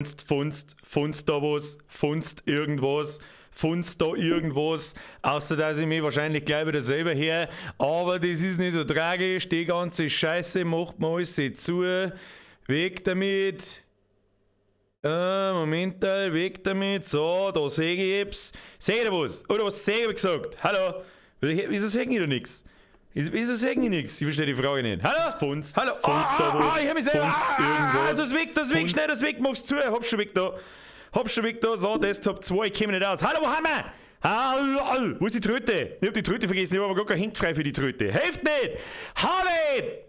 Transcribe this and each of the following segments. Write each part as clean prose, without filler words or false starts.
funzt da was, funzt irgendwas, funzt da irgendwas, außer dass ich mich wahrscheinlich gleich wieder selber her, aber das ist nicht so tragisch, die ganze Scheiße macht man alles zu, weg damit, Momental, weg damit, so, da sehe ich etwas, seht ihr was, oder was sehe ich gesagt, hallo, wieso sehe ich da nichts? Wieso sagen die nichts? Ich verstehe die Frage nicht. Hallo? Funst. Hallo? Funst da was? Ich hab mich selber. Funst irgendwas. Das weg, schnell das weg, mach's zu. Hab's schon weg da. So, Desktop 2, ich komm nicht aus. Hallo, wo haben wir? Hallo, wo ist die Tröte? Ich hab die Tröte vergessen, ich hab aber gar kein Hint frei für die Tröte. Helft nicht! Habe!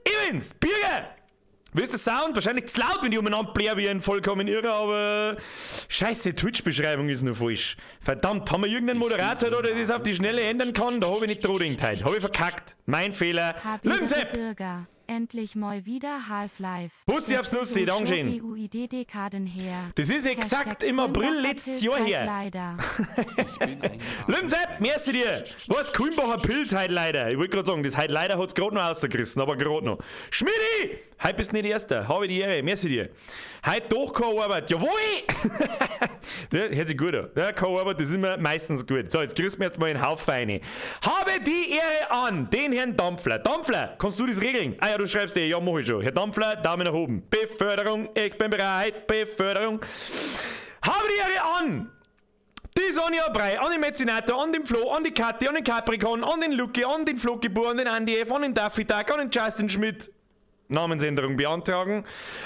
Evans! Bürger! Wie ist der Sound? Wahrscheinlich zu laut, wenn die umeinander blären wie ein vollkommen irre, aber scheiße, Twitch-Beschreibung ist nur falsch. Verdammt, haben wir irgendeinen Moderator da, der das auf die Schnelle ändern kann? Da habe ich nicht dran heute. Habe ich verkackt. Mein Fehler. Löwensepp! Endlich mal wieder Half-Life. Bussi aufs Nussi, Dankeschön. Das ist exakt im April letztes Jahr her. Löwensepp, merci dir. Was, Kulmbacher Pilz heute leider. Ich wollte gerade sagen, das heute leider hat es gerade noch rausgerissen, aber gerade noch. Schmidi! Heute bist du nicht Erster. Habe die Ehre, merci dir. Heute doch keine Arbeit. Jawohl! Ja, hört sich gut an. Ja, keine Arbeit, das ist immer meistens gut. So, jetzt kriegst du mir erst mal einen Haufen rein. Habe die Ehre an den Herrn Dampfler. Dampfler, kannst du das regeln? Ah ja, du schreibst ja, mach ich schon. Herr Dampfler, Daumen nach oben. Beförderung, ich bin bereit. Beförderung. Habe die Ehre an die Sonja Brei, an den Metzinator, an den Flo, an die Kathi, an den Capricorn, an den Lucky, an den Flockgebur, an den Andy F., an den Daffy Duck, an den Justin Schmidt. Namensänderung beantragen.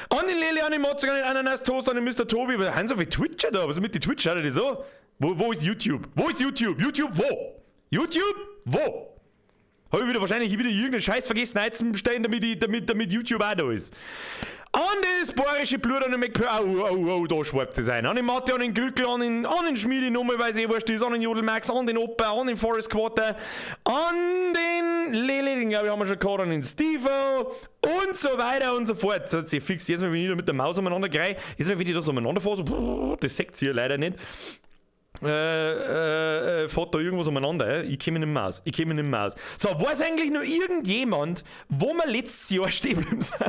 An den Lili, an den Motzig, an den Ananas Toast, an den Mr. Tobi. Was haben so viele Twitcher da? Was ist mit den Twitcher? Schaut ihr das so? Wo ist YouTube? Wo ist YouTube? YouTube wo? YouTube wo? Habe ich wahrscheinlich wieder irgendeinen Scheiß vergessen einzustellen, damit YouTube auch da ist. An das bayerische Blut, an den McPer, da schwarbt es ein. An den Mathe, an den Glückel, an den Schmiedi, nochmal, weil es wurscht ist, an den Jodelmax, an den Opa, an den Forest Quarter, an den Lele, den glaube ich haben wir schon gehabt, an den Stevo und so weiter und so fort. So, jetzt fix, jetzt mal, wenn ich da mit der Maus umeinander greife, jetzt mal, wenn ich das umeinander fahre, so, das seht ihr leider nicht. Fährt da irgendwas umeinander, ich komme nicht mehr aus. So, weiß eigentlich noch irgendjemand, wo wir letztes Jahr stehen geblieben sind?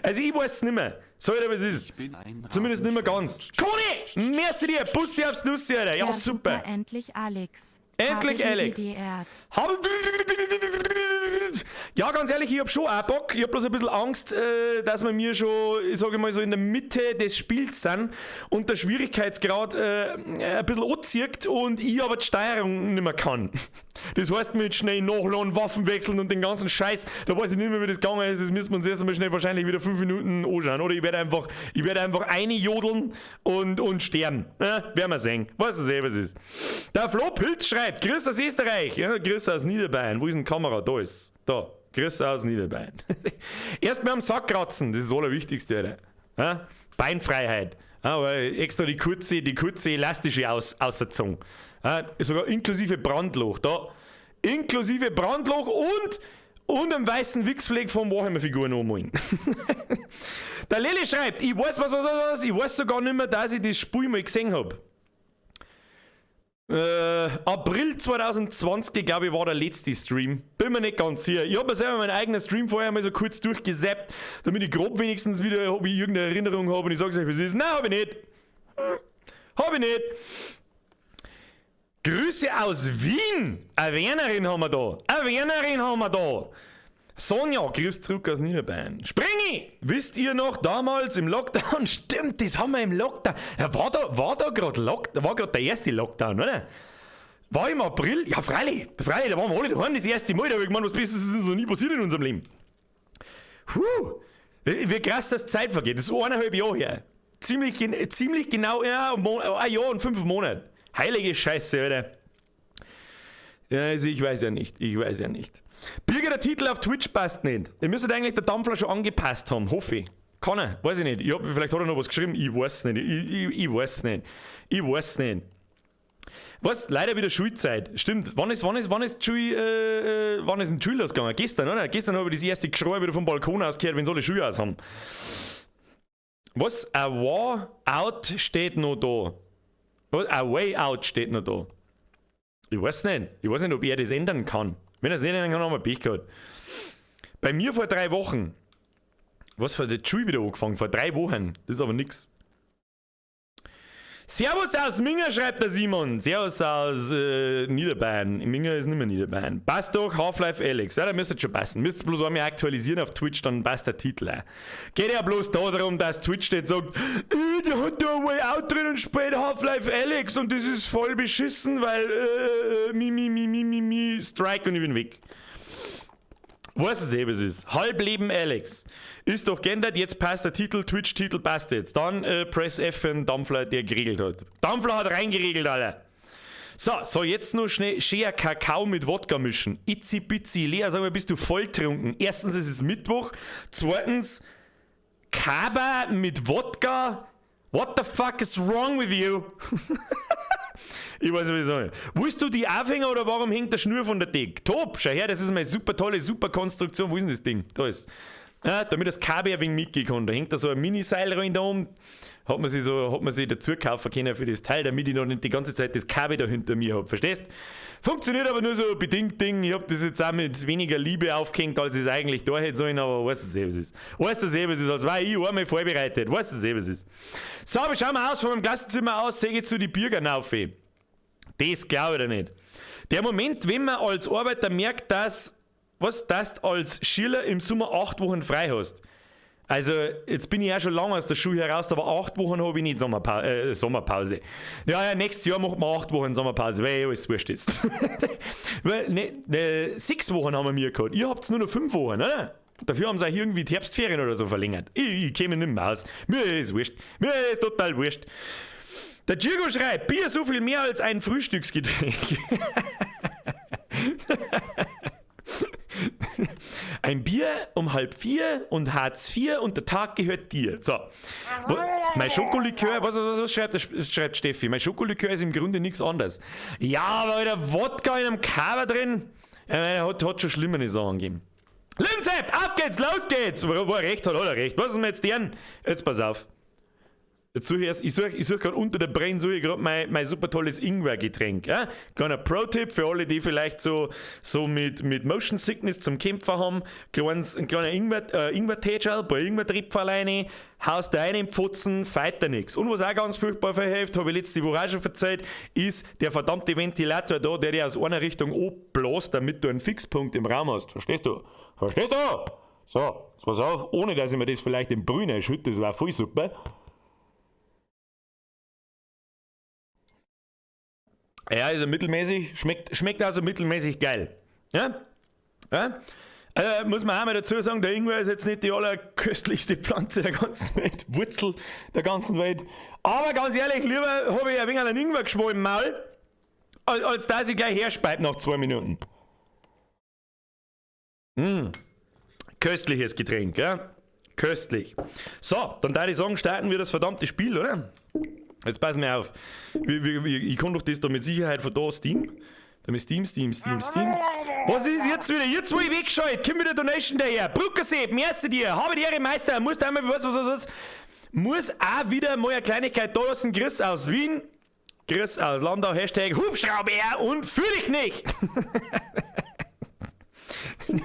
Also ich weiß es nicht mehr. So, aber es ist. Zumindest nicht mehr ganz. Conny! Merci dir! Bussi aufs Nussi, Alter! Ja, super! Endlich Alex. Endlich Alex! Ja, ganz ehrlich, ich hab schon auch Bock. Ich hab bloß ein bisschen Angst, dass wir mir schon, ich sage mal so, in der Mitte des Spiels sind und der Schwierigkeitsgrad ein bisschen anzieht und ich aber die Steuerung nicht mehr kann. Das heißt, mit schnell nachladen, Waffen wechseln und den ganzen Scheiß, da weiß ich nicht mehr, wie das gegangen ist. Das müssen wir uns erst einmal schnell wahrscheinlich wieder 5 Minuten anschauen. Oder ich werde einfach einjodeln und sterben. Werden wir sehen. Weißt du selber, was es ist. Der Flo Pilz schreibt, Grüß aus Österreich. Ja, Grüß aus Niederbayern. Wo ist denn die Kamera? Da ist. Da. Grüß aus Niederbayern. Erstmal am Sack kratzen, das ist das Allerwichtigste, Alter. Ja? Beinfreiheit. Ja, weil extra die kurze elastische Aussetzung. Ja, sogar inklusive Brandloch. Da. Inklusive Brandloch und einem weißen Wichsfleck vom Warhammer-Figuren anmalen. Der Lili schreibt, ich weiß sogar nicht mehr, dass ich das Spiel mal gesehen habe. April 2020, glaube ich, war der letzte Stream. Bin mir nicht ganz sicher. Ich habe mir selber meinen eigenen Stream vorher mal so kurz durchgesappt, damit ich grob wenigstens wieder irgendeine Erinnerung habe und ich sage euch, was ist. Nein, habe ich nicht. Habe ich nicht. Grüße aus Wien. Eine Wernerin haben wir da. Sonja, grüß zurück aus Niederbayern. Springi! Wisst ihr noch damals im Lockdown? Stimmt, das haben wir im Lockdown. Ja, war da gerade der erste Lockdown, oder? War im April? Ja, freilich, da waren wir alle daheim das erste Mal. Da habe ich gemeint, was Besseres ist uns noch nie passiert in unserem Leben. Wie krass das Zeit vergeht. Das ist 1,5 Jahre her. Ziemlich genau, ja, ein Jahr und 5 Monate. Heilige Scheiße, Alter. Ja, also ich weiß ja nicht. Birger, der Titel auf Twitch passt nicht. Ihr müsstet eigentlich der Dampfler schon angepasst haben, hoffe ich. Kann er, weiß ich nicht. Vielleicht hat er noch was geschrieben, ich weiß nicht. Ich weiß nicht. Was? Leider wieder Schulzeit. Stimmt. Wann ist ein Schul losgegangen? Gestern, oder? Gestern habe ich das erste Geschrei wieder vom Balkon aus gehört, wenn sie alle Schuhe aus haben. Was? A War Out steht noch da. Was? A Way Out steht noch da. Ich weiß nicht, ob er das ändern kann. Wenn er es nicht ändern kann, haben wir Pech gehabt. Bei mir vor 3 Wochen Was für der Schule wieder angefangen? Vor 3 Wochen. Das ist aber nix. Servus aus Minga, schreibt der Simon. Servus aus Niederbayern. Minga ist nicht mehr Niederbayern. Passt doch, Half-Life Alyx. Ja, da müsste schon passen. Müsst bloß einmal aktualisieren auf Twitch, dann passt der Titel auch. Geht ja bloß darum, dass Twitch nicht sagt, der hat da ein Way Out drin und spielt Half-Life Alyx und das ist voll beschissen, weil Strike und ich bin weg. Weißt du, was es ist? Halbleben Alex. Ist doch geändert, jetzt passt der Titel, Twitch-Titel passt jetzt. Dann Press F für den Dampfler, der geregelt hat. Dampfler hat reingeregelt, alle. So, jetzt noch schnell schön Kakao mit Wodka mischen. Itzi Bitzi, Lea, sag mal, bist du volltrunken? Erstens, es ist Mittwoch. Zweitens, Kaba mit Wodka. What the fuck is wrong with you? Ich weiß nicht, wie ich sagen. Willst du die Aufhänger oder warum hängt der Schnur von der Decke? Top, schau her, das ist meine super tolle, super Konstruktion. Wo ist denn das Ding? Da ist. Ja, damit das Kabel ein wenig mitgehen kann. Da hängt da so ein Miniseil rein da oben. Hat man sich dazu kaufen können für das Teil, damit ich noch nicht die ganze Zeit das Kabel da hinter mir habe. Verstehst? Funktioniert aber nur so bedingt Ding. Ich habe das jetzt auch mit weniger Liebe aufgehängt, als ich es eigentlich da hätte sollen, aber weißt du selber, was es ist. Weißt du selber, was es ist, als war ich einmal vorbereitet. Weißt du selber, was es ist. So, aber schauen wir aus von meinem Klassenzimmer aus, sehe jetzt so die Bürger auf. Das glaube ich dir nicht. Der Moment, wenn man als Arbeiter merkt, dass du als Schüler im Sommer 8 Wochen frei hast. Also, jetzt bin ich auch schon lange aus der Schule heraus, aber 8 Wochen habe ich nicht Sommerpause. Ja, nächstes Jahr macht man 8 Wochen Sommerpause, weil alles wurscht ist. 6 Wochen haben wir mir gehabt. Ihr habt nur noch 5 Wochen, oder? Dafür haben sie auch irgendwie die Herbstferien oder so verlängert. Ich käme nicht mehr aus. Mir ist wurscht. Mir ist total wurscht. Der Djurgo schreibt, Bier so viel mehr als ein Frühstücksgetränk. Ein Bier um 3:30 und Hartz IV und der Tag gehört dir. So. Mein Schokolikör, was schreibt Steffi? Mein Schokolikör ist im Grunde nichts anderes. Ja, aber der Wodka in einem Cover drin, hat schon schlimmere Sachen gegeben. Linzep, auf geht's, los geht's! Wo er recht hat, recht. Was ist denn jetzt deren? Jetzt pass auf. Jetzt ich such gerade unter der Brenn suche ich gerade mein super tolles Ingwer-Getränk. Ja? Kleiner Pro-Tipp für alle, die vielleicht so mit Motion Sickness zum Kämpfer haben. Ein kleiner Ingwer-Tätschel, ein paar Ingwer-Tripferl rein, haust da rein in Pfotzen, feit da nix. Und was auch ganz furchtbar verhilft, habe ich letzte Woche auch schon erzählt, ist der verdammte Ventilator da, der dir aus einer Richtung anbläst, damit du einen Fixpunkt im Raum hast. Verstehst du? Verstehst du? So, pass auf, ohne dass ich mir das vielleicht im Brühen schütte, das war voll super. Ja, also mittelmäßig, schmeckt also mittelmäßig geil. Ja? Ja? Muss man auch mal dazu sagen, der Ingwer ist jetzt nicht die allerköstlichste Pflanze der ganzen Welt, Wurzel der ganzen Welt. Aber ganz ehrlich, lieber habe ich ein wenig einen Ingwer-Geschmack im Maul, als dass ich gleich herspeibe nach 2 Minuten. Köstliches Getränk, ja? Köstlich. So, dann würde ich sagen, starten wir das verdammte Spiel, oder? Jetzt pass mir auf. Ich kann doch das da mit Sicherheit von da Steam. Da mit Steam. Was ist jetzt wieder? Jetzt, wo ich wegscheut, komm wieder Donation daher. Bruckersee, merci dir. Habe die Ehre, Meister. Musst einmal was. Muss auch wieder mal eine Kleinigkeit da lassen. Chris aus Wien. Chris aus Landau. Hashtag Hubschrauber und fühl dich nicht.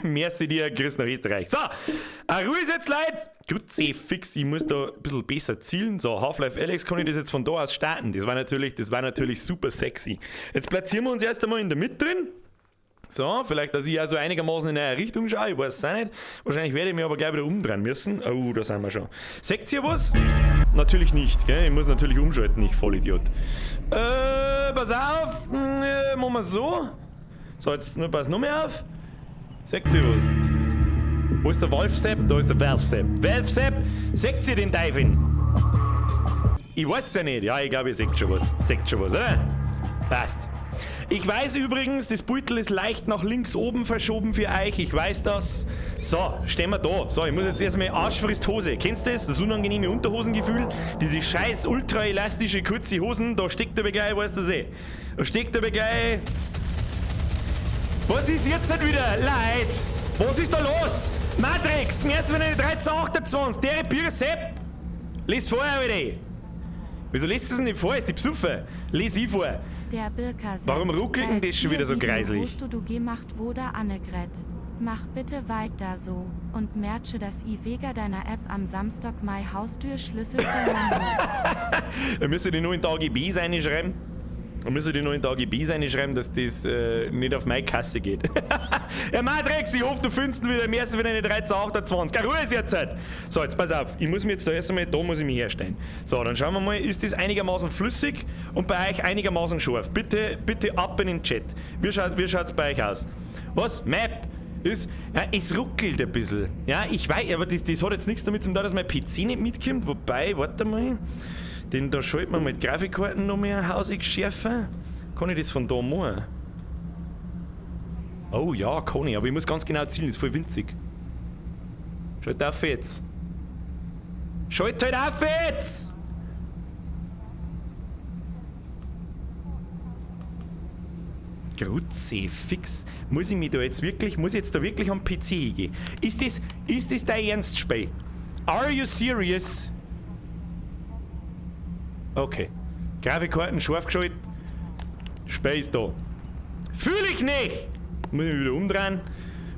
Merci dir, Chris nach Österreich. So, Ruhe ist jetzt, Leute. Grüezi fix, ich muss da ein bisschen besser zielen. So, Half-Life Alyx kann ich das jetzt von da aus starten. Das war natürlich super sexy. Jetzt platzieren wir uns erst einmal in der Mitte drin. So, vielleicht, dass ich auch so einigermaßen in eine Richtung schaue. Ich weiß es auch nicht. Wahrscheinlich werde ich mich aber gleich wieder umdrehen müssen. Oh, da sind wir schon. Seht ihr was? Natürlich nicht, gell? Ich muss natürlich umschalten, ich Vollidiot. Pass auf. Machen wir so. So, jetzt pass noch mehr auf. Seht ihr was? Wo ist der Wolf-Sepp? Da ist der Valve-Sepp. Valve-Sepp, seht ihr den Teufel? Ich weiß es ja nicht. Ja, ich glaube, ihr seht schon was, oder? Passt. Ich weiß übrigens, das Beutel ist leicht nach links oben verschoben für euch. Ich weiß das. So, stehen wir da. So, ich muss jetzt erstmal Arsch frisst Hose. Kennst du das? Das unangenehme Unterhosengefühl? Diese scheiß ultra-elastische kurze Hosen. Da steckt aber gleich, weißt du eh. Da steckt aber gleich... Was ist jetzt wieder, Leid? Was ist da los? Matrix, mir ist wieder 1328, der Bürger Sepp. Lies vor, wieder. Wieso liest du es nicht vor? Ist die Psuffe? Lies ich vor. Der Birker. Warum ruckelt denn das schon wieder so kreislich? Du gemacht wurde Annegret. Mach bitte weiter so und matche das iVega deiner App am Samstag Mai Haustürschlüssel verloren. Dann müsst ihr die nur in die AGBs reinschreiben. Dass das nicht auf meine Kasse geht. Ja, Matrix, ich hoffe, du findest ihn wieder. Mehr als wieder eine 1328. Ruhe ist jetzt halt. So, jetzt pass auf. Ich muss mir jetzt da erst einmal, da muss ich mich herstellen. So, dann schauen wir mal, ist das einigermaßen flüssig und bei euch einigermaßen scharf? Bitte ab in den Chat. Wie schaut's bei euch aus? Was? Map? Ja, es ruckelt ein bisschen. Ja, ich weiß, aber das hat jetzt nichts damit zu tun, dass mein PC nicht mitkommt. Wobei, warte mal. Den da schalten wir mit Grafikkarten noch mehr hausig schärfen. Kann ich das von da machen? Oh ja, kann ich, aber ich muss ganz genau zielen, das ist voll winzig. Schalt auf jetzt. Schalt halt auf jetzt! Grutze, fix. Muss ich jetzt da wirklich am PC hingehen? Ist das dein Ernstspiel? Are you serious? Okay. Grafikkarten scharf geschaltet. Spiel ist da. Fühl ich nicht! Muss ich wieder umdrehen.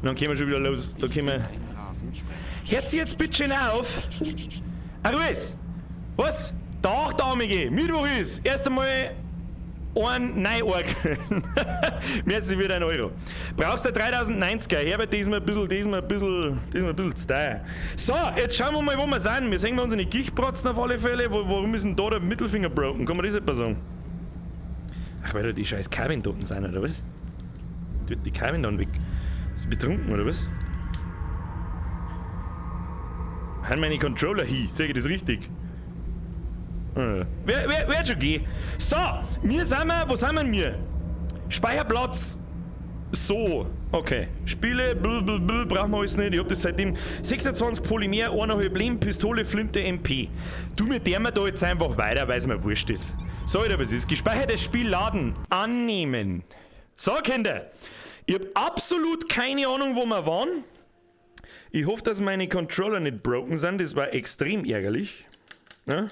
Und dann können wir schon wieder los. Da können wir. Hört sie jetzt bitte schön auf! Ruiz! Was? Der Achtarmige! Mittwoch ist! Erst einmal ein Neuorg. Merci wieder 1 Euro. Brauchst du 3090er? Herbert, das ist mir ein bisschen zu teuer. So, jetzt schauen wir mal, wo wir sind. Wir sehen uns nicht Gichtpratzen auf alle Fälle. Warum ist denn da der Mittelfinger broken? Kann man das etwa sagen? Ach, weil da die scheiß Cabin dort sind, oder was? Tut die Cabin dann weg. Ist sie betrunken, oder was? Haben meine Controller hin? Sag ich das richtig? Wer schon gehen? So, wo sind wir? Speicherplatz. So, okay. Spiele, brauchen wir alles nicht. Ich hab das seitdem 26 Polymer, 1,5 Lehm, Pistole, Flinte, MP. Du, mit der wir da jetzt einfach weiter, weil es mir wurscht ist. So, Alter, was ist? Gespeichertes Spiel laden. Annehmen. So, Kinder. Ich hab absolut keine Ahnung, wo wir waren. Ich hoffe, dass meine Controller nicht broken sind. Das war extrem ärgerlich. Ja?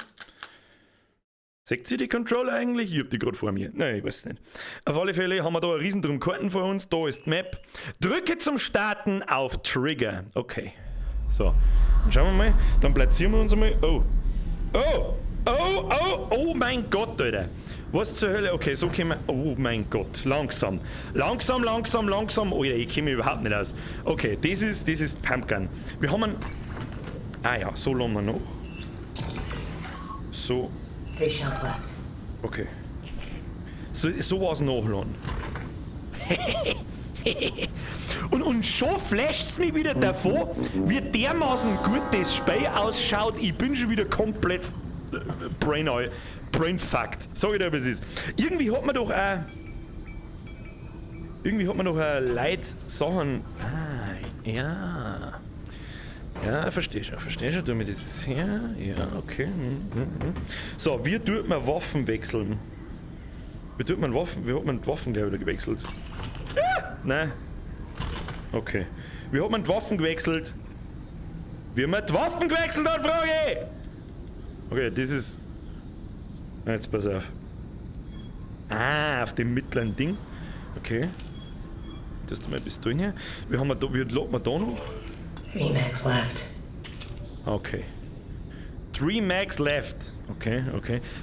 Seht ihr die Controller eigentlich? Ich hab die gerade vor mir. Nein, ich weiß nicht. Auf alle Fälle haben wir da einen riesen Karten vor uns. Da ist die Map. Drücke zum Starten auf Trigger. Okay. So. Dann schauen wir mal. Dann platzieren wir uns einmal. Oh mein Gott, Alter. Was zur Hölle? Okay, so können wir. Oh mein Gott. Langsam. Langsam. Alter, ich kenne mich überhaupt nicht aus. Okay, das ist Pumpgun. Wir haben einen. Ah ja, so lassen wir noch. So. 3 shells left. Okay. So war's nachladen. und schon flasht's mich wieder davon, wie dermaßen gut das Spiel ausschaut. Ich bin schon wieder komplett brainfucked. Sag ich dir, was es ist. Irgendwie hat man doch auch Sachen. Ah, ja. Ja, verstehe schon, tu mir das her. Ja, okay. So, wie tut man Waffen wechseln? Wie hat man die Waffen gleich wieder gewechselt? Nein. Okay. Wie hat man die Waffen gewechselt? Wie man die Waffen gewechselt hat, Frage! Okay, das ist. Jetzt pass auf. Ah, auf dem mittleren Ding. Okay. Das ist mal bis dahin her. Wie laden wir da noch? 3 max left. Okay. 3 Max left. Okay.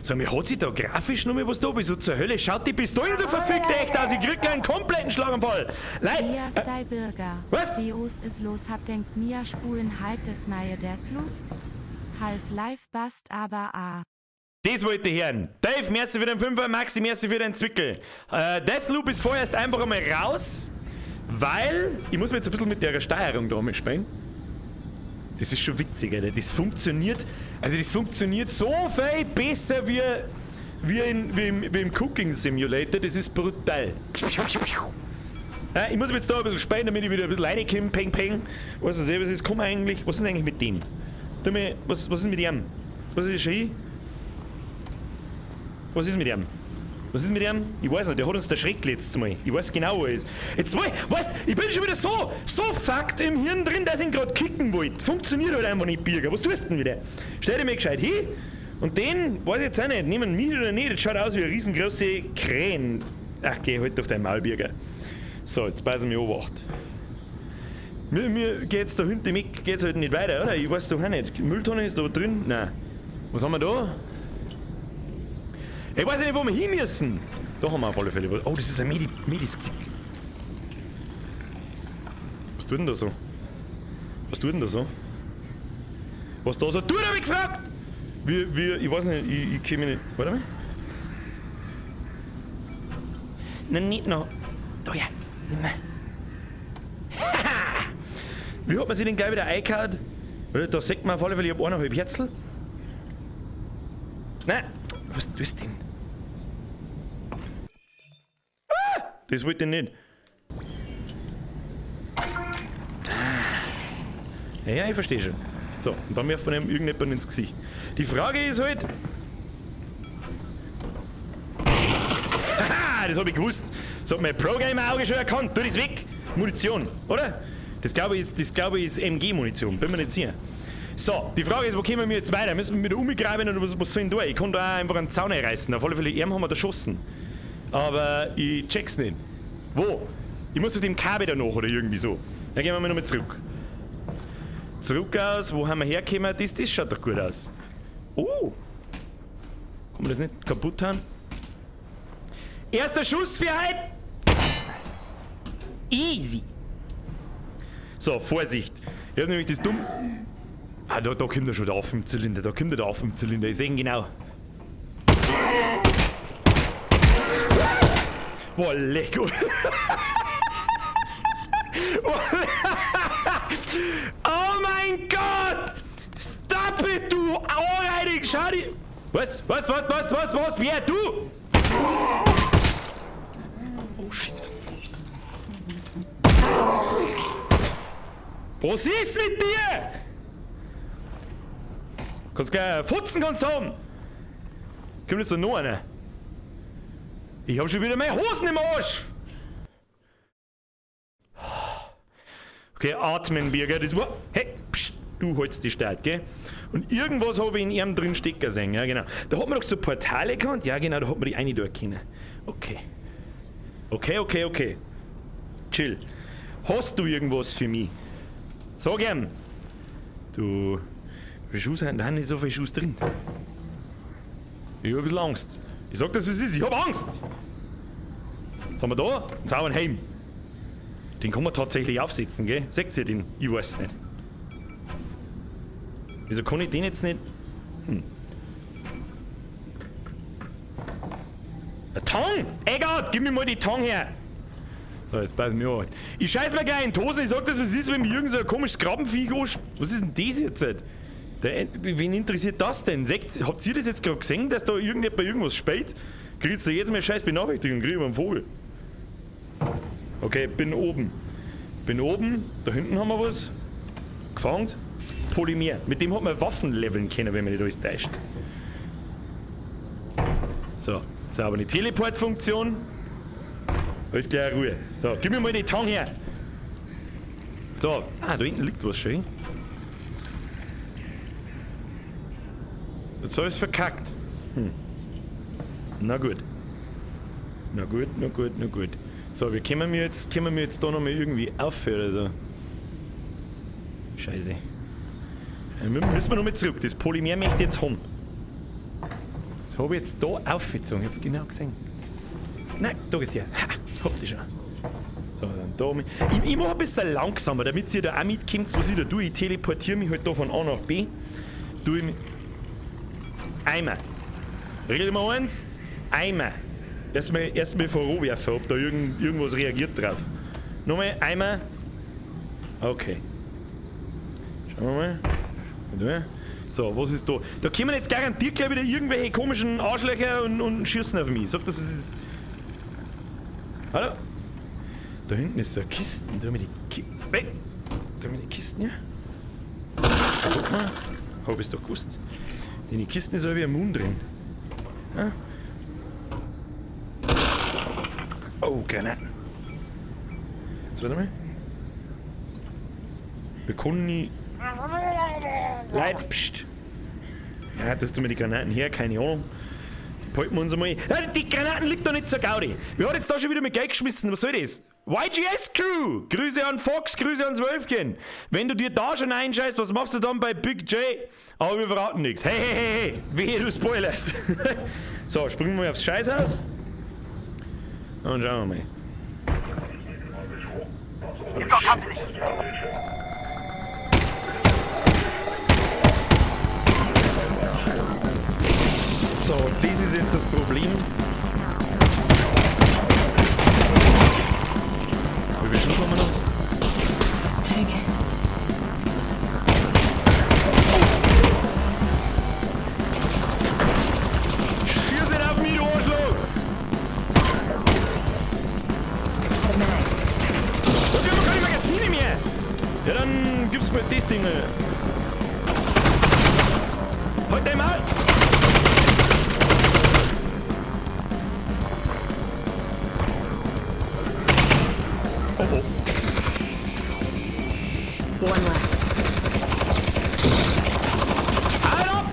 So, mir hat sich da grafisch noch mal was da. Wieso zur Hölle schaut die Pistolen so verfickt echt aus? Ich krieg gleich einen kompletten Schlaganfall. Mia sei Bürger. Was? Deus ist los, hab denkt Mia spulen halt das neue Deathloop. Half-Life bast aber a. Das wollte ich hören. Dave, merci für den 5er, Maxi, merci für den Zwickel. Deathloop ist vorerst einfach einmal raus, weil ich muss mir jetzt ein bisschen mit der Steuerung da mitspielen. Das ist schon witzig, Alter. Das funktioniert so viel besser wie im Cooking Simulator. Das ist brutal. Ja, ich muss mich jetzt da ein bisschen spielen, damit ich wieder ein bisschen reinkomme. Peng. Was ist das? Was ist eigentlich mit dem? Was ist mit ihm? Was ist das schon? Was ist mit ihm? Ich weiß nicht, der hat uns der Schreck letztes Mal. Ich weiß genau, wo er ist. Jetzt weißt ich bin schon wieder so fucked im Hirn drin, dass ich ihn gerade kicken wollte. Funktioniert halt einfach nicht, Birger. Was tust du denn wieder? Stell dir mal gescheit hin und den, weiß ich jetzt auch nicht, nehmen mich oder nicht, das schaut aus wie eine riesengroße Krähen. Ach, geh halt durch dein Maul, Birger. So, jetzt passen wir Obacht. Mir geht's da hinten weg, geht's halt nicht weiter, oder? Ich weiß doch auch nicht. Die Mülltonne ist da drin? Nein. Was haben wir da? Ich weiß nicht, wo wir hin müssen. Da haben wir auf alle Fälle was. Oh, das ist ein Mediskip. Was tut denn da so? Was tut denn da so? Was da so tut, hab ich gefragt! Ich weiß nicht, ich käme nicht. Warte mal. Nein, nicht noch. Da ja, nicht mehr. Wie hat man sich den gleich wieder eingehauen? Da sagt man auf alle Fälle, ich hab 1,5 Herzl. Nein, was tust du denn? Ah, das wollte ich nicht. Ja, ich verstehe schon. So, und dann wirft man ihm irgendjemand ins Gesicht. Die Frage ist halt... Haha, das hab ich gewusst. Das hat mein Pro-Gamer-Auge schon erkannt. Tu das weg. Munition, oder? Das glaube ich ist MG-Munition. Bin mir nicht sicher. So, die Frage ist, wo kommen wir jetzt weiter? Müssen wir wieder umgraben oder was soll ich da? Ich kann da auch einfach einen Zaun einreißen. Auf alle Fälle, haben wir da geschossen. Aber ich check's nicht. Wo? Ich muss zu dem Kabel da noch oder irgendwie so. Dann gehen wir mal nochmal zurück. Zurück aus, wo haben wir hergekommen? Das schaut doch gut aus. Oh! Kann man das nicht kaputt haben? Erster Schuss für heute! Easy! So, Vorsicht! Ich hab nämlich das dumm. Ah, da kommt er schon der auf im Zylinder. Da kommt er auf im Zylinder. Ich sehe ihn genau. Boah, Lego! Oh mein Gott! Stop it, du Ohrreinig! Schau dir... Was? Wer? Du? Oh shit. Was ist mit dir? Kannst gleich futzen kannst haben. Kommt jetzt noch einer? Ich hab schon wieder meine Hosen im Arsch. Okay, atmen, Birger, das war... Hey, pst, du holst die Stadt, gell? Und irgendwas habe ich in ihm drin stecken sehen, ja genau. Da hat man doch so Portale gehabt, ja genau, da hat man die eine durchkennen. Okay. Okay. Chill. Hast du irgendwas für mich? Sag ihm. Du... Wie viele Schuhe sind? Da sind nicht so viele Schuhe drin. Ich hab ein bisschen Angst. Ich sag das, wie es ist, ich hab Angst! Was haben wir da? Einen Sauernheim. Den kann man tatsächlich aufsetzen, gell? Seht ihr den? Ich weiß es nicht. Wieso kann ich den jetzt nicht... Ein Tang! Egal, gib mir mal die Tang her! So, jetzt beiß mir an. Ich scheiß mir gleich in die Hose, ich sag das, was ist, wenn mir irgend so ein komisches Krabbenviech anschaut. Was ist denn das jetzt? Wen interessiert das denn? Habt ihr das jetzt gerade gesehen, dass da irgendjemand bei irgendwas spielt? Kriegst du jetzt mal scheiß Benachrichtigung, krieg ich mal einen Vogel. Okay, bin oben. Da hinten haben wir was. Gefangen. Polymer. Mit dem hat man Waffen leveln können, wenn man nicht alles täuscht. So, das ist aber eine Teleportfunktion. Alles gleich Ruhe. So, gib mir mal die Tang her. So, da hinten liegt was schön. Jetzt habe ich es verkackt. Na gut. So, wie können wir jetzt da nochmal irgendwie aufhören oder so? Scheiße. Müssen wir nochmal zurück. Das Polymer möchte ich jetzt haben. Das habe ich jetzt da aufgezogen. Ich habe es genau gesehen. Nein, da ist ja. Ha, habt ihr schon. So, dann da. Ich mache ein bisschen langsamer, damit ihr da auch mitkommt, was ich da tue. Ich teleportiere mich halt da von A nach B. Tue ich mich. Eimer. Regel Nummer 1. Eimer. Erstmal vorwerfen, ob da irgendwas reagiert drauf. Nochmal Eimer. Okay. Schauen wir mal. So, was ist da? Da kommen jetzt garantiert gleich wieder irgendwelche komischen Arschlöcher und schießen auf mich. Sag das, was ist. Hallo? Da hinten ist so eine Kiste. Da haben wir die Kisten, ja? Guck mal. Hab ich's doch gewusst. In die Kisten ist auch wie ein Mund drin. Ja? Oh, Granaten. Jetzt warte mal. Wir können nie. Leute, pst. Ja, dass du mir die Granaten her, keine Ahnung. Die halten wir uns einmal. Ja, die Granaten liegt doch nicht zur Gaudi. Wir haben jetzt da schon wieder mit Geld geschmissen. Was soll das? YGS Crew! Grüße an Fox, Grüße ans Wölfchen. Wenn du dir da schon einscheißt, was machst du dann bei Big J? Aber wir verraten nichts. Hey, hey, hey, hey, wehe, du spoilerst. So, springen wir mal aufs Scheißhaus. Und schauen wir mal. So, das ist jetzt das Problem. Wie viel Schuss haben wir noch? It's big. Schieß nicht auf mich, du Arschloch! The mag. Und wir haben keine Magazine mehr! Ja, dann gib's mir das Ding. Halt den Maul! Oh oh. One left. Halt ab!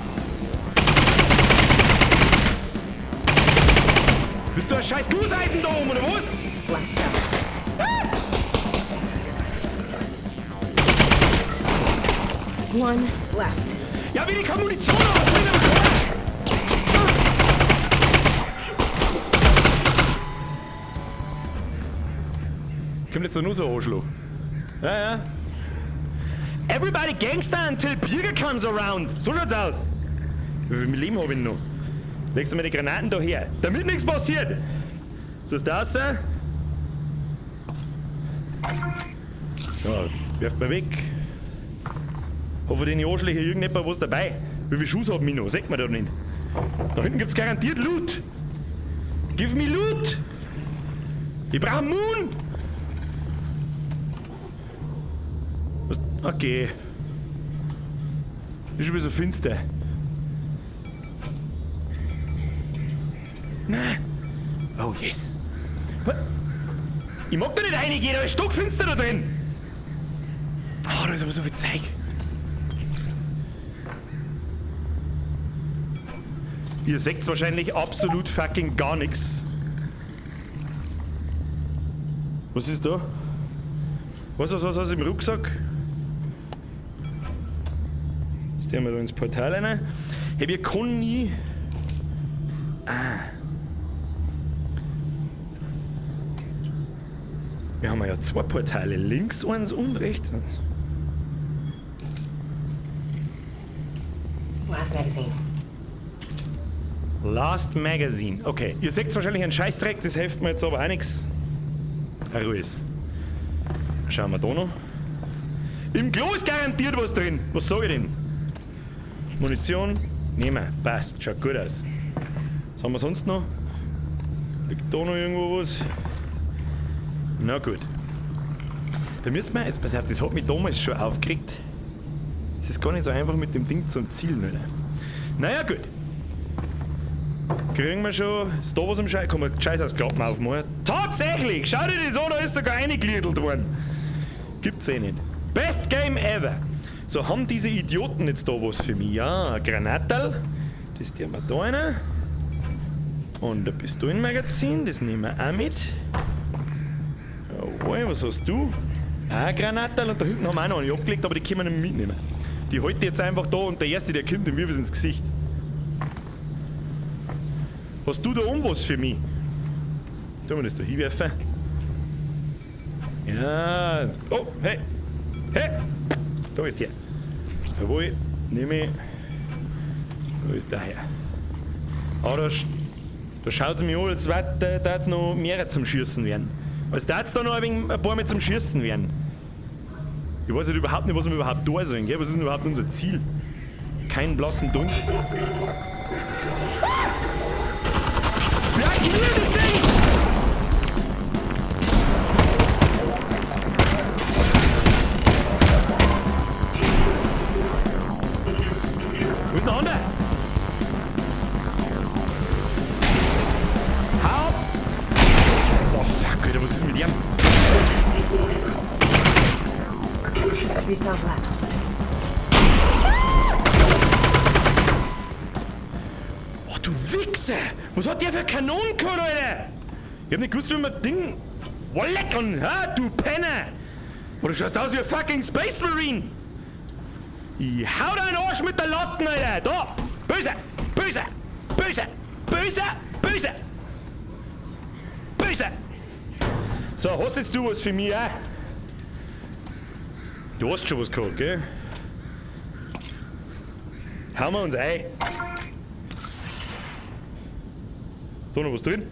Bist du ein scheiß Gusseisen da oben, oder was? Left side. One left. Ja, wie die kann Munition aus! Kommt jetzt nur so ein Arschloch. Ja, ja. Everybody gangster until Bürger comes around. So schaut's aus. Wie viel Leben hab ich noch? Legst du mir die Granaten da her, damit nichts passiert. So ist das, ja, werft mal weg. Hoffe, den Arschlöcher irgendjemand was dabei. Wie viel Schuss haben wir noch? Sagt man da nicht. Da hinten gibt's garantiert Loot. Give me Loot. Ich brauch Moon. Was? Okay. Ist schon wieder so finster. Nein. Oh yes. What? Ich mag da nicht reingehen, da ist stockfinster da drin. Oh, da ist aber so viel Zeug. Ihr seht wahrscheinlich absolut fucking gar nichts. Was ist da? Was hast du im Rucksack? Jetzt gehen wir da ins Portal rein. Hey, wir können nie... Ah. Wir haben ja zwei Portale, links eins und rechts eins. Last magazine. Last Magazine. Okay, ihr seht wahrscheinlich einen Scheißdreck, das hilft mir jetzt aber auch nichts. Ruhig. Schauen wir da noch. Im Klo ist garantiert was drin. Was sag ich denn? Munition? Nehmen. Passt. Schaut gut aus. Was haben wir sonst noch? Liegt da noch irgendwo was? Na gut. Da müssen wir, jetzt pass auf, das hat mich damals schon aufgeregt. Es ist gar nicht so einfach mit dem Ding zum Zielen, oder? Naja, gut. Kriegen wir schon. Ist da was am Scheiß? Kann man Scheiß aus Klappen aufmachen? Tatsächlich! Schau dir das an, da ist sogar eingegliedert worden. Gibt's eh nicht. Best Game ever! So, haben diese Idioten jetzt da was für mich? Ja, ein Granaterl. Das tun wir da rein. Und ein Pistolenmagazin, das nehmen wir auch mit. Jawohl, was hast du? Auch ein Granaterl und da hinten haben wir auch noch eine abgelegt, aber die können wir nicht mitnehmen. Die halte ich jetzt einfach da und der Erste, der kommt, dem wirf es ins Gesicht. Hast du da was für mich? Tun wir das da hinwerfen? Ja. Oh, hey! Hey! Da ist der. Jawohl, nehme ich. Da ist der her. Aber da schaut es mich an, als würde da jetzt noch mehrere zum Schießen werden. Als da jetzt da noch ein paar mehr zum Schießen werden. Ich weiß halt überhaupt nicht, was wir überhaupt da sollen, gell? Was ist denn überhaupt unser Ziel? Keinen blassen Dunst. Bleib mir das Ding! Wo ist der andere? Hau! Oh fuck, Alter, was ist mit ihm? 3 cells left. Oh, du Wichser! Was hat der für Kanonen gehabt, Alter? Ich hab nicht gewusst, wie man Ding Wolleckern, ha, du Penner! Oder schaust aus wie ein fucking Space Marine! Ich hau deinen Arsch mit der Latten, Alter! Da! Böse! Böse! Böse! Böse! Böse! Böse! So, hast jetzt du was für mich, auch? Du hast schon was gehabt, gell? Hauen wir uns ein. Da noch was drin?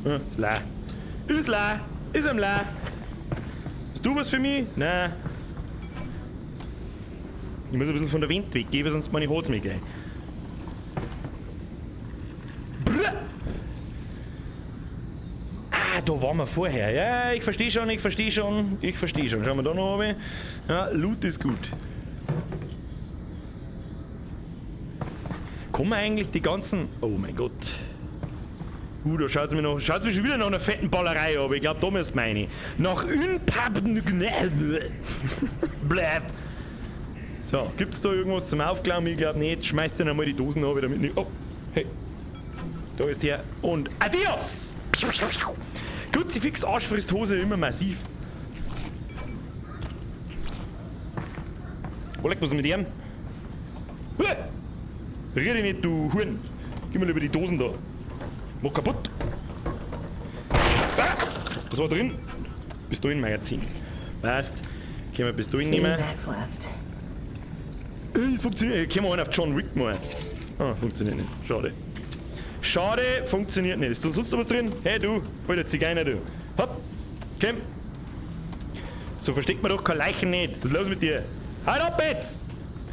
Ist leer. Ist leer. Ist am leer. Hast du was für mich? Nein. Ich muss ein bisschen von der Wind weggeben, sonst meine Hose mich gleich. Ah, da waren wir vorher. Ja, ich verstehe schon. Schauen wir da noch oben. Ja, Loot ist gut. Kommen eigentlich die ganzen... Oh mein Gott. Da schaut es mir schon wieder nach einer fetten Ballerei, aber ich glaube, da müsst meine. Nach Blätt. So, gibt's da irgendwas zum Aufklauen? Ich glaube nicht. Schmeißt dann einmal die Dosen ab, damit nicht... Oh, hey. Da ist der. Und adios! Kruzifix, Arsch frisst Hose, immer massiv. Oleg, was ist mit ihm? Rier dich nicht, du Huren. Gib mal über die Dosen da. Mach kaputt. Ah, was war drin? Pistolenmagazin. Weißt, können wir Pistolen nehmen? Max left. Funktioniert. Können wir einen auf John Wick mal. Ah, funktioniert nicht. Schade. Schade, funktioniert nicht. Ist da sonst noch was drin? Hey du, alter Zigeuner du. Hopp, komm. So versteckt man doch keine Leichen nicht. Was ist los mit dir? Halt ab jetzt!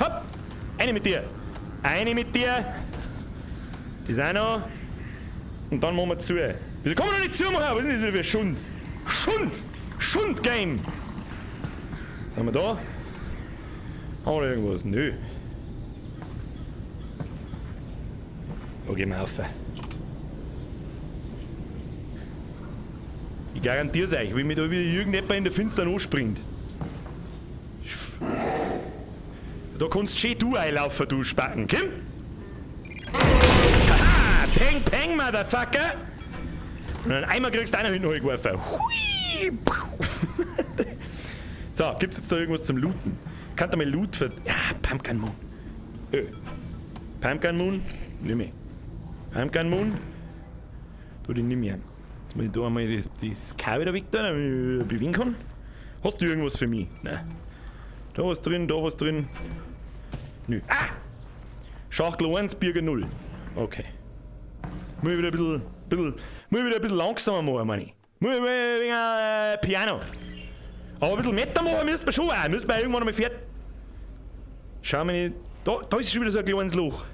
Hopp! Eine mit dir. Eine mit dir. Das ist auch noch. Und dann machen wir zu. Wieso kann man noch nicht zumachen? Was ist denn das wieder für Schund? Schund-Game! Haben wir da? Haben wir da irgendwas? Nö. Da gehen wir rauf. Ich garantiere es euch, wenn mir da wieder irgendjemand in der Finstern anspringt. Da kannst schön du einlaufen, du Spacken. Komm! Haha! Peng, peng, Motherfucker! Und dann einmal kriegst du einer hinten hochgeworfen. Hui! So, gibt's jetzt da irgendwas zum Looten? Kann da mal Loot für... Ja, Pumpkin Moon. Pumpkin Moon? Nimm ich. Pumpkin Moon? Du, den nimm ich an. Jetzt muss ich da einmal das K wieder weg, damit ich bewegen kann. Hast du irgendwas für mich? Nein. Da was drin, da was drin. Nö. Ah! Schachtel 1, Birger 0. Okay. Muss ich wieder ein bisschen langsamer machen, meine ich. Muss ich wegen Piano. Aber ein bisschen Meter machen müssen wir schon auch. Müssen wir irgendwann einmal fertig. Schau mal nicht. Da ist schon wieder so ein kleines Loch.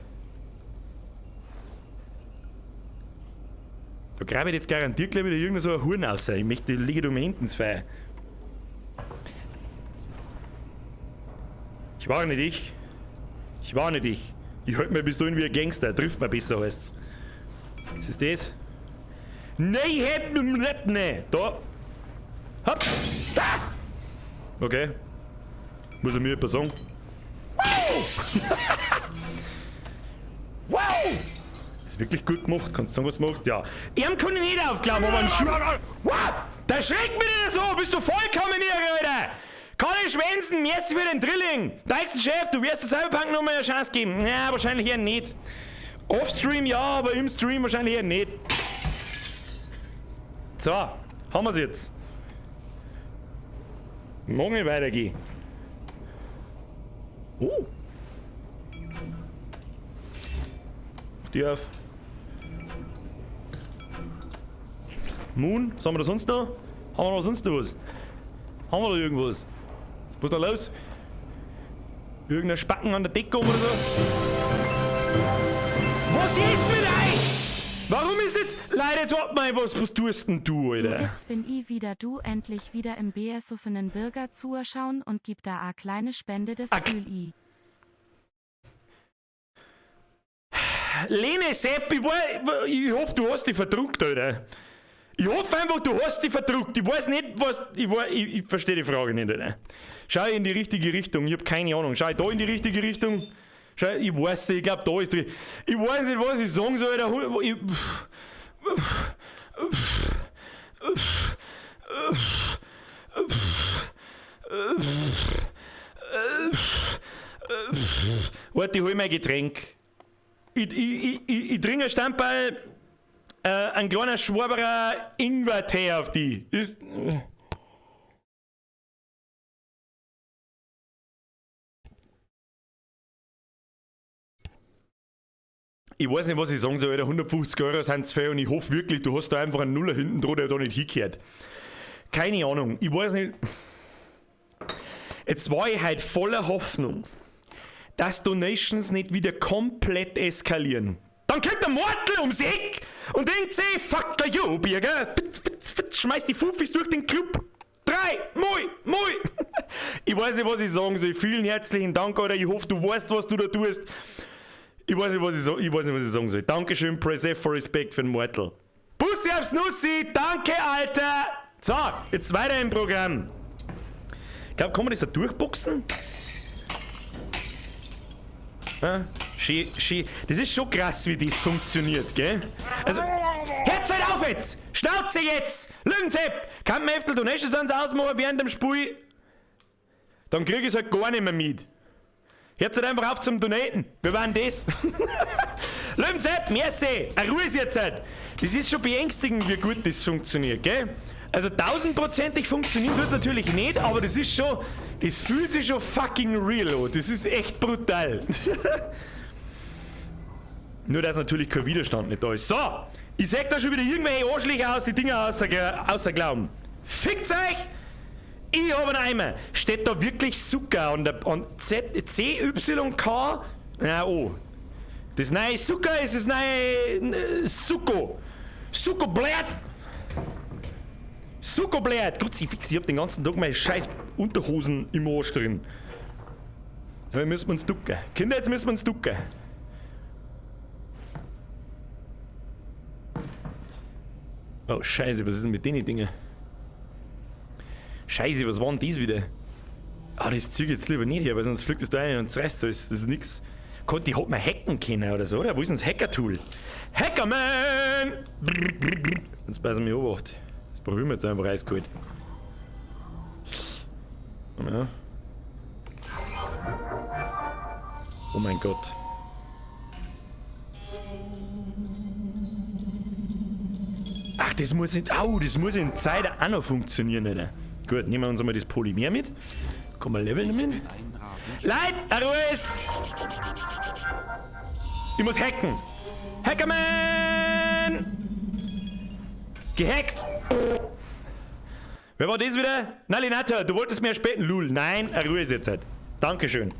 Da grabe ich jetzt garantiert gleich wieder irgendein so ein Huhn raus. Ich möchte, die liege da mal hinten ins Feuer. Ich warne dich. Ich warne dich. Ich halte mir bis dahin wie ein Gangster. Trifft mir besser, heißt's. Was ist das? Nein, ne. Da. Hopp. Ah. Okay. Muss er mir etwas sagen? Wow! Wow! Das ist wirklich gut gemacht. Kannst du sagen, was du machst? Ja. Ihm kann ich nicht aufklappen, aber ein Schuh. Wow! Da schreckt mich nicht so! Bist du vollkommen irre, Alter! Kann ich schwänzen, merci für den Drilling! Nächsten Chef, du wirst der Cyberpunk noch mal eine Chance geben. Ja, wahrscheinlich eher nicht. Off-Stream ja, aber im Stream wahrscheinlich eher nicht. So, haben wir's jetzt. Morgen nicht weitergehen. Oh! Die auf. Moon, was haben wir da sonst noch? Haben wir da sonst noch was? Haben wir da irgendwas? Was ist da los? Irgendein Spacken an der Decke oder so? Was ist mit euch? Warum ist jetzt... Leute, jetzt wart mal, was tust denn du, Alter? Jetzt bin ich wieder du, endlich wieder im besoffenen Bürger zuschauen und gib da a kleine Spende des Gefühl. Lene Sepp, ich hoffe, du hast dich verdruckt, Alter. Ich hoffe einfach, du hast dich verdruckt. Ich weiß nicht, was... Ich verstehe die Frage nicht, Alter. Schau in die richtige Richtung. Ich habe keine Ahnung. Schau da in die richtige Richtung. Schau, ich weiß nicht, ich glaube, da ist drin. Ich weiß nicht, was ich sagen soll. Warte, ich hol mein Getränk. Ich trinke ein Stammball, ein kleiner Schwaberer Ingwer-Tee auf die. Ist. Ich weiß nicht, was ich sagen soll, Alter. 150 Euro sind es für und ich hoffe wirklich, du hast da einfach einen Nuller hinten dran, der da nicht hingehört. Keine Ahnung, ich weiß nicht. Jetzt war ich halt voller Hoffnung, dass Donations nicht wieder komplett eskalieren. Dann kommt der Mortel ums Eck und denkt sich, fuck der you, Birger. Schmeißt die Fufis durch den Club. 3, moi. Ich weiß nicht, was ich sagen soll. Vielen herzlichen Dank, Alter. Ich hoffe, du weißt, was du da tust. Ich weiß nicht, was ich sagen soll. Dankeschön, Press F for Respect für den Mortel. Bussi aufs Nussi, danke, Alter. So, jetzt weiter im Programm. Ich glaube, kann man das da durchboxen? Ja, schön. Das ist schon krass, wie das funktioniert, gell? Also, hört's halt auf jetzt! Schnauze jetzt! Lügensepp! Kann man Heftel Donations ausmachen während dem Spiel? Dann krieg ich's halt gar nicht mehr mit. Hört's halt einfach auf zum Donaten. Wir waren das. Lügensepp, merci! Ruhe ist jetzt halt. Das ist schon beängstigend, wie gut das funktioniert, gell? Also 1000%ig funktioniert wird's natürlich nicht, aber das ist schon, das fühlt sich schon fucking real an. Das ist echt brutal. Nur, dass natürlich kein Widerstand nicht da ist. So, ich sag da schon wieder irgendwelche Arschlöcher aus die Dinger außer Glauben. Fickt euch! Ich habe einen Eimer. Steht da wirklich Zucker an CYK? Na, oh. Das neue Zucker ist das neue Succo. Succo bläht. Succo bläht. Kruzifix, ich hab den ganzen Tag meine scheiß Unterhosen im Arsch drin. Aber jetzt müssen wir uns ducken. Kinder, jetzt müssen wir uns ducken. Oh, scheiße, was ist denn mit den Dingen? Scheiße, was war denn das wieder? Ah, das ziehe ich jetzt lieber nicht her, weil sonst fliegt das da rein und zerreißt so. Das ist nix. Konnte ich halt mal hacken können oder so, oder? Wo ist denn das Hacker-Tool? Hackerman! Jetzt passen wir beobachtet. Das probieren wir jetzt einfach eiskalt. Ja. Oh mein Gott. Ach, das muss in Zeit auch noch funktionieren, Alter. Gut, nehmen wir uns einmal das Polymer mit. Kann man leveln damit. Leute, Ruhe! Ich muss hacken. Hackerman! Gehackt! Wer war das wieder? Nalinator, du wolltest mir späten. Lul, nein, Ruhe ist jetzt halt. Dankeschön.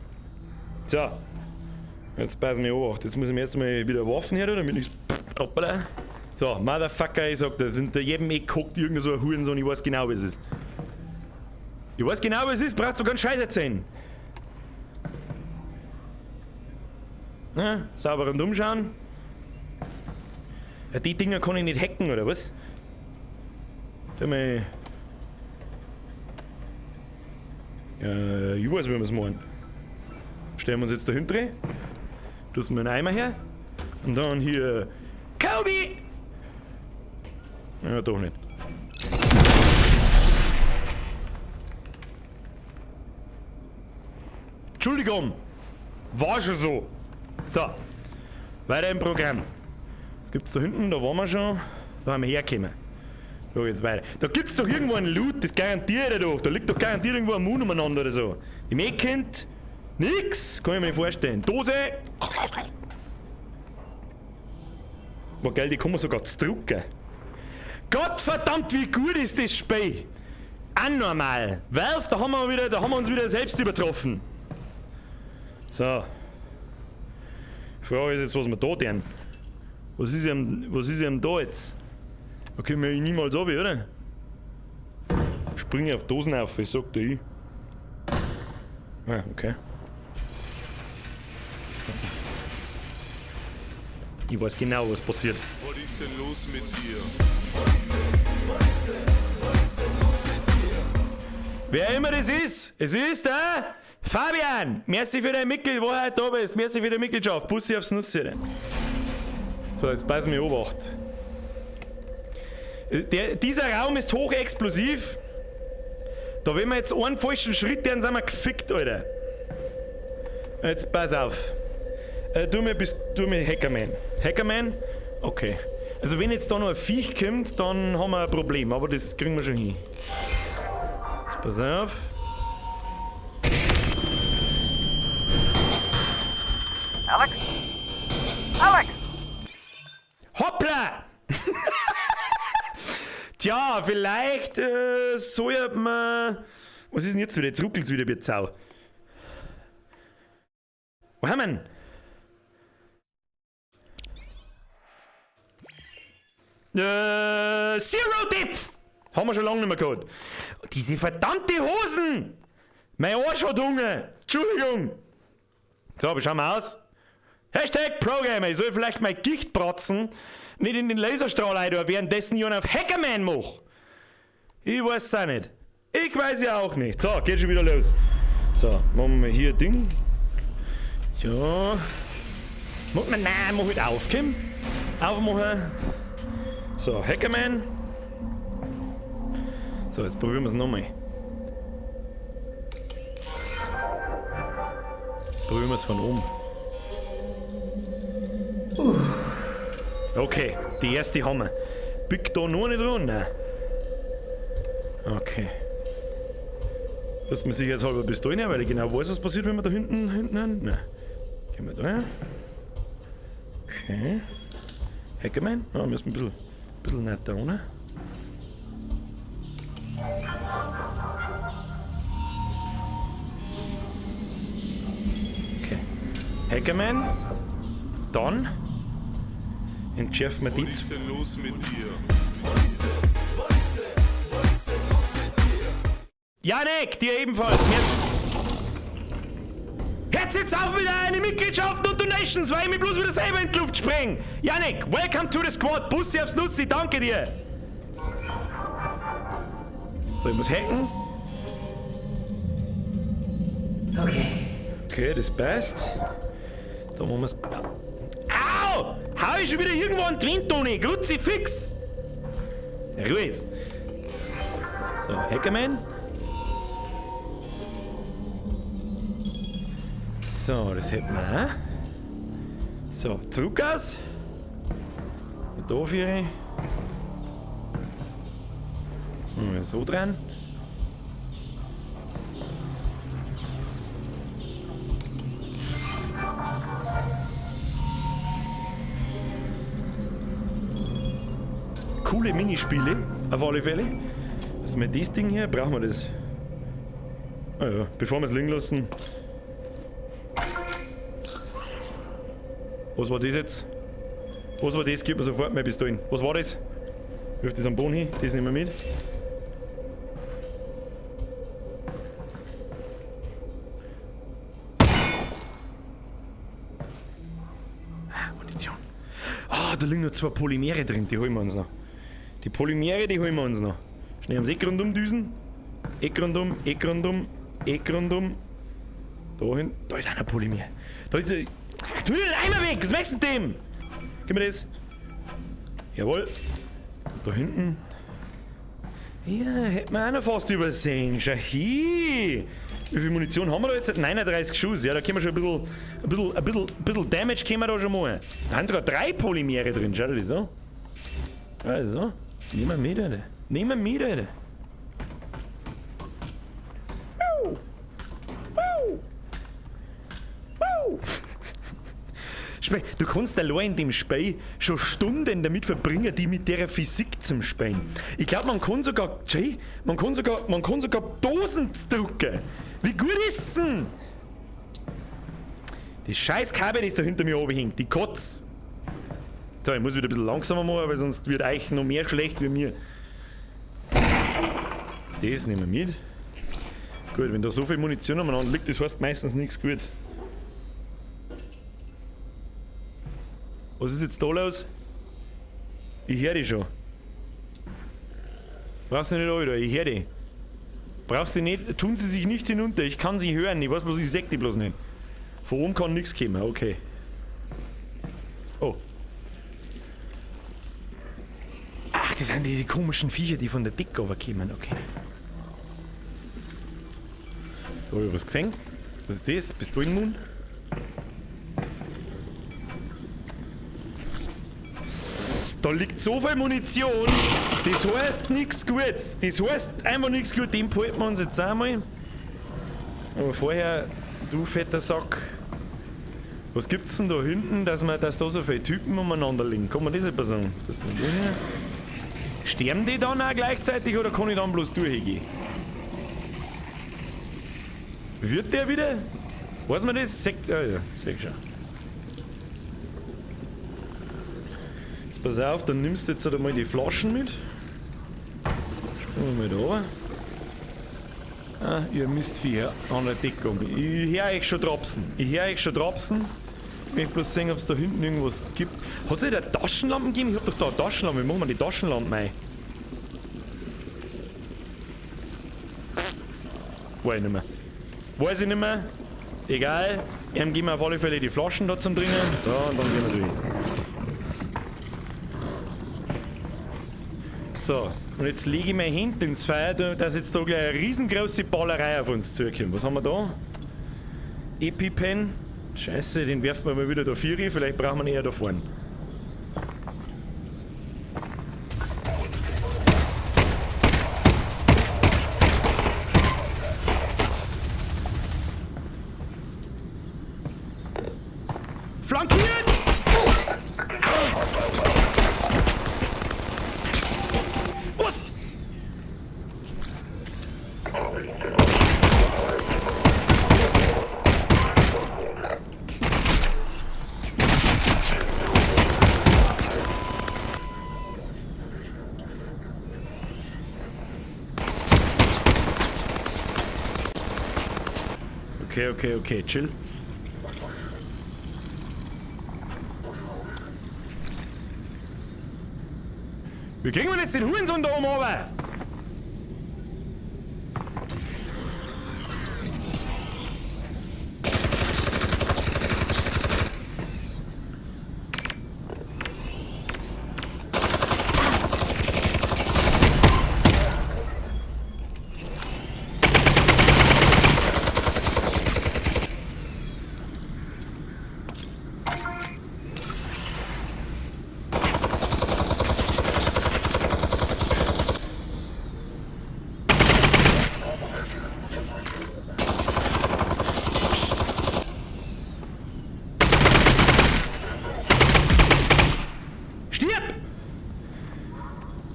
So. Jetzt passen wir auf. Jetzt muss ich mir erst mal wieder Waffen her, damit ich. Hoppala. So, Motherfucker, ich sag das. Hinter jedem Eck guckt irgend so ein Hurensohn, ich weiß genau, was es ist. Ich weiß genau, was es ist, braucht sogar einen Scheiß erzählen. Na, sauber und umschauen. Ja, die Dinger kann ich nicht hacken, oder was? Ja, ich weiß, wie wir es machen. Stellen wir uns jetzt da hinten. Tust mir einen Eimer her. Und dann hier. Kobe! Ja, doch nicht. Entschuldigung! War schon so. So. Weiter im Programm. Was gibt's da hinten? Da waren wir schon. Da haben wir hergekommen. So, jetzt weiter. Da gibt's doch irgendwo einen Loot, das garantiert er doch. Da liegt doch garantiert irgendwo ein Moon umeinander oder so. Im Eckend. Nix. Kann ich mir nicht vorstellen. Dose. Boah, geil, die kann man sogar drucken. Gottverdammt, wie gut ist das Spiel! Anormal! Valve, da haben wir uns wieder selbst übertroffen. So. Die Frage ist jetzt, was wir da tun. Was ist ihm da jetzt? Da können wir niemals runter, oder? Springe auf Dosen auf, ich sag dir ich. Ah, okay. Ich weiß genau, was passiert. Was ist denn los mit dir? Wer immer das ist, es ist der Fabian, merci für dein Mitglied, wo du heute da bist. Merci für deine Mitgliedschaft. Bussi aufs Nüsschen. So, jetzt passen wir Obacht. Dieser Raum ist hochexplosiv. Da wenn wir jetzt einen falschen Schritt, dann sind wir gefickt, Alter. Jetzt pass auf. Du mir Hackerman. Hackerman? Okay. Also wenn jetzt da noch ein Viech kommt, dann haben wir ein Problem, aber das kriegen wir schon hin. Jetzt pass auf. Alex? Alex! Hoppla! Tja, vielleicht sollte man... Was ist denn jetzt wieder? Jetzt ruckelt's wieder wie Sau. Wo haben wir ihn? Zero Depth! Haben wir schon lange nicht mehr gehabt. Diese verdammte Hosen! Mein Arsch hat Hunger! Entschuldigung! So, aber schauen wir aus. Hashtag Programmer, ich soll vielleicht mein Gicht bratzen, nicht in den Laserstrahl ein, währenddessen ich einen auf Hackerman mache. Ich weiß es auch nicht. Ich weiß ja auch nicht. So, geht schon wieder los. So, machen wir hier Ding. Ja. Nein, mach halt auf, Kim. Aufmachen. So, Hackerman. So, jetzt probieren wir es nochmal. Probieren wir es von oben. Okay, die erste haben wir. Biegt da noch nicht runter. Okay. Lass mich sich jetzt halber bis da rein, weil ich genau weiß, was passiert, wenn wir da hinten haben. Nein. Gehen wir da her. Okay. Hackerman? Ja, müssen wir ein bisschen netter ohne. Okay. Hackerman. Dann entschärfen wir die. Was ist denn los mit dir? Janek, dir ebenfalls. Jetzt auf wieder eine Mitgliedschaft und Donations, weil ich mich bloß wieder selber in die Luft spring. Janek, welcome to the squad. Bussi aufs Nussi, danke dir. So, ich muss hacken. Okay, das passt. Da machen wir's. Au! Hau ich schon wieder irgendwo an die Wind, Toni. Kruzifix! Ruhe. So, Hackerman. So, das hätten wir auch. So, zurück aus. Und da für. So dran. Coole Minispiele, auf alle Fälle. Also mit das Ding hier brauchen wir das. Ah ja, bevor wir es liegen lassen. Was war das jetzt? Was war das? Gib mir sofort mal bis dahin. Was war das? Wirf das am Boden hin, das nehmen wir mit. Munition. Ah, da liegen noch 2 Polymere drin, die holen wir uns noch. Die Polymere, die holen wir uns noch. Schnell ums Eck rundum düsen. Eck rundum, Eck rundum, Eck rundum. Da hin. Da ist einer Polymer. Da ist. Tu den Eimer weg! Was machst du mit dem? Gib mir das. Jawohl. Da hinten. Ja, hätten wir auch noch fast übersehen. Schau hier. Wie viel Munition haben wir da jetzt? 39 Schuss. Ja, da können wir schon ein bisschen Damage können wir da schon machen. Da haben sogar 3 Polymere drin. Schau dir das an. Also, nehmen wir mit, Alter. Nehmen wir mit, Alter. Du kannst allein in dem Spiel schon Stunden damit verbringen, die mit der Physik zum Spielen. Ich glaube, man kann sogar Dosen drucken. Wie gut ist es denn? Das scheiß Kabel, das da hinter mir oben hängt, die Kotz. So, ich muss wieder ein bisschen langsamer machen, weil sonst wird euch noch mehr schlecht wie mir. Das nehmen wir mit. Gut, wenn da so viel Munition aneinander liegt, das heißt meistens nichts Gutes. Was ist jetzt da los? Ich höre die schon. Brauchst du nicht an, ich höre die. Brauchst du nicht, tun sie sich nicht hinunter. Ich kann sie hören. Ich weiß bloß, ich seh die bloß nicht. Von oben kann nichts kommen, okay. Oh. Ach, das sind diese komischen Viecher, die von der Decke runterkommen, okay. Da hab ich was gesehen. Was ist das? Bist du im Mund? Da liegt so viel Munition, das heißt nichts Gutes. Das heißt einfach nichts Gutes. Den behalten wir uns jetzt einmal. Aber vorher, du fetter Sack, was gibt's denn da hinten, dass da so viele Typen umeinander liegen? Kann man das etwa sagen? Sterben die dann auch gleichzeitig oder kann ich dann bloß durchgehen? Wird der wieder? Weiß man das? Seht, ja, seh schon. Pass auf, dann nimmst du jetzt einmal die Flaschen mit. Springen wir mal da runter. Ah, ihr Mistviecher an der Deckung. Ich höre euch schon trapsen. Ich möchte bloß sehen, ob es da hinten irgendwas gibt. Hat es nicht eine Taschenlampe gegeben? Ich hab doch da eine Taschenlampe. Wie machen wir die Taschenlampe rein? Weiß ich nicht mehr. Weiß ich nicht mehr. Egal. Ihm geben wir auf alle Fälle die Flaschen da zum Drinnen. So, und dann gehen wir durch. So, und jetzt lege ich meine Hände ins Feuer, dass jetzt da gleich eine riesengroße Ballerei auf uns zukommt. Was haben wir da? EpiPen. Scheiße, den werfen wir mal wieder da vier. Vielleicht brauchen wir ihn eher da vorne. Flankiert! Was? Okay, chill. Wie kriegen wir jetzt den Hurensohn da oben runter?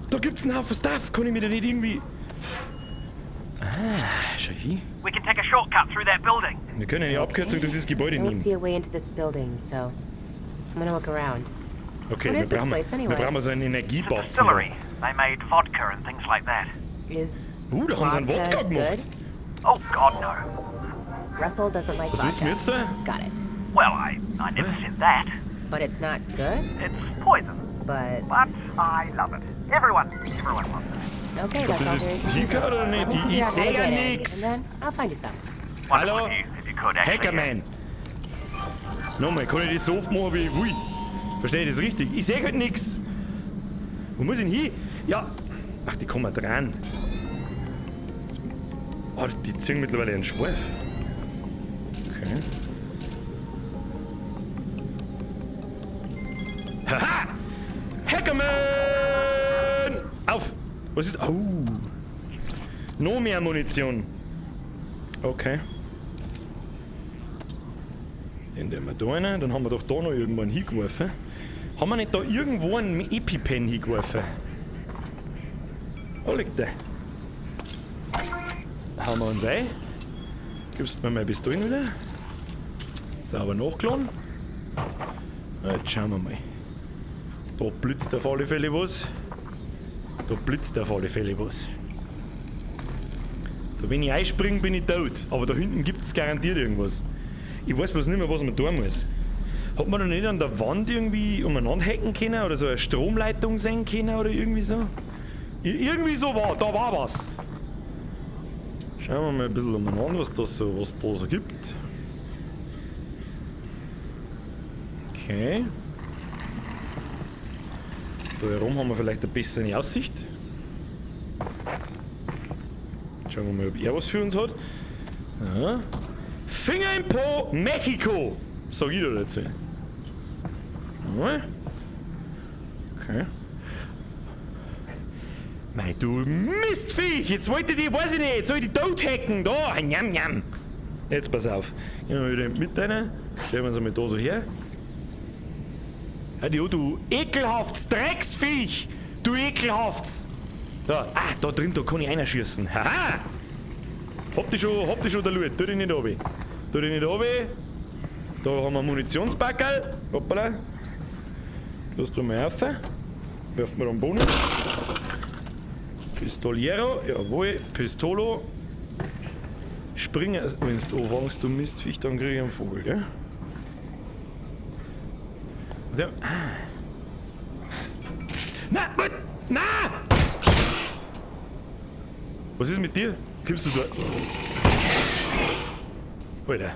Da gibt's einen Haufen Stuff. Kann ich mir da nicht irgendwie... Ah, schau hier. We can take a shortcut through that building. Wir können eine Abkürzung durch das Gebäude I don't nehmen. see a way into this building, so I'm gonna look around. Okay, What wir is this brauchen, place anyway? wir brauchen so einen It's a Energiebatzen. distillery. They made vodka and things like that. Is Da haben sie einen Wodka good? gemacht. Oh, God, no. Russell doesn't like Was vodka. wissen wir jetzt da? Got it. Well, I never said that. But it's not good? It's poison. But But I love it. Everyone loves it. okay, Ob that's all das very jetzt confusing. hier oder nicht? Let me figure Ich out how to sehe ja get in, nix. and then I'll find you some. Hallo? Wonderful if you could actually. Hackerman! Nochmal, kann ich das so oft machen, wie ich will? Verstehe ich das richtig? Ich sehe halt nix! Wo muss ich denn hin? Ja! Ach, die kommen dran. Oh, die ziehen mittlerweile einen Schweif. Okay. Haha! Hackerman! Auf! Was ist... Oh! Noch mehr Munition. Okay. Den nehmen wir da rein. Dann haben wir doch da noch irgendwann hingeworfen. Haben wir nicht da irgendwo einen EpiPen hingeworfen? Wo liegt der? Hauen wir uns ein. Gibst mir meine Pistole wieder. Sauber nachgeladen. Jetzt schauen wir mal. Da blitzt auf alle Fälle was. Da blitzt auf alle Fälle was. Da, wenn ich einspringe, bin ich tot. Aber da hinten gibt es garantiert irgendwas. Ich weiß bloß nicht mehr, was man tun muss. Hat man da nicht an der Wand irgendwie umeinander hacken können oder so eine Stromleitung sehen können oder irgendwie so? Irgendwie so war, da war was. Schauen wir mal ein bisschen umeinander, was da so gibt. Okay. Da herum haben wir vielleicht eine bessere Aussicht. Schauen wir mal, ob er was für uns hat. Ja. Finger im Po, Mexiko! Sag ich da dazu. Ja. Okay. Mei, du Mistviech! Jetzt wollte die, weiß ich nicht, jetzt soll ich die tot hacken! Da, njam, njam! Jetzt pass auf. Gehen wir wieder mit rein. Stellen wir uns einmal da so her. Ja, du ekelhaftes Drecksviech! Du ekelhaftes! Da, da drin, da kann ich einer schießen. Haha! Habt ihr schon der Loot? Tu dich nicht runter. Tu dich nicht runter. Da haben wir einen Munitionspackerl. Hoppala. Lass du mal rauf. Werfen wir am Boden. Pistoliero, jawohl. Pistolo. Springen, wenn du anfängst, du Mistviech, dann krieg ich einen Vogel, gell? Der, Na! Was ist mit dir? Kommst du da? Alter.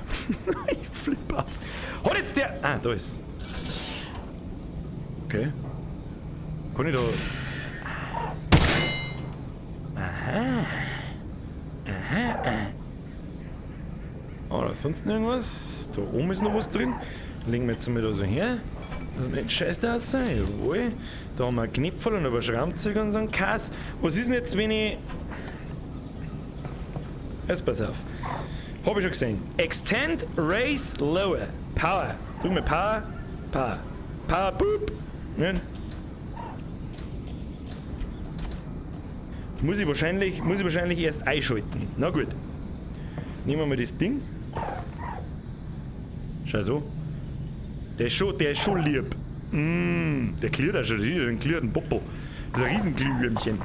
Ich flipp aus. Hat jetzt der... da ist... Okay. Kann ich da... Aha. Oder sonst irgendwas? Da oben ist noch was drin. Legen wir jetzt mal da so her. Das ist nicht scheiße aussehen. Jawohl. Da haben wir ein Knipferl und ein Schrammzeug und so ein Kass. Was ist denn jetzt, wenn ich... Jetzt pass auf. Hab ich schon gesehen. Extend, Raise, Lower. Power. Drück mal Power. Power. Power, boop. Nein. Muss ich wahrscheinlich erst einschalten. Na gut. Nehmen wir mal das Ding. Schau so. Der ist schon lieb. Der klirrt auch schon wieder, den klirrt ein Popo. Das ist ein Riesenglühwürmchen.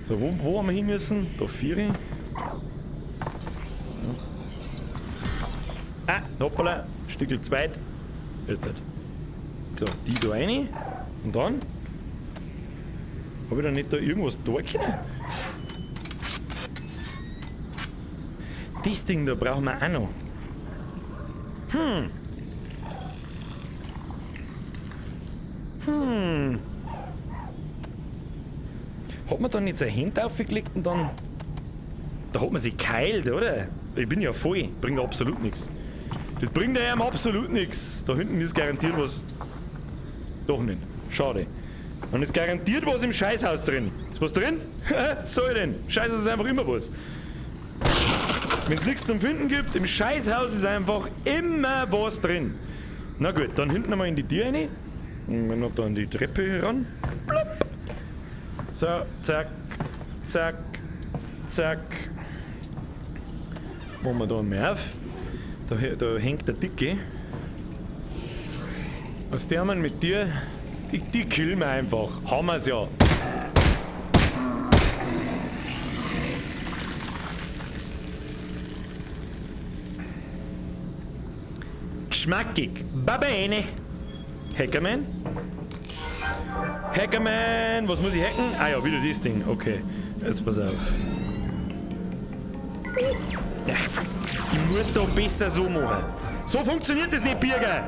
So, wo haben wir hin müssen? Da 4. Hoppala. Stückel zweit. Jetzt halt. So, die da rein. Und dann? Hab ich da nicht da irgendwas da können? Das Ding da brauchen wir auch noch. Hat man da nicht so eine Hände aufgelegt und dann... Da hat man sich geheilt, oder? Ich bin ja voll. Bringt absolut nichts. Das bringt einem absolut nichts. Da hinten ist garantiert was... Doch nicht. Schade. Dann ist garantiert was im Scheißhaus drin. Ist was drin? Soll denn? Scheißhaus ist einfach immer was. Wenn es nichts zum Finden gibt, im Scheißhaus ist einfach immer was drin. Na gut, dann hinten einmal in die Tür rein. Und dann noch da an die Treppe ran. Plopp. So, zack, zack, zack. Machen wir da mal auf. Da hängt der Dicke. Was der man mit dir? Die killen wir einfach. Haben wir's ja. Geschmackig. Babene. Hackerman. Hackerman. Was muss ich hacken? Ah ja, wieder das Ding. Okay. Jetzt pass auf. Ach, ich muss da besser so machen. So funktioniert das nicht, Bürger.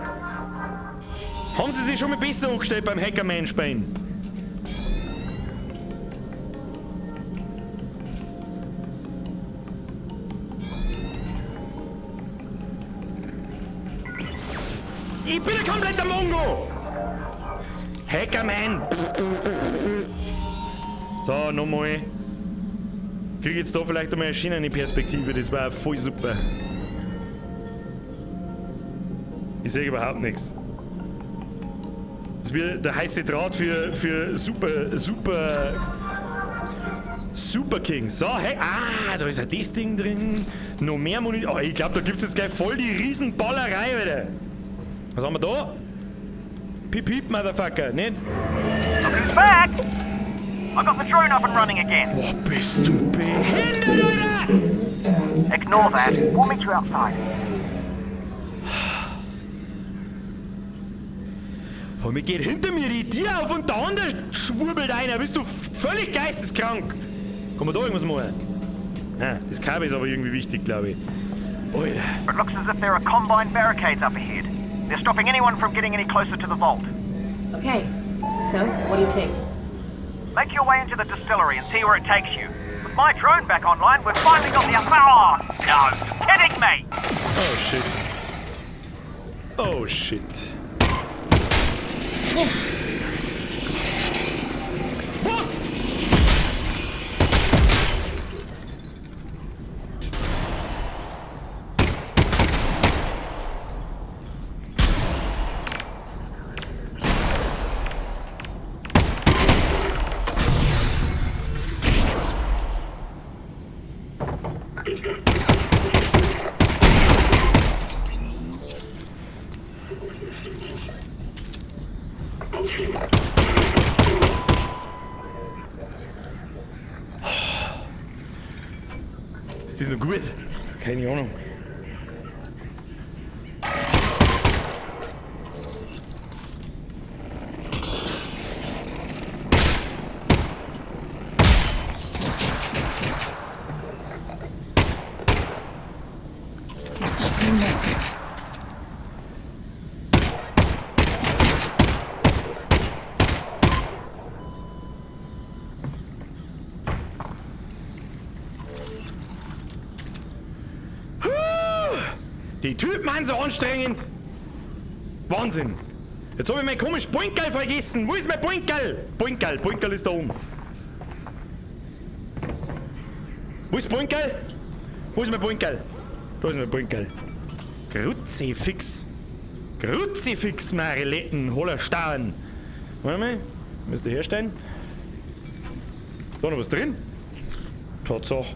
Haben Sie sich schon mal besser angestellt beim Hackerman spielen? Ich bin ein kompletter Mongo! Hackerman! So, nochmal. Krieg jetzt da vielleicht einmal eine Schienenperspektive, das war voll super. Ich sehe überhaupt nichts. Das wird der heiße Draht für Super King. So, hey, da ist ja das Ding drin. Noch mehr Munition. Oh, ich glaube, da gibt es jetzt gleich voll die Riesenballerei, Alter. Was haben wir da? Piep, piep, Motherfucker, nicht? Who's back? I got the drone up and running again. Boah, bist du behindert, Alter! Ignore that. We'll meet you outside. Vor mir geht hinter mir die Tür auf und der andere schwurbelt einer. Bist du völlig geisteskrank? Kann man da irgendwas machen? Ah, das Kabel ist aber irgendwie wichtig, glaube ich. Alter. It looks as if there are combined barricades up ahead. They're stopping anyone from getting any closer to the vault. Okay. So, what do you think? Make your way into the distillery and see where it takes you. With my drone back online, we've finally got the... Oh, no! Kidding me! Oh shit. Oh shit. Was? Ist das noch gut? Keine Ahnung. Die Typen waren so anstrengend. Wahnsinn. Jetzt habe ich mein komisches Pointgal vergessen. Wo ist mein Pointgal? Pointgal ist da oben. Wo ist Pointgal? Wo ist mein Pointgal? Da ist mein Pointgal. Kruzifix. Kruzifix, Mariletten, Hollerstein. Warte mal, müsste herstellen. Da noch was drin? Tatsache.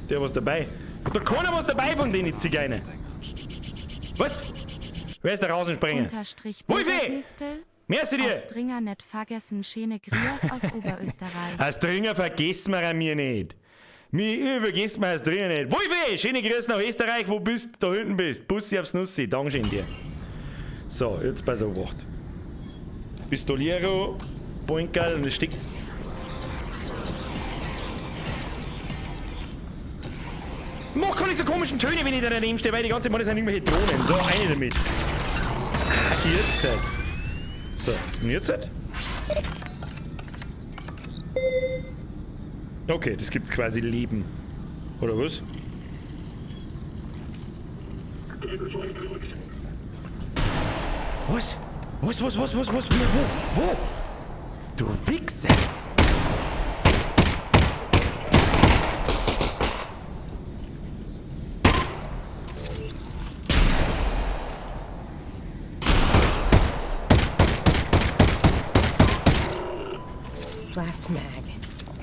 Der was dabei. Hat da keiner was dabei von denen Zigeiner? Was? Wer ist da rausspringen? Unterstrich Wolfi! Bürgerhüstel. Merci dir! Aus Dringer nicht vergessen, schöne Grüß aus Oberösterreich. Als Dringer vergessen wir an mir nicht. Mir vergessen wir als Dringer nicht. Wolfi! Schöne Grüße nach Österreich, wo bist da hinten bist. Bussi aufs Nussi, Dankeschön dir. So, jetzt bei so Wacht. Pistoliero, Pointgal und das Stick. Mach keine so komischen Töne, wenn ich da daneben stehe, weil die ganze Zeit mal das sind irgendwelche Drohnen. So, eine damit. Jetzt. So, und jetzt? Okay, das gibt quasi Leben. Oder was? Was? Was? Wo? Du Wichser! Last mag.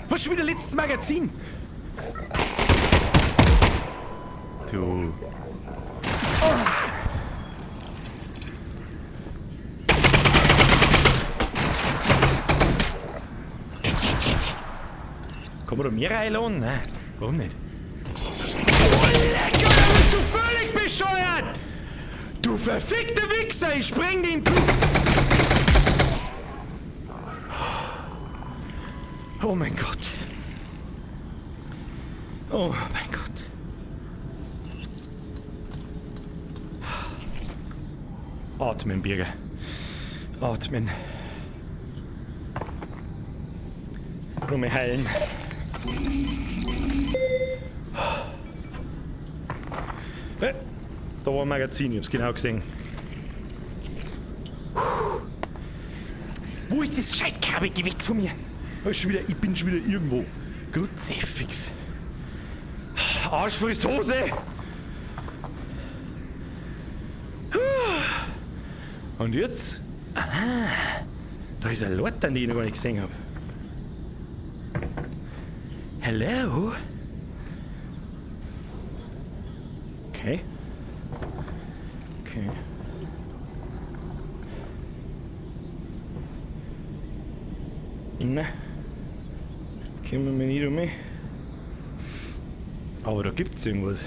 Was schon wieder letztes Magazin? Du. Kann man da mehr reinladen? Nein, warum nicht? Oh, lecker, da bist du völlig bescheuert! Du verfickte Wichser, ich spreng den Oh mein Gott. Oh mein Gott. Atmen, Birger. Atmen. Nur mehr heilen. Da war ein Magazin, ich hab's genau gesehen. Wo ist das Scheißkabel? Geh weg von mir! Ich bin schon wieder irgendwo. Kruzifix. Arsch frisst Hose! Und jetzt? Aha! Da ist ein Lord, den ich noch gar nicht gesehen habe. Hello? Okay. Na. Kommen wir nicht um mich. Aber da gibt's irgendwas.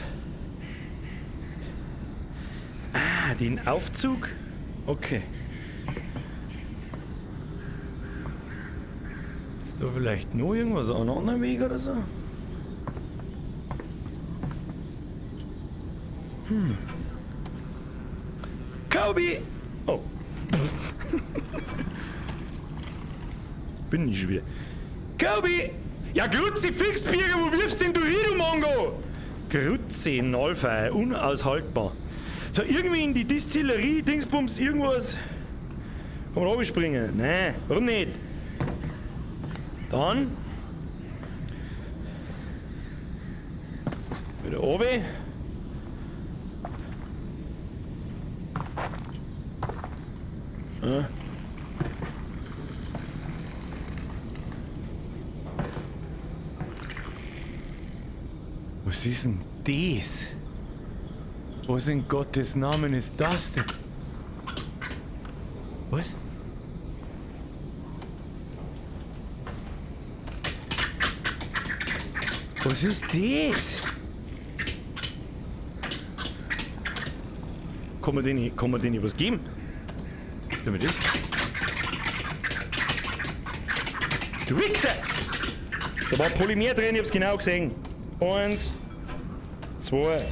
Ah, den Aufzug? Okay. Ist da vielleicht noch irgendwas an einem anderen Weg oder so? Kobi! Oh. Bin ich wieder. Kobi! Ja, Grützi, Fixbierger, wo wirfst denn du hin, du Mongo? Grützi, Nallfeier, unaushaltbar. So, irgendwie in die Distillerie, Dingsbums, irgendwas. Kann man runterspringen? Nein, warum nicht? Dann. Wieder oben. Ja. Was ist denn das? Was in Gottes Namen ist das denn? Was? Was ist das? Kann man denen was geben? Tun wir das? Du Wichser! Da war Polymer drin, ich hab's genau gesehen. 1, 2.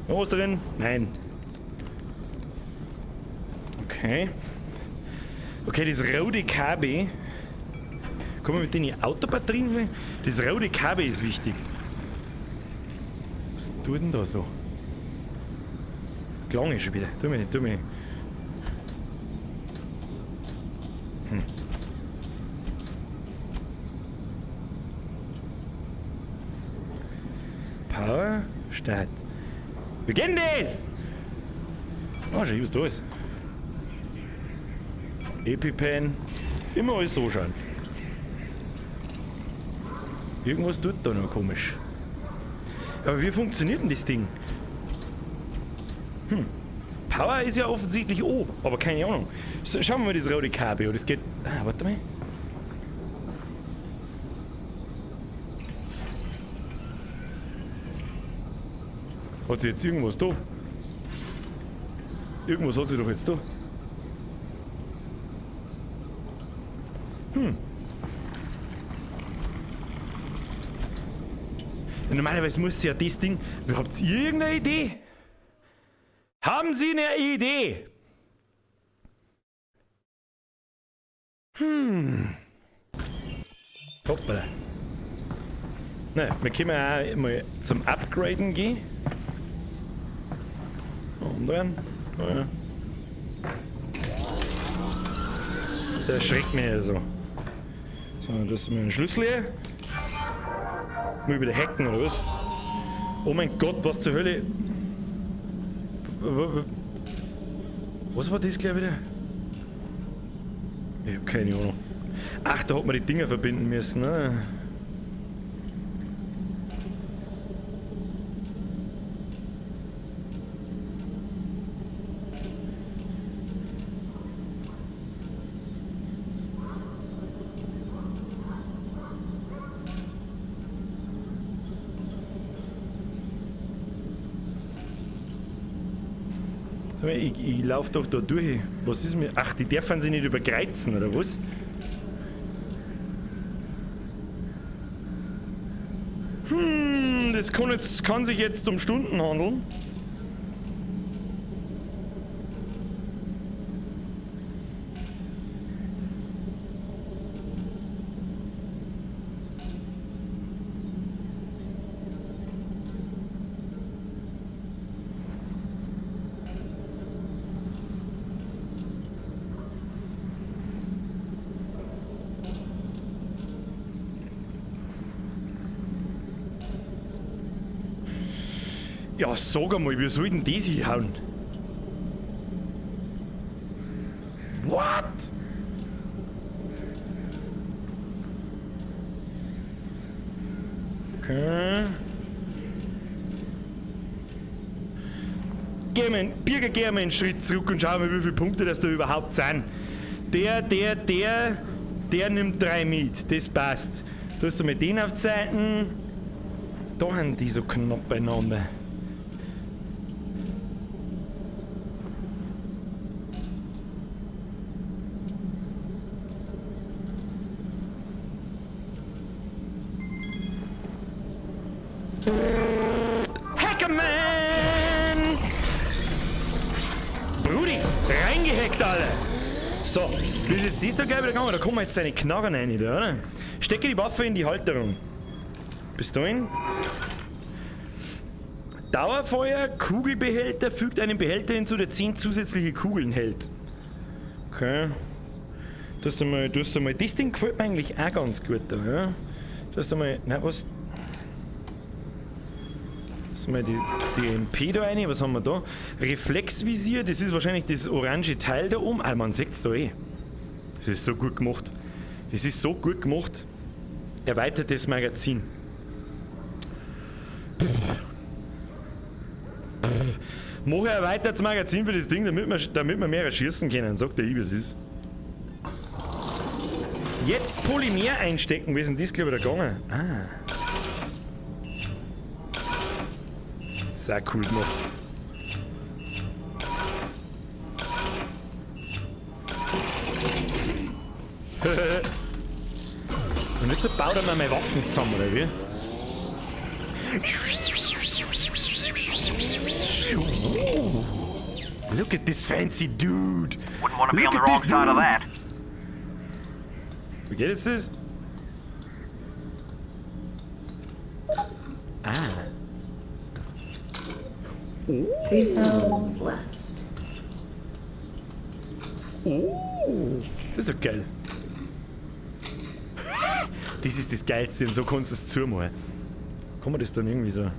Noch was drin? Nein. Okay. Okay, das rote Kabel. Kann man mit den Autobatterien holen? Das rote Kabel ist wichtig. Was tut denn da so? Klang ist schon wieder. Tu mir nicht. Power, Start. Wie geht denn das? Ah, schau, was da ist. EpiPen. Immer alles so schauen. Irgendwas tut da noch komisch. Aber wie funktioniert denn das Ding? Power ist ja offensichtlich O, aber keine Ahnung. So, schauen wir mal das rote Kabel. Das geht. Ah, warte mal. Hat sie jetzt irgendwas da? Irgendwas hat sie doch jetzt da. Ja, normalerweise muss sie ja das Ding. Habt ihr irgendeine Idee? Haben Sie eine Idee? Hoppala. Na, wir können auch mal zum Upgraden gehen. Und dann. Oh ja. Der erschreckt mich ja so. So, das ist mein Schlüssel hier. Muss ich wieder hacken oder was? Oh mein Gott, was zur Hölle? Was war das gleich wieder? Ich hab keine Ahnung. Ach, da hat man die Dinger verbinden müssen, ne? Ich laufe doch da durch. Was ist mir? Ach, die dürfen sie nicht überkreuzen, oder was? Das kann sich jetzt um Stunden handeln. Ja, sag einmal, wie soll denn das hinhauen? What? Okay. Birger, geh mal einen Schritt zurück und schau mal, wie viele Punkte das da überhaupt sind. Der nimmt 3 mit, das passt. Du hast mal den auf die Seiten. Da haben die so knapp beieinander. Perfekt, Alter. So, wie ist jetzt das so geil wieder gegangen? Da kommen wir jetzt seine Knarren rein, da, oder? Stecke die Waffe in die Halterung. Bis dahin. Dauerfeuer, Kugelbehälter, fügt einen Behälter hinzu, der 10 zusätzliche Kugeln hält. Okay. Du hast einmal, das Ding gefällt mir eigentlich auch ganz gut da, ja? Du hast einmal, na was? Das ist mal die MP da rein, was haben wir da? Reflexvisier, das ist wahrscheinlich das orange Teil da oben. Ah, man sieht's da eh. Das ist so gut gemacht. Das ist so gut gemacht. Erweitertes Magazin. Mache ein erweitertes Magazin für das Ding, damit wir mehr schießen können, sagt der wie es ist. Jetzt Polymer einstecken, wie ist denn das, glaube ich, da gegangen? Ah. Sehr cool gemacht. Und jetzt baut er mir meine Waffen zusammen, oder wie? Look at this fancy dude. Wouldn't want to be on Look the at wrong this side of dude. that. Wie geht jetzt das? Ah. 3 cells left. Das ist doch geil. Das ist das Geilste und so kannst du es zumachen. Kann man das dann irgendwie so...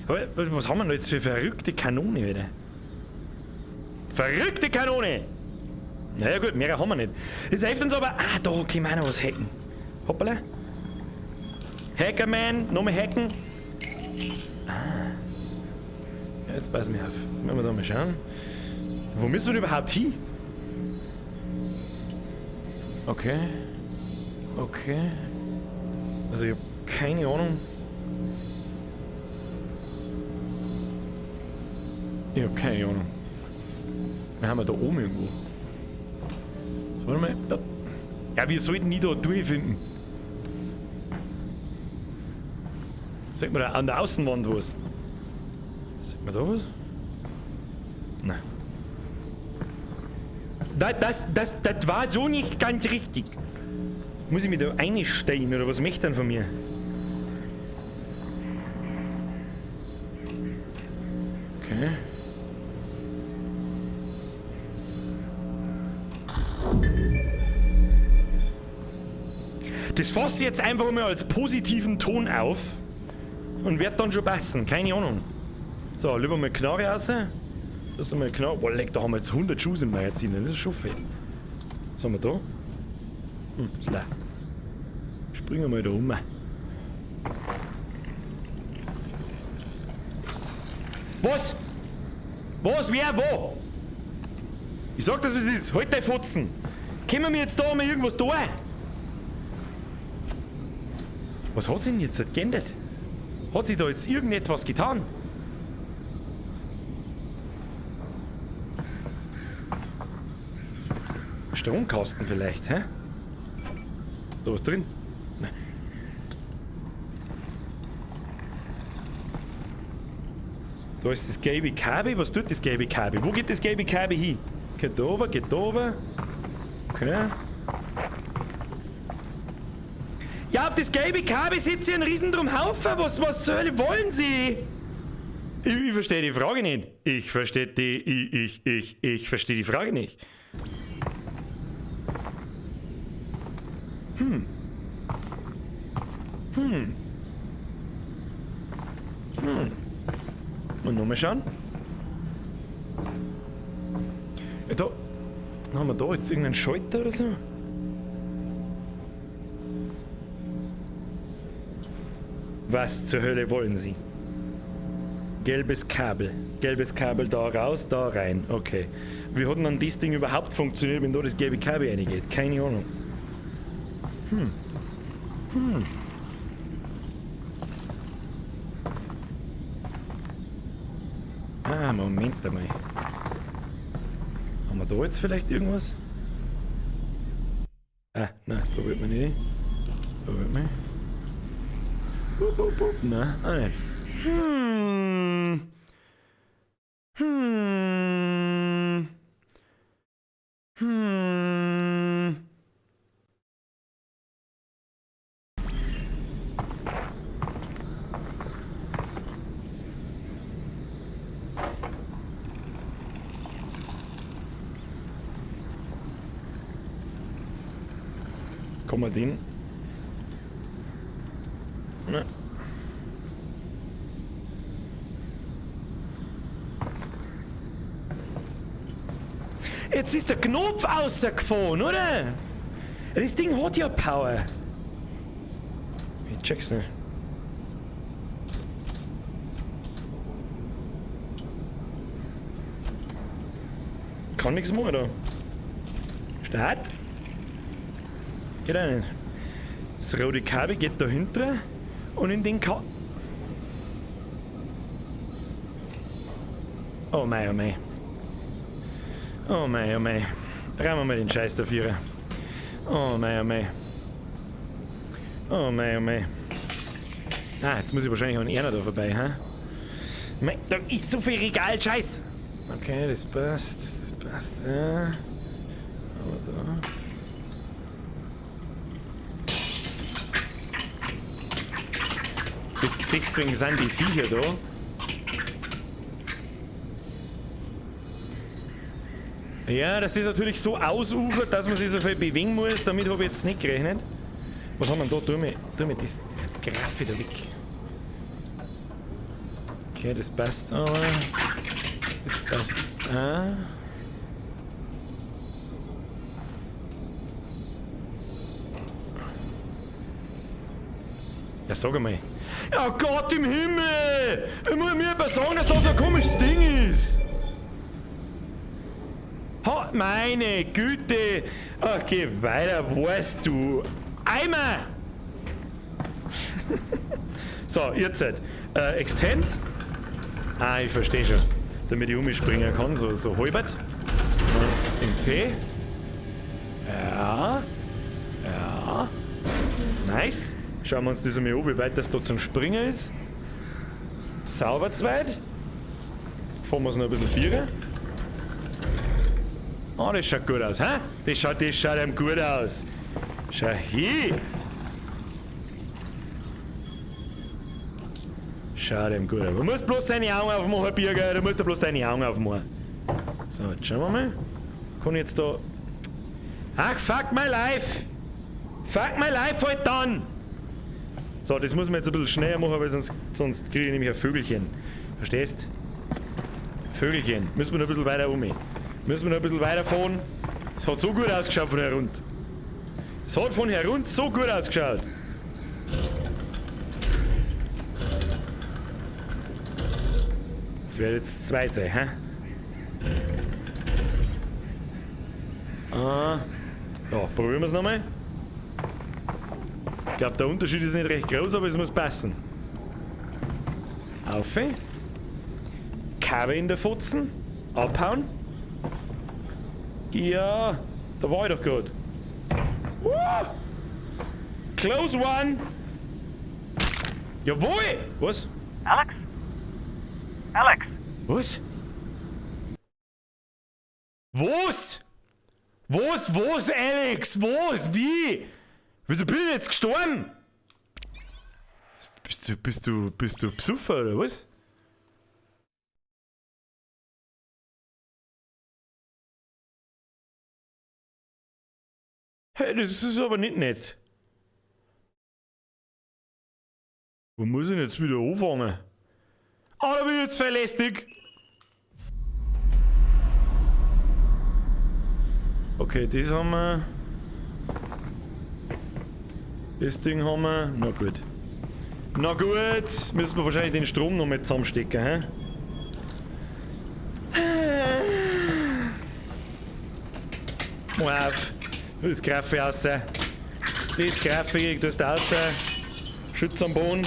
Aber was haben wir denn jetzt für verrückte Kanone, Alter? Verrückte Kanone! Naja gut, mehr haben wir nicht. Das hilft uns aber... Ah, da können wir auch noch was hacken. Hoppala. Hackerman, nochmal hacken. Ah. Ja, jetzt passen wir auf. Wenn wir da mal schauen. Wo müssen wir denn überhaupt hin? Okay. Okay. Also ich habe keine Ahnung. Ich habe keine Ahnung. Wir haben wir da oben irgendwo. So, warte mal. Ja. Ja, wir sollten nie da durchfinden. Sieht man da an der Außenwand was? Sieht man da was? Nein. Das war so nicht ganz richtig. Muss ich mich da einstellen oder was möchte denn von mir? Okay. Das fasse ich jetzt einfach mal als positiven Ton auf und wird dann schon passen, keine Ahnung. So, lieber mal Knarre raus. Das ist mal Knarre. Boah, leck, da haben wir jetzt 100 Schuss im Magazin, das ist schon fett. Was haben wir da? Ist leer. Springen wir mal da rum. Was? Was? Wer? Wo? Ich sag das, was es ist. Halt dein Fotzen. Können wir jetzt da mal irgendwas tun? Was hat sich denn jetzt geändert? Hat sich da jetzt irgendetwas getan? Stromkasten vielleicht, hä? Da was drin? Nein. Da ist das gelbe Kabel. Was tut das gelbe Kabel? Wo geht das gelbe Kabel hin? Geht da oben, geht da oben. Okay. Ja, auf das gelbe Kabel sitzt hier ein riesendrum Haufen. Was zur Hölle wollen Sie? Ich verstehe die Frage nicht. Ich verstehe verstehe die Frage nicht. Und nochmal schauen. Ja, da haben wir da jetzt irgendeinen Schalter oder so. Was zur Hölle wollen Sie? Gelbes Kabel. Gelbes Kabel da raus, da rein. Okay. Wie hat denn dann das Ding überhaupt funktioniert, wenn da das gelbe Kabel reingeht? Keine Ahnung. Ah, Moment einmal. Haben wir da jetzt vielleicht irgendwas? Ah, nein, da wird man nicht. Da wird man. Nein, auch nicht. Kann man den... Ne. Jetzt ist der Knopf rausgefahren, oder? Das Ding hat ja Power. Ich check's nicht. Kann nichts machen da. Start. Geht auch nicht. Das rote Kabel geht da hinten und in den Oh mei, oh mei. Oh mei, oh mei. Räumen wir mal den Scheiß dafür. Oh mei, oh mei. Oh mei, oh mei. Ah, jetzt muss ich wahrscheinlich an einer da vorbei, hä? Mei, da ist so viel Regal-Scheiß. Okay, das passt. Das passt. Ja. Aber da. Deswegen sind die Viecher da. Ja, das ist natürlich so ausufert, dass man sich so viel bewegen muss. Damit habe ich jetzt nicht gerechnet. Was haben wir da? Tu mir das Graffe da weg. Okay, das passt aber. Das passt. Ah. Ja, sag einmal. Ja, Gott im Himmel! Ich muss mir aber sagen, dass das ein komisches Ding ist. Ha, meine Güte! Okay, weiter, weißt du. Eimer! So, jetzt Extend. Ah, ich verstehe schon. Damit ich umspringen kann, so halbert. In T. Ja. Ja. Nice. Schauen wir uns das einmal an, wie weit das da zum Springen ist. Sauber zweit. Fahren wir es noch ein bisschen vierer. Oh, das schaut gut aus, hä? Das schaut ihm gut aus. Schau hier. Schaut ihm gut aus. Du musst bloß deine Augen aufmachen, Birger. Du musst bloß deine Augen aufmachen. So, jetzt schauen wir mal. Kann ich jetzt da... Ach, fuck my life. Fuck my life halt dann. So, das muss man jetzt ein bisschen schneller machen, weil sonst kriege ich nämlich ein Vögelchen. Verstehst? Vögelchen. Müssen wir noch ein bisschen weiter Müssen wir noch ein bisschen weiterfahren. Es hat so gut ausgeschaut von herund. Es hat von herund so gut ausgeschaut. Das wird jetzt zwei sein, hä? Ah. Ja, probieren wir es nochmal. Ich glaube, der Unterschied ist nicht recht groß, aber es muss passen. Auf. Kabel in der Fotzen. Abhauen. Ja, da war ich doch gut. Close one. Jawohl. Was? Alex? Alex? Was? Was? Was, Alex? Was? Wie? Wieso bin ich jetzt gestorben? Bist du besoffen oder was? Hey, das ist aber nicht nett. Wo muss ich denn jetzt wieder anfangen? Ah, da bin ich jetzt verlästig. Okay, das haben wir. Das Ding haben wir. Na gut. Na gut, müssen wir wahrscheinlich den Strom noch mit zusammenstecken, hä? Wow. Das Graffe raus. Das Graffe kriegt das raus. Schütz am Boden.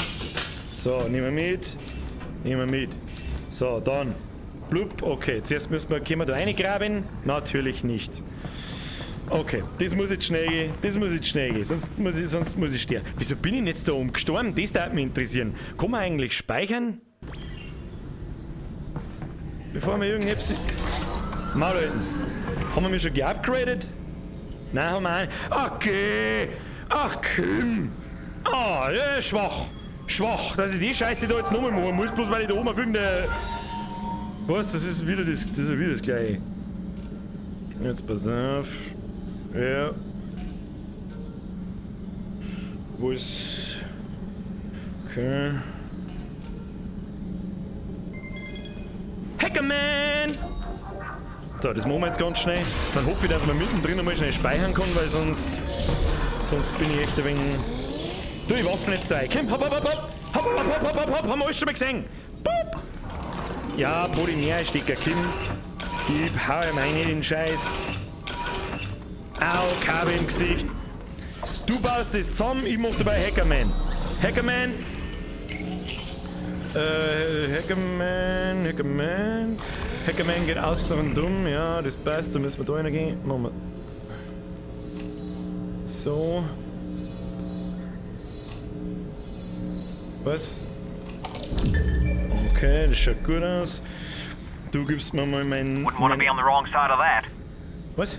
So, nehmen wir mit. So, dann. Blub. Okay, zuerst können wir da reingraben. Natürlich nicht. Okay, das muss jetzt schnell gehen. Sonst muss ich sterben. Wieso bin ich jetzt da oben gestorben? Das darf mich interessieren. Kann man eigentlich speichern? Bevor wir irgendetwas... Mal halten. Haben wir mich schon geupgradet? Nein, haben wir nicht. Okay. Ach, Kim. Ah, ja, schwach. Dass ich die Scheiße da jetzt nochmal machen muss, bloß weil ich da oben auf irgendeine... Was? Das ist wieder das Gleiche. Jetzt pass auf. Ja. Wo ist... Okay. Hackerman! So, das machen wir jetzt ganz schnell. Dann hoffe ich, dass man mittendrin einmal schnell speichern kann, weil sonst bin ich echt ein wenig... Du, die Waffen jetzt da. Komm, hopp, hopp, hopp, hopp, hopp, hopp, hopp, hopp, hopp, haben wir alles schon mal gesehen. Boop. Ja, Polymerstecker, Kim. Ich hau ihm rein in den Scheiß. Au, Kabel im Gesicht. Du baust das zusammen, ich mach dabei Hackerman. Hackerman. Hackerman. Hackerman geht außen und um, ja, das passt, da müssen wir da reingehen. Machen wir. So. Was? Okay, das schaut gut aus. Du gibst mir mal Wouldn't want to be on the wrong side of that. Was?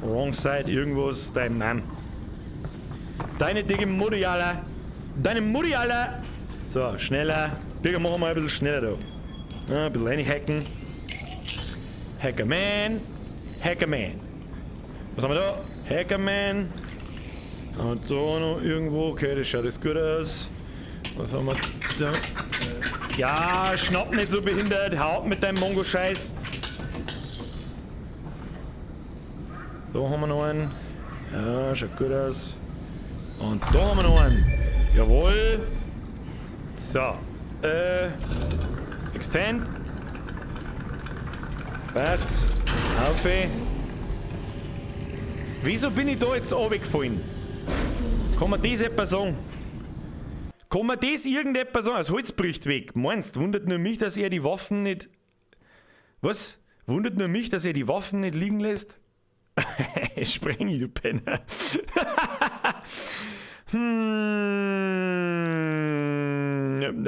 Wrong side, irgendwas, dein Mann. Deine dicke Mutti, Alter. Deine Mutti, Alter. So, schneller. Digga, machen wir mal ein bisschen schneller da. Ja, ein bisschen reinhacken. Hackerman. Hackerman. Was haben wir da? Hackerman. Und da noch irgendwo. Okay, das schaut jetzt gut aus. Was haben wir da? Ja, schnapp nicht so behindert. Hau ab mit deinem Mongo-Scheiß. Da haben wir noch einen. Ja, schaut gut aus. Und da haben wir noch einen. Jawohl. So. Extend. Passt. Auf. Wieso bin ich da jetzt runtergefallen? Kann man das etwas sagen? Kann man das irgendetwas sagen? Das Holz bricht weg. Meinst, wundert nur mich, dass er die Waffen nicht... Was? Wundert nur mich, dass er die Waffen nicht liegen lässt? Spreng ich, du Penner.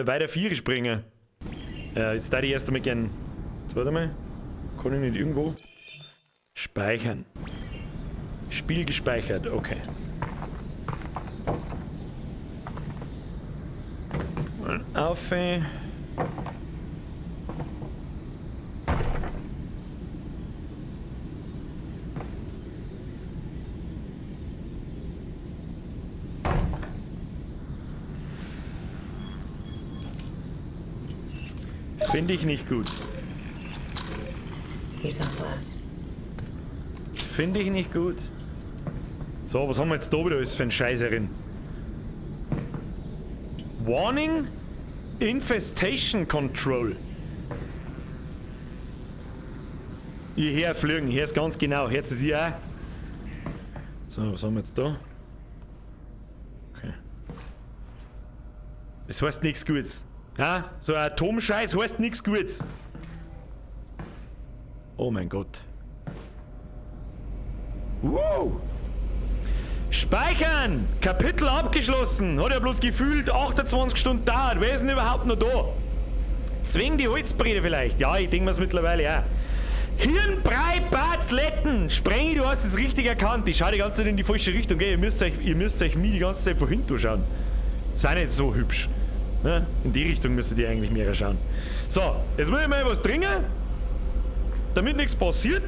Weiter 4 springen. Jetzt da die erst einmal gern. Jetzt warte mal. Kann ich nicht irgendwo? Speichern. Spiel gespeichert, okay. Auf. Finde ich nicht gut. He sounds left. Finde ich nicht gut. So, was haben wir jetzt da wieder alles für ein Scheißerin? Warning? Infestation Control. Ich höre fliegen, hier ist ganz genau, hört es hier auch. So, was haben wir jetzt da? Okay. Das heißt nichts Gutes. Ja? So ein Atomscheiß heißt nichts Gutes. Oh mein Gott. Wow! Speichern! Kapitel abgeschlossen! Hat ja bloß gefühlt 28 Stunden dauert. Wer ist denn überhaupt noch da? Zwing die Holzbrede vielleicht. Ja, ich denke mir's mittlerweile auch. Hirnbrei Barzletten! Sprengi, du hast es richtig erkannt. Ich schau die ganze Zeit in die falsche Richtung. Gell? Ihr müsst euch mir die ganze Zeit von hinten schauen. Sei nicht so hübsch. Ne? In die Richtung müsstet ihr eigentlich mehr schauen. So, jetzt will ich mal was trinken, damit nichts passiert.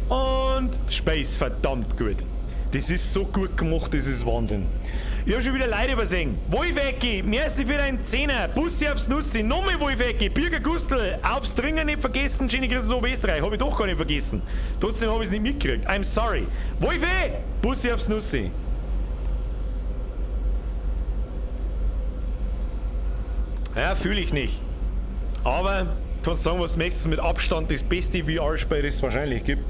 Und Space, verdammt gut. Das ist so gut gemacht, das ist Wahnsinn. Ich hab schon wieder Leute übersehen. Wolfecki, merci für deinen Zehner. Bussi aufs Nussi, nochmal Wolfecki. Bürger Gustl, aufs Dringen nicht vergessen. Schöne Grüße aus Österreich, hab ich doch gar nicht vergessen. Trotzdem hab ich's nicht mitgekriegt. I'm sorry. Wolfe, Bussi aufs Nussi. Ja, fühle ich nicht. Aber, kannst sagen, was nächstes mit Abstand das beste VR-Spiel, das es wahrscheinlich gibt.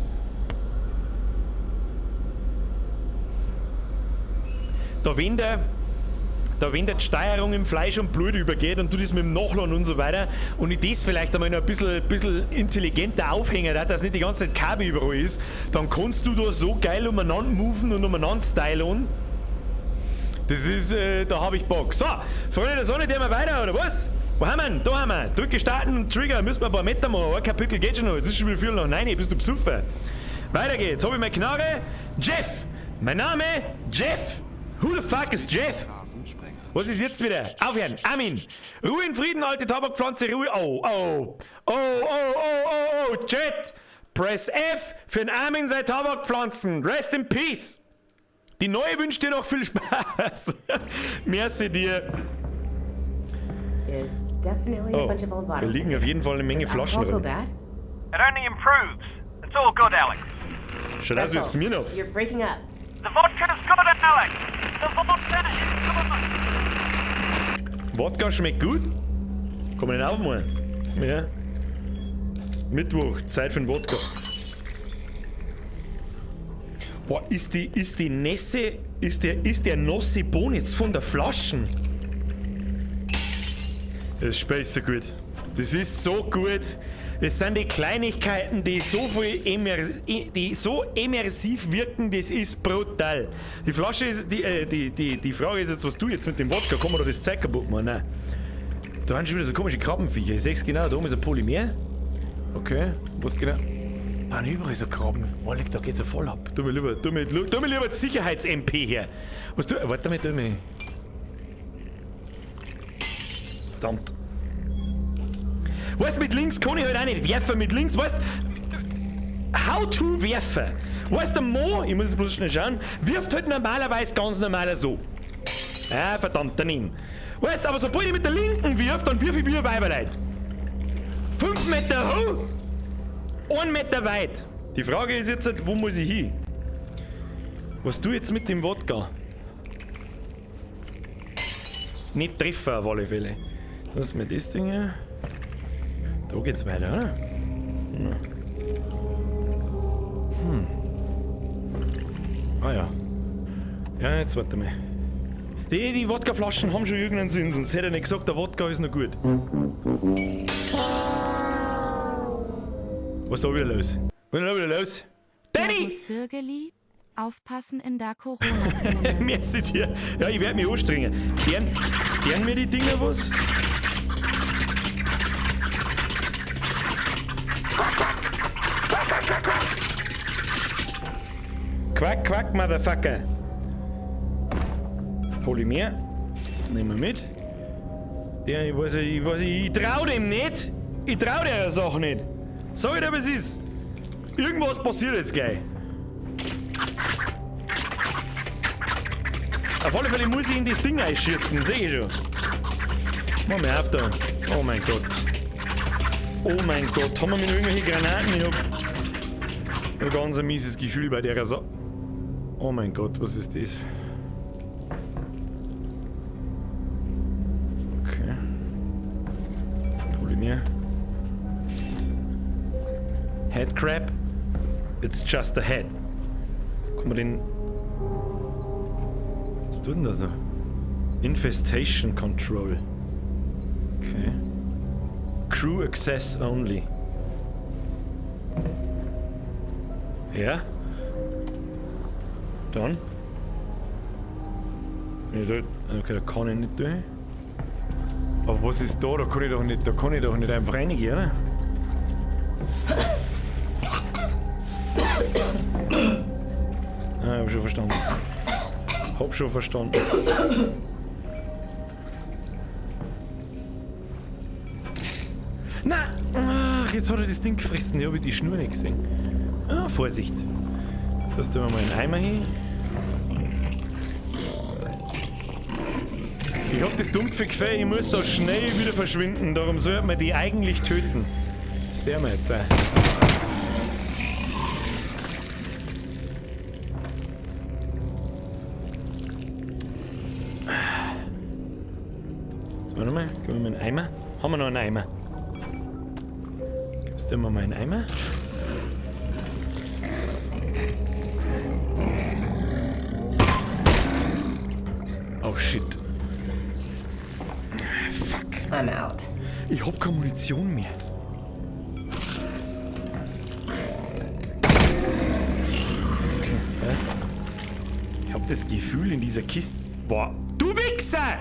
Wenn die Steuerung im Fleisch und Blut übergeht und du das mit dem Nachladen und so weiter und ich das vielleicht einmal noch ein bisschen intelligenter aufhängen, dass nicht die ganze Zeit Kabel überall ist, dann kannst du da so geil umeinander moven und umeinander stylen. Das ist, da habe ich Bock. So, Freunde der Sonne, gehen wir weiter, oder was? Wo haben wir? Da haben wir. Drücke starten und Trigger, müssen wir ein paar Meter machen. Ein Kapitel geht schon noch. Jetzt ist schon wieder viel nach 9, bist du besoffen. Weiter geht's. Hab ich meine Knarre? Jeff! Mein Name? Jeff! Who the fuck is Jeff? Was ist jetzt wieder? Aufhören! Armin! Ruhe in Frieden, alte Tabakpflanze, Ruhe! Oh! Chat! Press F für den Armin sei Tabakpflanzen! Rest in Peace! Die Neue wünscht dir noch viel Spaß. Merci dir. There's definitely a Oh, bunch of old da bottles. liegen auf jeden Fall eine Menge Does Flaschen alcohol go drin. bad? It only improves. It's all good, Alex. Schaut aus wie Smirnoff. You're breaking up. The vodka's good, Alex. The vodka is good. Wodka schmeckt gut? Kann man nicht aufmachen? Ja. Mittwoch, Zeit für den Wodka. Boah, ist die Nässe, ist der nasse Bohnen jetzt von der Flaschen? Das schmeckt so gut. Das ist so gut. Das sind die Kleinigkeiten, die so immersiv wirken, das ist brutal. Die Flasche ist, die Frage ist jetzt, was du jetzt mit dem Wodka, kann man da das Zeug kaputt machen? Nein. Da haben schon wieder so komische Krabbenviecher. Ich seh's genau, da oben ist ein Polymer. Okay, was genau? Da sind überall so Krabben. Oh, da geht's ja voll ab. Tu mir lieber die Sicherheits-MP her. Was du, warte damit, Verdammt. Weißt, mit links kann ich halt auch nicht werfen. Mit links, weißt, how to werfen. Weißt du, Mo, ich muss es bloß schnell schauen, wirft halt normalerweise ganz normal so. Ja, verdammt, daneben. Weißt du, aber sobald ich mit der linken wirf, dann wirf ich wie ein Weiberleid. 5 Meter hoch, 1 Meter weit. Die Frage ist jetzt, wo muss ich hin? Was tu jetzt mit dem Wodka? Nicht treffen auf alle Fälle. Lass mir das Ding hier. Da geht's weiter, oder? Ah ja. Ja, jetzt warte mal. Die Wodkaflaschen haben schon irgendeinen Sinn, sonst hätte er nicht gesagt, der Wodka ist noch gut. Was ist da wieder los? Was ist da wieder los? Danny! Servus Bürgerli, aufpassen in der Corona-Zone. Merci dir. Ja, ich werde mich anstrengen. Deren mir die Dinger was? Quack, quack, Motherfucker. Polymer. Nehmen wir mit. Ja, ich trau dem nicht. Ich trau der Sache nicht. Sag ich dir, was ist. Irgendwas passiert jetzt gleich. Auf alle Fälle muss ich in das Ding einschießen, sehe ich schon. Mach mal auf da. Oh mein Gott. Oh mein Gott, haben wir mit irgendwelchen Granaten? Ich hab ein ganz mieses Gefühl bei der Sache. Oh mein Gott, was ist das? Okay. Polymer. Head crab. It's just a head. Kann man den... Was tut denn da so? Infestation Control. Okay. Crew access only. Ja? Dann? Okay, da kann ich nicht durch. Aber was ist da? Da kann ich doch nicht einfach reingehen, oder? Ah, hab schon verstanden. Na! Ach, jetzt hat er das Ding gefressen. Ich habe die Schnur nicht gesehen. Ah, Vorsicht. Das tun wir mal einen Eimer hin. Ich hab das dumpfe Gefühl, ich muss da schnell wieder verschwinden. Darum sollte man die eigentlich töten. Das ist der mal jetzt. Warte mal, gib mir mal einen Eimer. Haben wir noch einen Eimer? Gibst du mir mal einen Eimer? Oh shit. Fuck. I'm out. Ich hab keine Munition mehr. Okay, was? Ich hab das Gefühl in dieser Kiste. Boah. Du Wichser!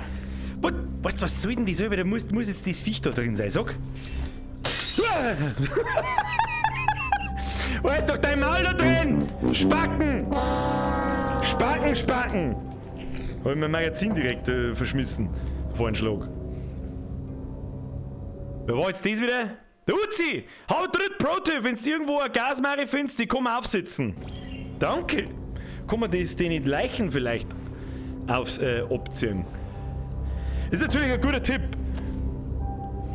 Weißt du, was soll denn die selber? Da muss jetzt das Viech da drin sein, sag. Halt doch dein Maul da drin! Spacken! Spacken! Hab ich mein Magazin direkt verschmissen. Vor einen Schlag. Wer war jetzt das wieder? Der Uzi! Hau dritt Pro-Tipp, wenn du irgendwo eine Gasmare findest, die komm aufsitzen. Danke! kann man das den Leichen vielleicht aufs abziehen? Ist natürlich ein guter Tipp.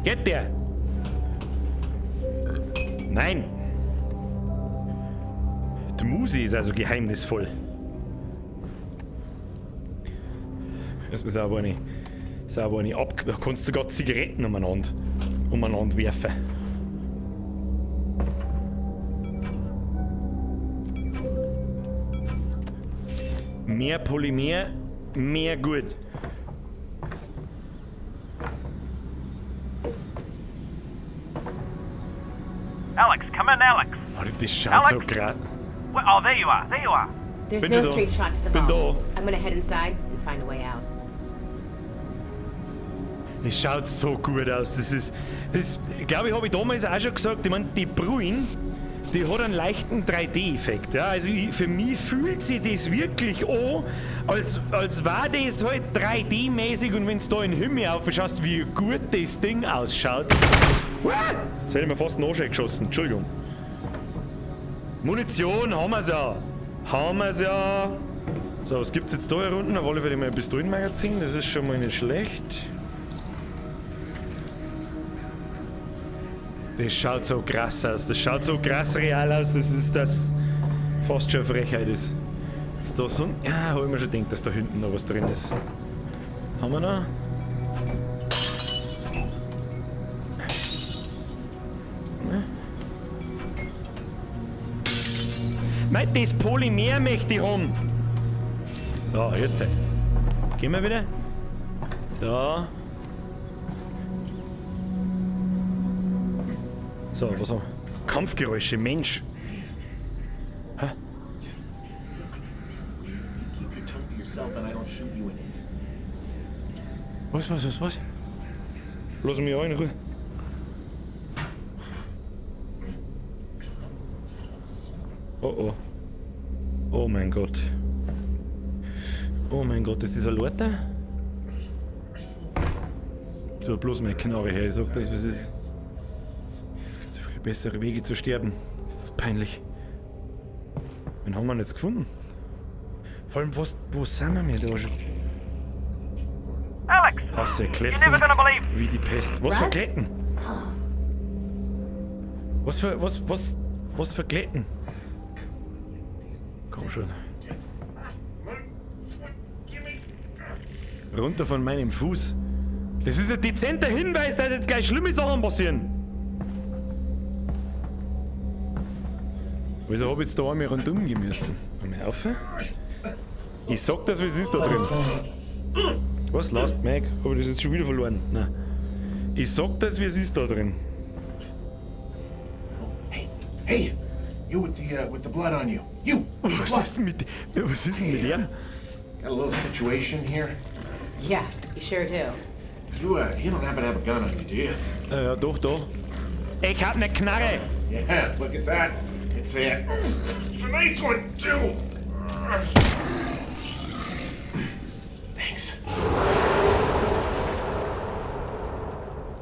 Geht der? Nein. Die Musi ist also geheimnisvoll. Das ist aber eine ab. Da kannst du sogar Zigaretten umeinander werfen. Mehr Polymer, mehr gut. Alex, come in, Alex. Oh, das schaut Alex? so gerade. Oh, there you are. There you are. There's Bin no da. straight shot to the Bin vault. da. I'm gonna head inside and find a way out. Das schaut so gut aus. Glaube ich, habe ich damals auch schon gesagt. Ich meine, die Bruin, die hat einen leichten 3D-Effekt. Ja? Also für mich fühlt sich das wirklich an, als war das halt 3D-mäßig. Und wenn du da in den Himmel aufschaust, wie gut das Ding ausschaut. Das hätte ich mir fast einen Anschein geschossen. Entschuldigung. Munition haben wir's ja. So, was gibt's jetzt da hier unten? Auf alle Fälle mal ein Pistolenmagazin. Das ist schon mal nicht schlecht. Das schaut so krass aus. Das schaut so krass real aus, das fast schon eine Frechheit ist. Ist da so ein... Ja, hab ich mir schon gedacht, dass da hinten noch was drin ist. Haben wir noch? Nein, das Polymer möchte ich haben. So, jetzt. Gehen wir wieder. So. So, was haben wir? Kampfgeräusche, Mensch. Hä? Was? Lass mich auch in Ruhe. Oh. Oh mein Gott. Oh mein Gott, ist das ein Leute? So, bloß meine Knarre her. Ich sag das, was ist. Es gibt so viele bessere Wege zu sterben. Ist das peinlich. Wen haben wir denn jetzt gefunden? Vor allem, wo sind wir denn da schon? Alex, Hasse you're Kletten never gonna believe. wie die Pest. Was für Was? Kletten? Was für Kletten? Komm schon. Runter von meinem Fuß. Das ist ein dezenter Hinweis, dass jetzt gleich schlimme Sachen passieren. Wieso hab ich jetzt da einmal rundum gemessen? Einmal auf. Ich sag das, wie es ist da drin. Was? Last Mag? Hab ich das jetzt schon wieder verloren? Nein. Ich sag das, wie es ist da drin. Hey, you with the blood on you. You. with the Was blood. ist denn mit dem? Got a little situation here. Yeah, you sure do. You don't happen to have a gun on you, do you? Ja, doch, da. Ich hab ne Knarre. Yeah, look at that. It's a nice one too. Thanks.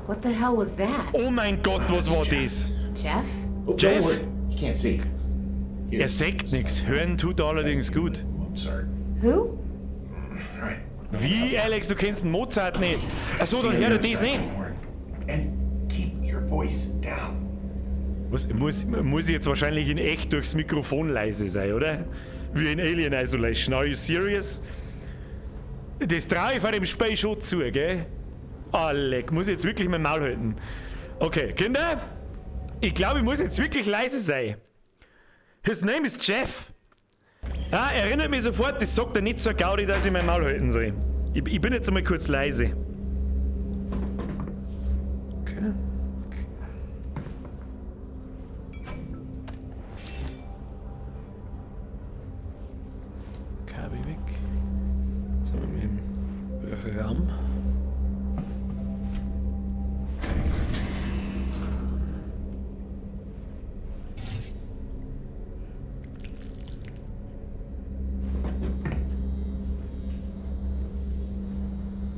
What the hell was that? Oh mein Gott, was war das? Jeff? Oh, Jeff. don't worry. You can't see. Here. Er sagt nichts. Hören tut allerdings gut. Mozart. Who? All right. Wie, Alex, du kennst den Mozart nicht? Achso, See dann on hör the dir other das side nicht. of the horn. And keep your voice down. Was, muss ich jetzt wahrscheinlich in echt durchs Mikrofon leise sein, oder? Wie in Alien Isolation. Are you serious? Das traue ich vor dem Spiel schon zu, gell? Alec, muss ich jetzt wirklich mein Maul halten. Okay, Kinder, ich glaube, ich muss jetzt wirklich leise sein. His name is Jeff. Ah, erinnert mich sofort, das sagt er nicht so gaudi, dass ich mein Maul halten soll. Ich bin jetzt einmal kurz leise. Okay. Kabel weg. Jetzt sind wir im Raum.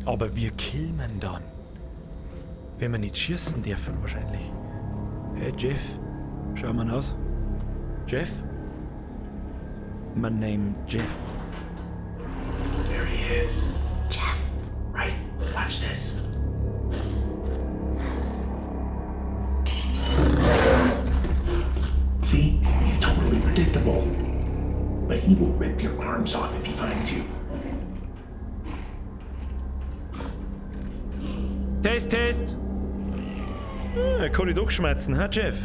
Aber wir killen dann. Wenn wir nicht schießen dürfen wahrscheinlich. Hey Jeff, schau mal aus. Jeff? My name Jeff. There he is. Jeff. Right, watch this. See, he's totally predictable. But he will rip your arms off if he finds you. Test, Test! Ah, kann ich doch schmerzen, ha, Jeff?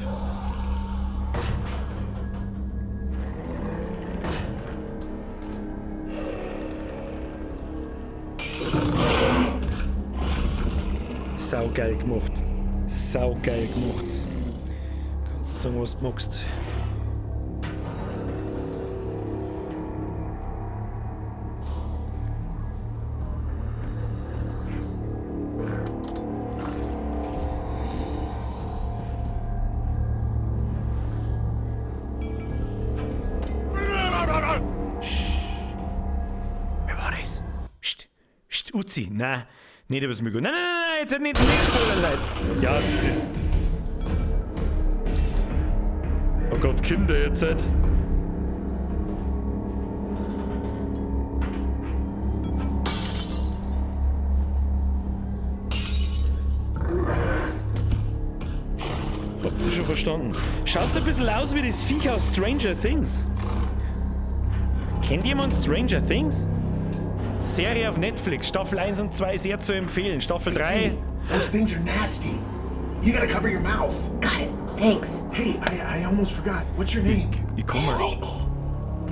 Saugeil gemacht. Saugeil gemacht. Kannst sagen, was du magst. Wer war das? Psst, psst, Uzi, nein, nicht übers Mikro. Nein, jetzt hat nichts spoilern, Leute. Ja, das. Oh Gott, kommt der jetzt nicht? Habt ihr schon verstanden? Schaust ein bisschen aus wie das Viech aus Stranger Things. Kennt jemand Stranger Things? Serie auf Netflix, Staffel 1 und 2 sehr zu empfehlen. Staffel 3. Those things are nasty. You gotta cover your mouth. Got it. Thanks. Hey, I almost forgot. What's your name? Ich komm mal.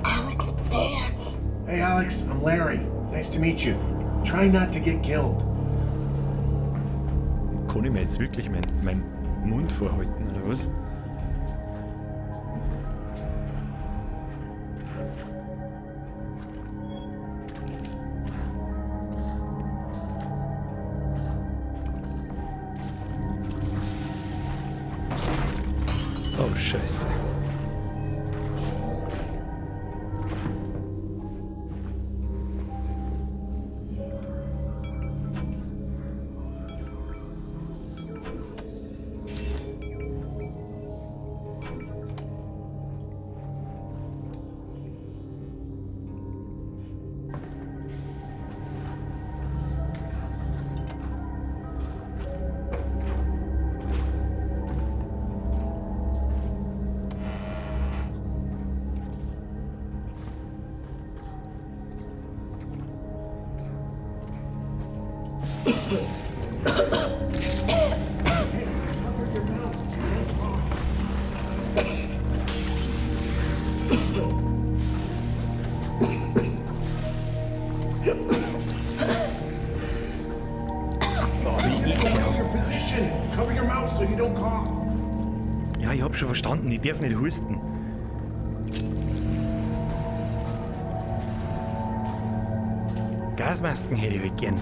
Alex Vance. Hey, Alex, I'm Larry. Nice to meet you. Try not to get killed. Kann ich mir jetzt wirklich mein Mund vorhalten, oder was? Oh, Scheiße. Position. Cover your mouth so you don't cough. Ja, ich hab schon verstanden, ich darf nicht husten. Gasmasken hätte ich halt gern.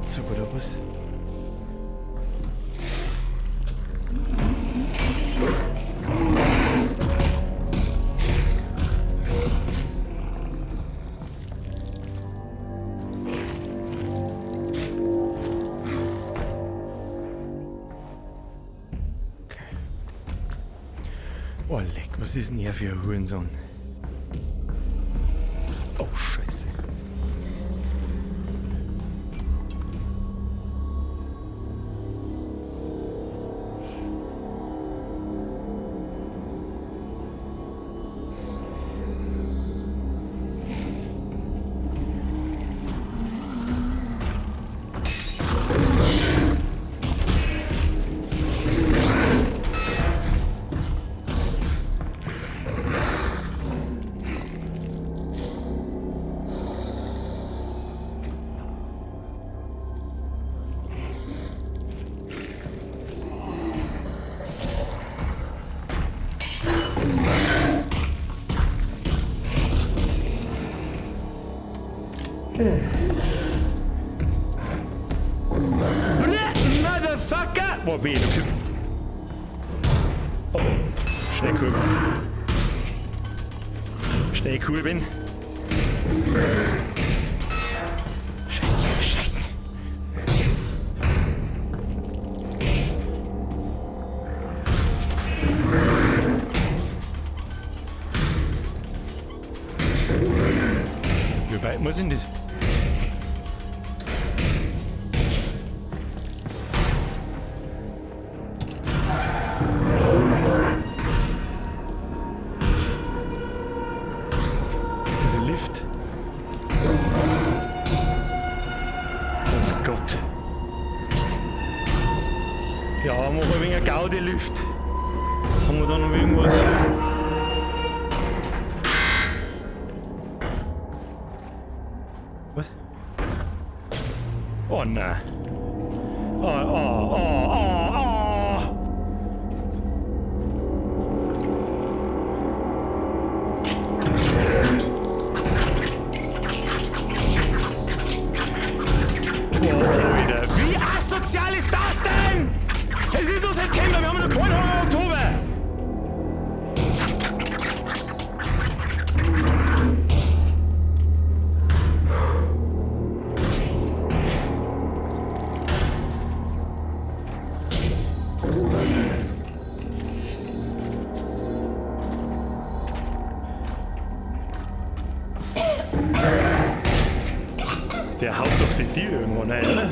Anzug oder was? Oh, leck, was ist denn hier für ein Hurensohn? Oh, Scheiße. Motherfucker! Boah, weh, okay. Oh, schnell cool. Schnell cool bin. Scheiße, Scheiße. Wie weit muss denn das? Ja, machen wir ein wenig Gaudi-Lift. Haben wir da noch irgendwas? Was? Oh nein. Oh. Wie asozial ist das denn? Es ist nur September, wir haben noch keinen Oktober. Der haut doch die Tür irgendwo rein, oder?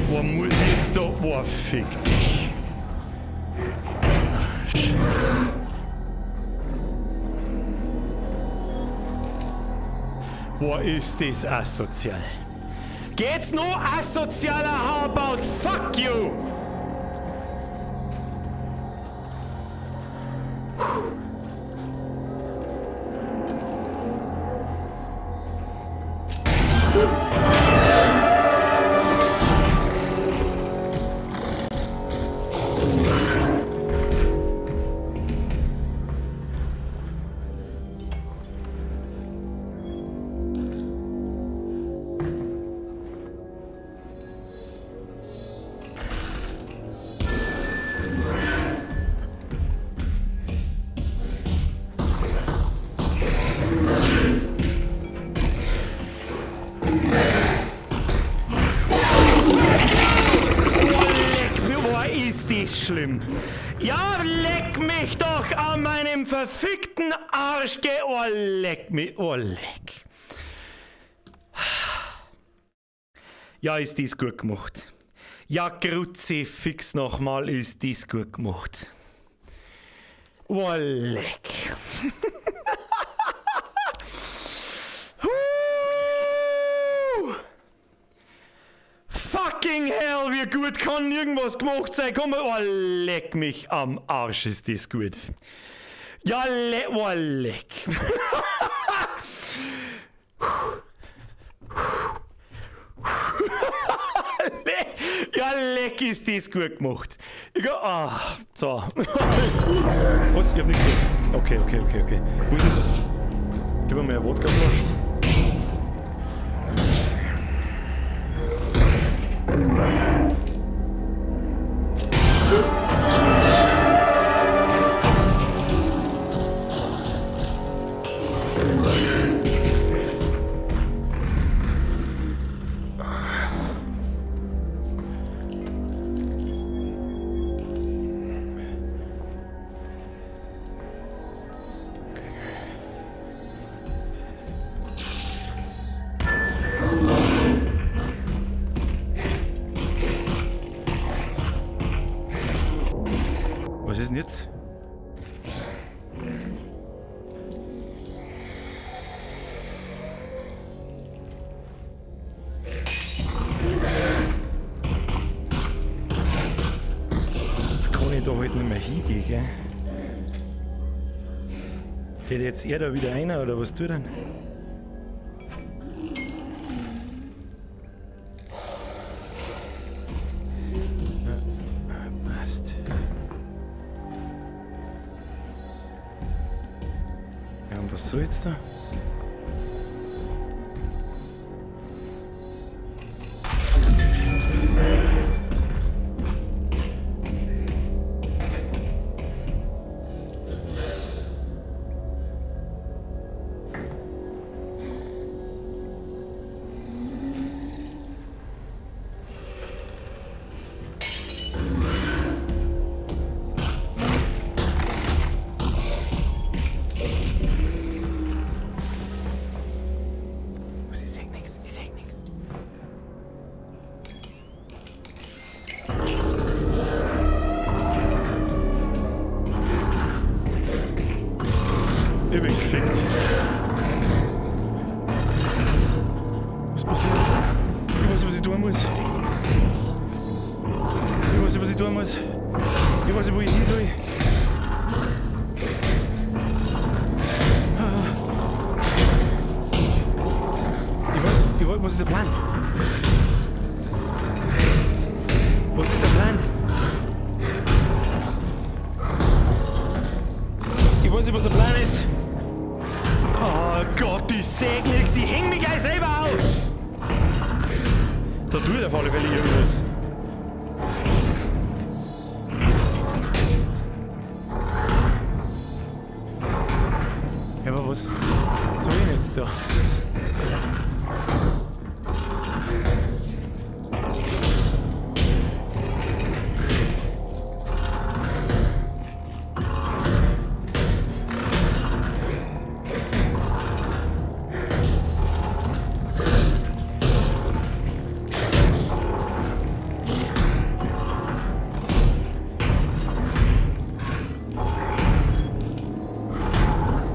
Boah, muss ich jetzt da... Boah, fick dich. Scheiße. Boah, ist das asozial. Geht's nur asozialer? How about fuck you? Schlimm. Ja, leck mich doch an meinem verfickten Arsch, oh, leck mich, oh, leck. Ja, ist dies gut gemacht. Ja, Kruzifix nochmal, ist dies gut gemacht. Oh, leck. Fucking hell, wie gut kann irgendwas gemacht sein? Komm, oh, leck mich am Arsch, ist das gut. Ja, oh, leck. Ja, leck, ist das gut gemacht. So. Was? Ich hab nichts gemacht. Okay. Wo ist es? Gib mir mehr Wodkaflaschen. Was ist denn jetzt? Jetzt kann ich da halt nicht mehr hingehen, gell? Geht jetzt er da wieder einer oder was tut er denn? Passt. Ja, und was soll jetzt da? Ich bin gefickt. Was passiert? Ich weiß nicht, was ich tun muss. Ich weiß nicht, was ich tun muss. Ich weiß nicht, wo ich hin soll. Was ist der Plan? Was ist der Plan? Ich weiß nicht, was der Plan ist. Oh Gott, ich seh nix, ich häng mich gleich selber auf. Da tut auf alle Fälle irgendwas. Ja, aber was soll ich jetzt da?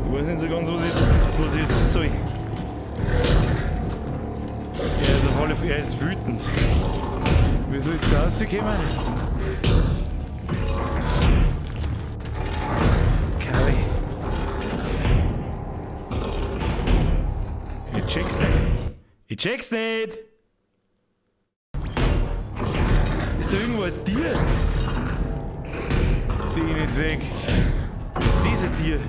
Ich weiß nicht so ganz, was ich jetzt soll. Er ist wütend. Wie soll jetzt da rauskommen? Kali. Ich check's nicht. Ich check's nicht! Ist da irgendwo ein Tier? Die ich nicht sehe. Ist dieses Tier?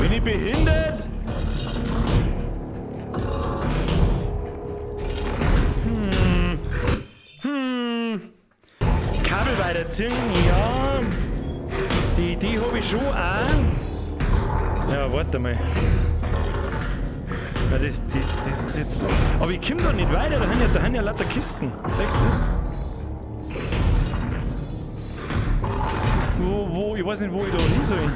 Bin ich behindert? Kabel weiterziehen, ja. Die Idee habe ich schon auch. Ja, warte mal. Ja, das ist jetzt. Aber ich komme da nicht weiter, da haben ja lauter Kisten. Siehst du das? Wo? Ich weiß nicht, wo ich da hin soll.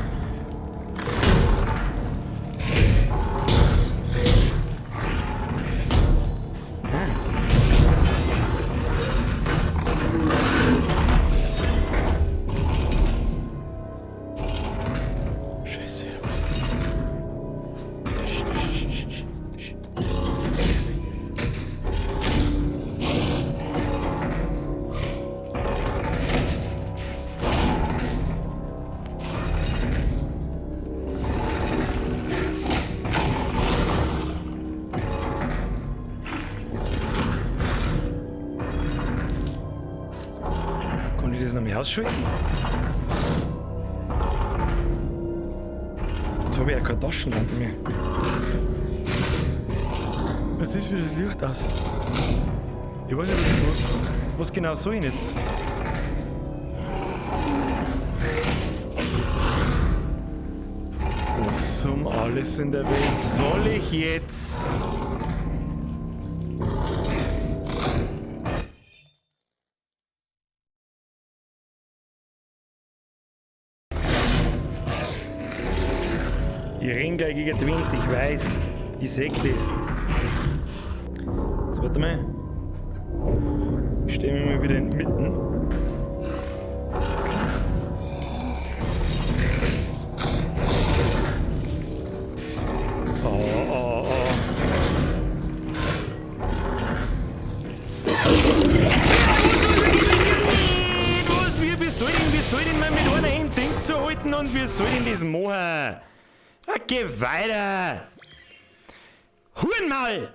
ich ausschalten? Jetzt habe ich ja keine Taschenlampe mehr. Jetzt ist wieder das Licht aus. Ich weiß nicht, was genau soll ich jetzt? Was um alles in der Welt soll ich jetzt? Ich renn gleich gegen den Wind, ich weiß. Ich seh das. Jetzt warte mal. Ich stehe mir mal wieder inmitten. Wie soll denn man mit einer Hand Dings zu halten und wie soll denn das machen? Geh weiter! Hurenmaul!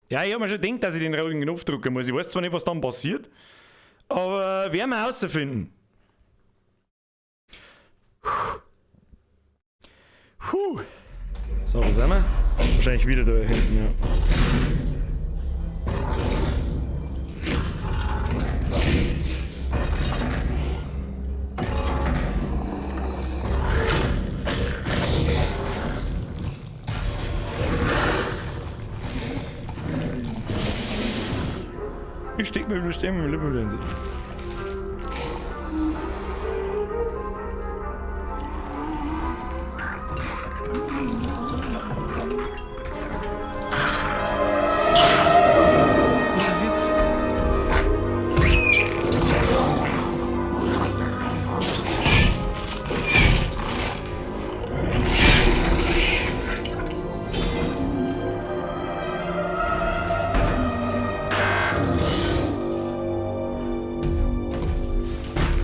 Ja, ich hab mir schon gedacht, dass ich den roten Knopf drücken muss. Ich weiß zwar nicht, was dann passiert, aber werden wir herausfinden. So, wo sind wir? Wahrscheinlich wieder da hinten, ja. Ich steck mir bestimmt mit dem Lippen in sich. Was ist jetzt?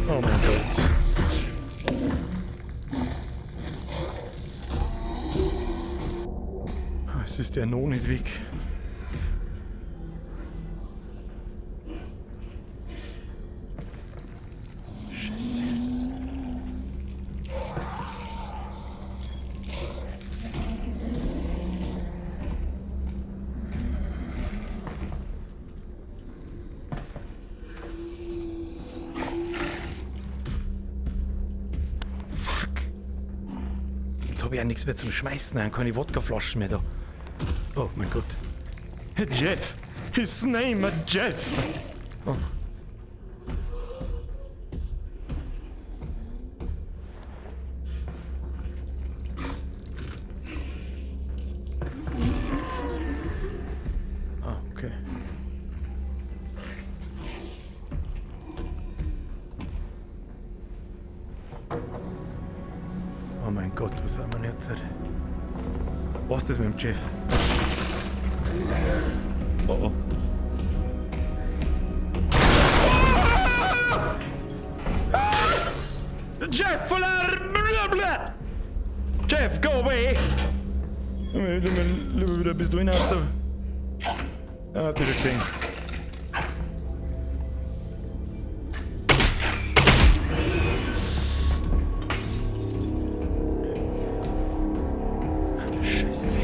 Oh mein Gott. Es ist ja noch nicht weg. Scheiße. Jetzt habe ich ja nichts mehr zum Schmeißen, dann keine Wodkaflaschen mehr da. Oh mein Gott. Jeff! His name is Jeff! Oh. Ah, okay. Oh mein Gott, was haben wir jetzt? Was ist das mit dem Jeff? Oh oh. Jeff, blah. Jeff, go away! Wieder bist du hinaus. Ah, hab ich schon gesehen. Scheiße.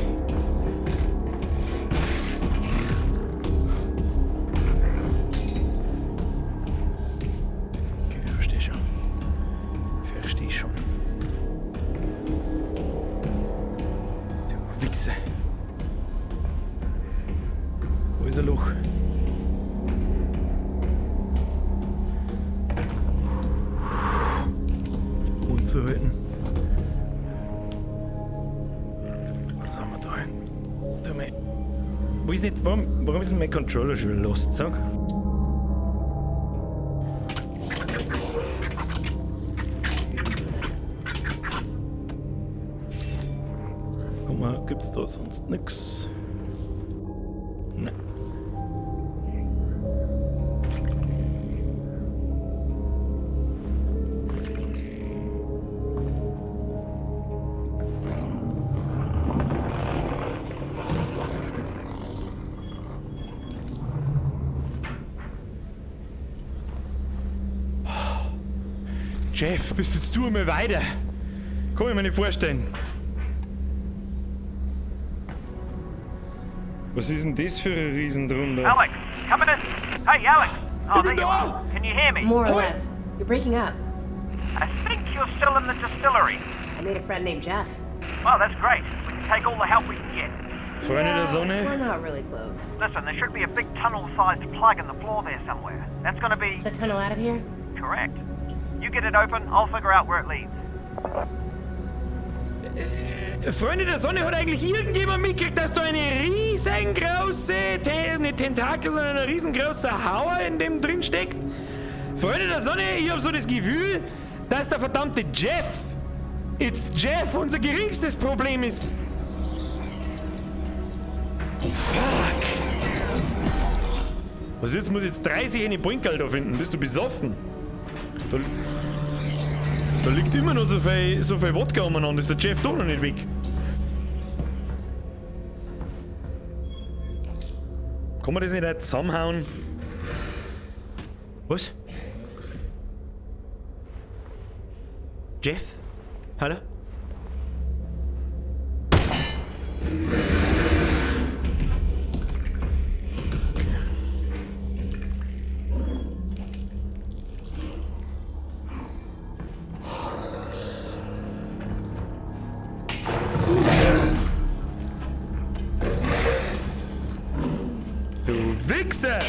Okay, ich verstehe schon. Du Wichse. Wo ist ein Loch? Unzuhalten. Was haben wir da hin? Wo ist jetzt, warum ist denn mein Controller schon wieder lost? Sag. Guck mal, gibt's da sonst nix? Ne. Jeff, bist jetzt du mal weiter? Kann ich mir nicht vorstellen. Was ist denn das für ein Riesen drunter? Alex, coming in. Hey, Alex. Oh, there you da. are. Can you hear me? More or less. You're breaking up. I think you're still in the distillery. I made a friend named Jeff. Well, that's great. We can take all the help we can get. Freunde der We're Sonne? not really close. Listen, there should be a big tunnel-sized plug in the floor there somewhere. That's gonna be... The tunnel out of here? correct. You get it open, I'll figure out where it leads. Freunde der Sonne, hat eigentlich irgendjemand mitgekriegt, dass da eine riesengroße, nicht Tentakel, sondern ein riesengroßer Hauer in dem drin steckt? Freunde der Sonne, ich habe so das Gefühl, dass der verdammte Jeff, unser geringstes Problem ist. Fuck. Was jetzt muss ich jetzt 30 eine Brinkerl da finden? Bist du besoffen? Da liegt immer noch so viel Wodka umeinander. Ist der Jeff doch noch nicht weg? Kann man das nicht auch zusammenhauen? Was? Jeff? Hallo? Wichser!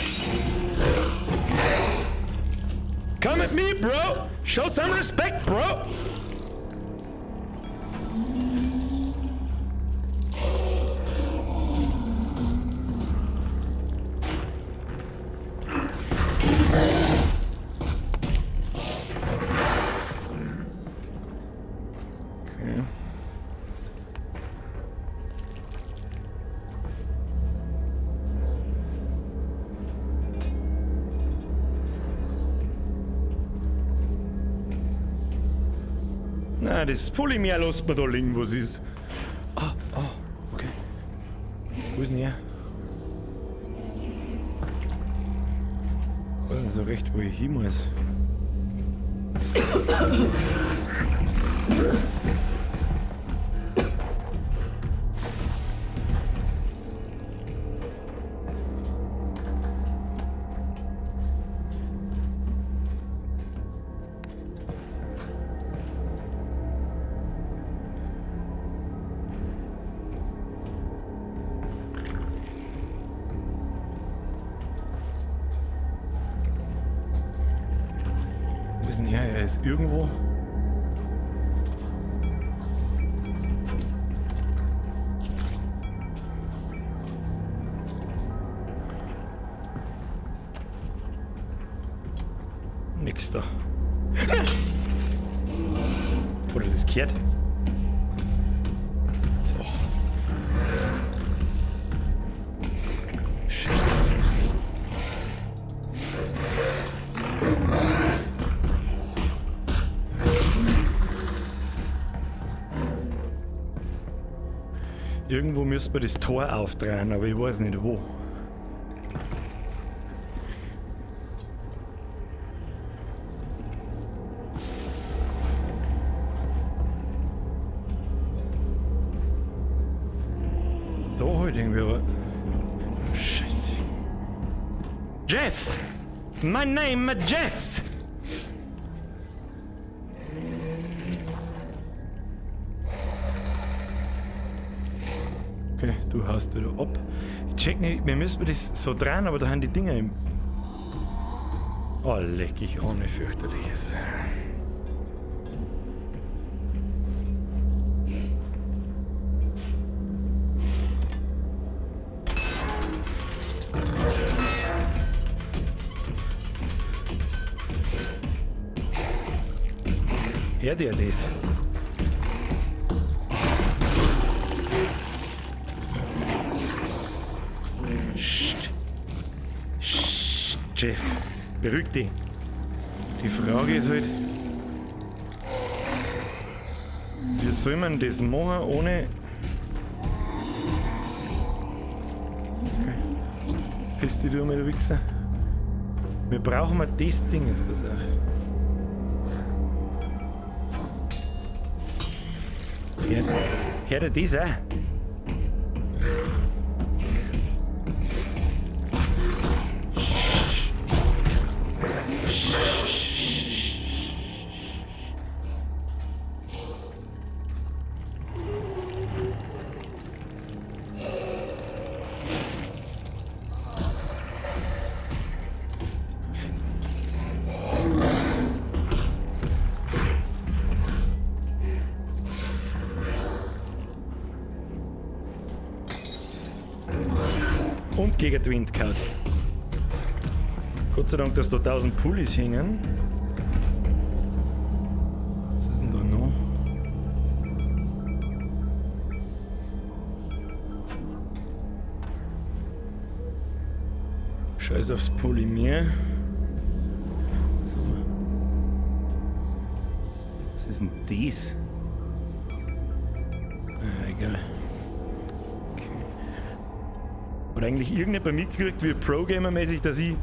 Come at me, bro! Show some respect, bro! Okay. Na, das Polymer lässt man da liegen, was ist. Okay. Wo ist denn er? Ich weiß nicht so recht, wo ich hin muss. Ja, er ist irgendwo. Nix da. Oder das kehrt. So. Irgendwo müsste man das Tor aufdrehen, aber ich weiß nicht wo. Da halt irgendwie aber... Scheiße. Jeff! My name is Jeff! Okay, du haust wieder ab. Ich check nicht, wir müssen das so drehen, aber da haben die Dinger im... Oh, leck ich ohne fürchterliches. Hört ihr das? Jeff, beruhig dich. Die Frage ist halt, wie soll man das machen ohne... Okay. Piss dich du mal, du Wichser. Wir brauchen mal das Ding jetzt, pass auf. Hört ihr das auch? Und gegen die Wind gehauen. Gott sei Dank, dass da 1000 Pullis hängen. Was ist denn da noch? Scheiß aufs Polymer. So. Was ist denn das? Ah, egal. Hat eigentlich irgendjemand mitgekriegt, wie Pro-Gamer-mäßig, dass ich...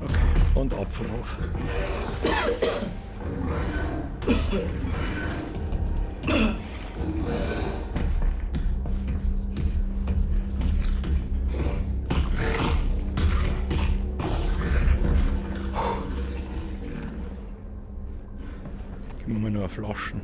Okay, und Abfruf. Geben wir nur Flaschen.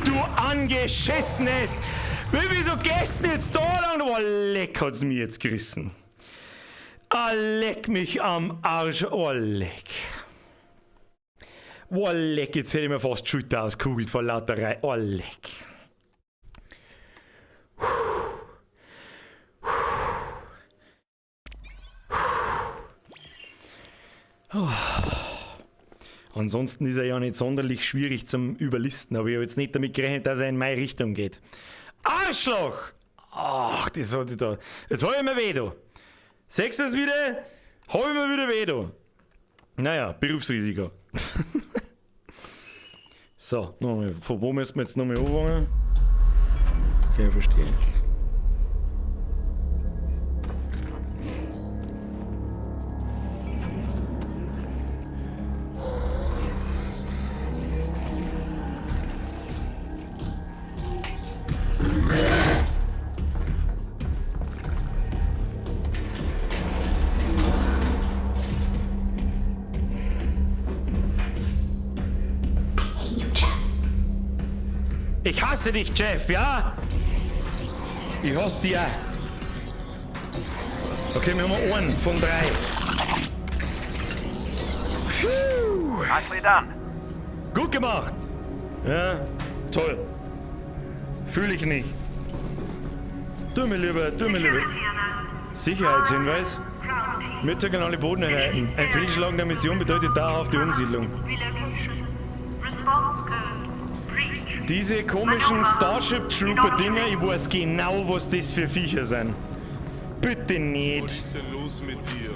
Du Angeschissenes! Wieso gehst du jetzt da lang? Oh, leck, hat's mir jetzt gerissen. Ah, leck mich am Arsch. Oh, leck. Oh, leck, jetzt hätte ich mir fast die Schulter auskugelt vor Lauterei. Oh, leck. Oh. Ansonsten ist er ja nicht sonderlich schwierig zum Überlisten, aber ich habe jetzt nicht damit gerechnet, dass er in meine Richtung geht. Arschloch! Ach, das hat ich da. Jetzt habe ich mir weh da. Sechst du das wieder? Habe ich mir wieder weh da. Naja, Berufsrisiko. So, nochmal. Von wo müssen wir jetzt nochmal anfangen? Okay, verstehe. Ich hasse dich, Jeff, ja? Ich hasse dich auch. Okay, wir haben einen von 3. Phew. Nicely done. Gut gemacht. Ja, toll. Fühle ich nicht. Tu mir lieber. Sicherheitshinweis. Mittag an alle Bodeneinheiten. Ein Fehlschlagen der Mission bedeutet dauerhafte Umsiedlung. Diese komischen Starship Trooper Dinger, ich weiß genau, was das für Viecher sind. Bitte nicht. Was ist denn los mit dir?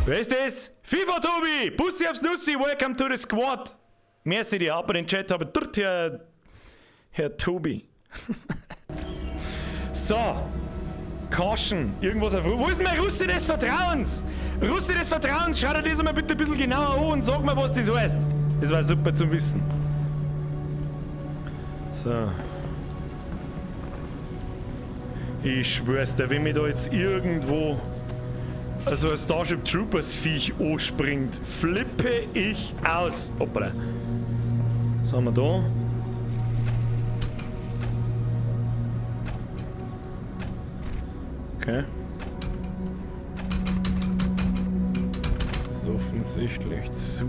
Wer ist das? FIFA Tobi! Bussi aufs Nussi, welcome to the squad! Merci dir, aber den Chat habe dort Herr Tobi. So. Caution. Irgendwas auf. Wo ist denn mein Russe des Vertrauens? Russe des Vertrauens, schau dir das mal bitte ein bisschen genauer an und sag mal, was das heißt. Das war super zum Wissen. So. Ich schwör's dir, wenn mir da jetzt irgendwo so ein Starship Troopers Viech anspringt, flippe ich aus. Hoppala. Was haben wir da? Okay. Das ist offensichtlich zu.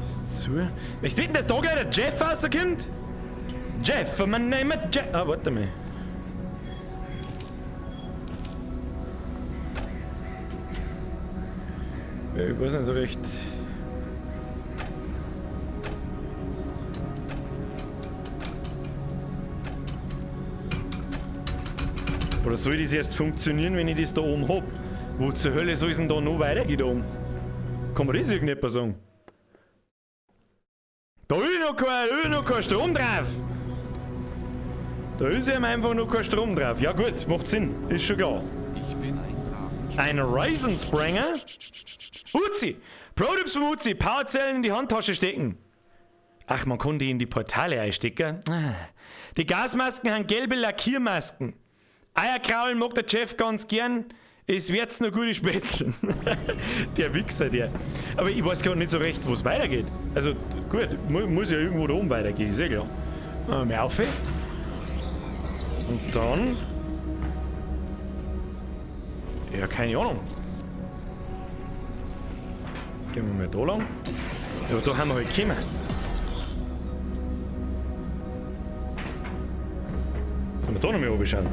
Ist zu. Weißt du, dass da gleich der Jeff rauskommt? Jeff, mein Name ist Jeff. Ah, warte mal. Ja, ich weiß nicht so recht. Oder soll das erst funktionieren, wenn ich das da oben hab? Wo zur Hölle soll es denn da noch weitergehen da oben? Kann man das irgendjemand sagen? Da ist noch kein Strom drauf! Da ist eben einfach noch kein Strom drauf. Ja gut, macht Sinn, ist schon klar. Ein Raisenspranger? Uzi! Pro-Tipps von Uzi, Powerzellen in die Handtasche stecken. Ach, man kann die in die Portale einstecken. Die Gasmasken haben gelbe Lackiermasken. Eierkraulen mag der Chef ganz gern. Es wird's noch gute Spätzle. Der Wichser, der. Aber ich weiß gar nicht so recht, wo es weitergeht. Also gut, muss ja irgendwo da oben weitergehen, ist ja klar. Mal auf. Und dann... Ja, keine Ahnung. Gehen wir mal da lang. Ja, da haben wir halt gekommen. Sollen wir da noch mal runterschauen?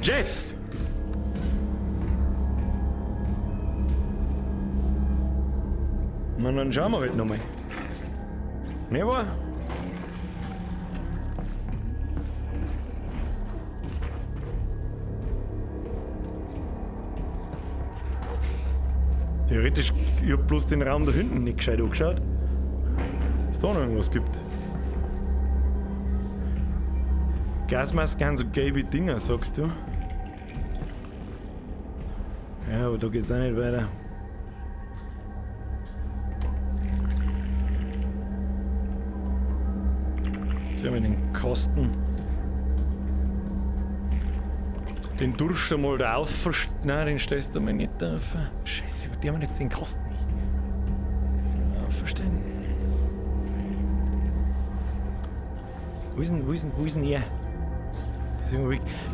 Jeff! Man, dann schauen wir halt nochmal. Ne, war? Theoretisch, ich hab bloß den Raum da hinten nicht gescheit angeschaut. Dass da noch irgendwas gibt. Gasmasken haben so gelbe Dinger, sagst du? Ja, aber da geht's auch nicht weiter. Hier haben wir den Kasten. Den durchst du mal da auf. Nein, den stellst du mal nicht auf. Scheiße, die haben jetzt den Kasten nicht. Verstehen. Wo ist denn er?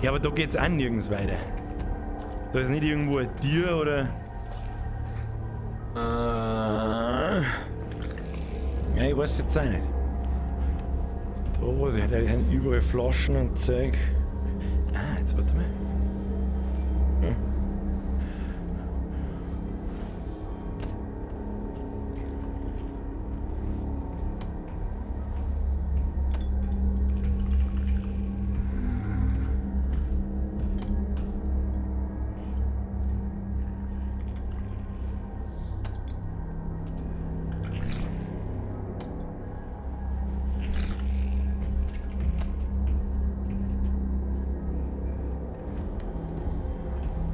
Ja, aber da geht's auch nirgends weiter. Da ist nicht irgendwo ein Tier oder. Ja, ich weiß jetzt auch nicht. Da was, da haben überall Flaschen und Zeug. Jetzt warte mal. Ja.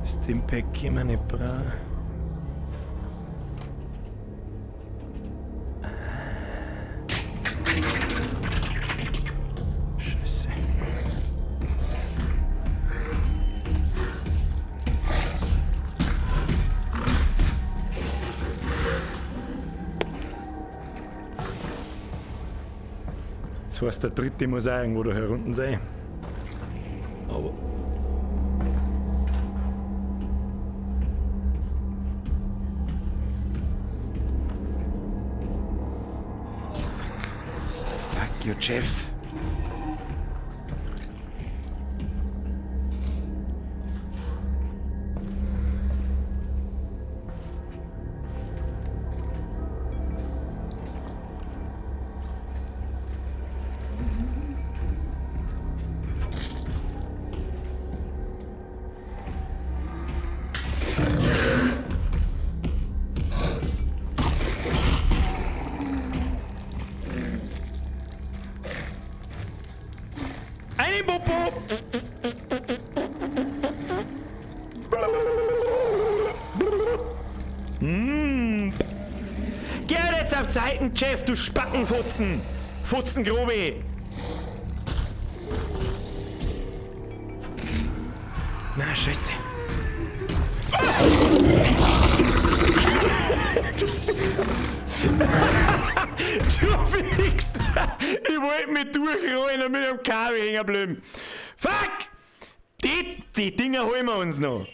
Stimpack können wir nicht brauchen. Scheiße. Das heißt, der dritte muss auch irgendwo da herunten sein. Aber... Fuck you, Jeff. Eine Popo! Geh jetzt auf Zeiten, Jeff, du Spackenfutzen! Futzengrobe! Na, scheiße. Du Wichser! Ich wollte mich durchrollen und mit dem Kabel hängen bleiben. Fuck! Die Dinger holen wir uns noch.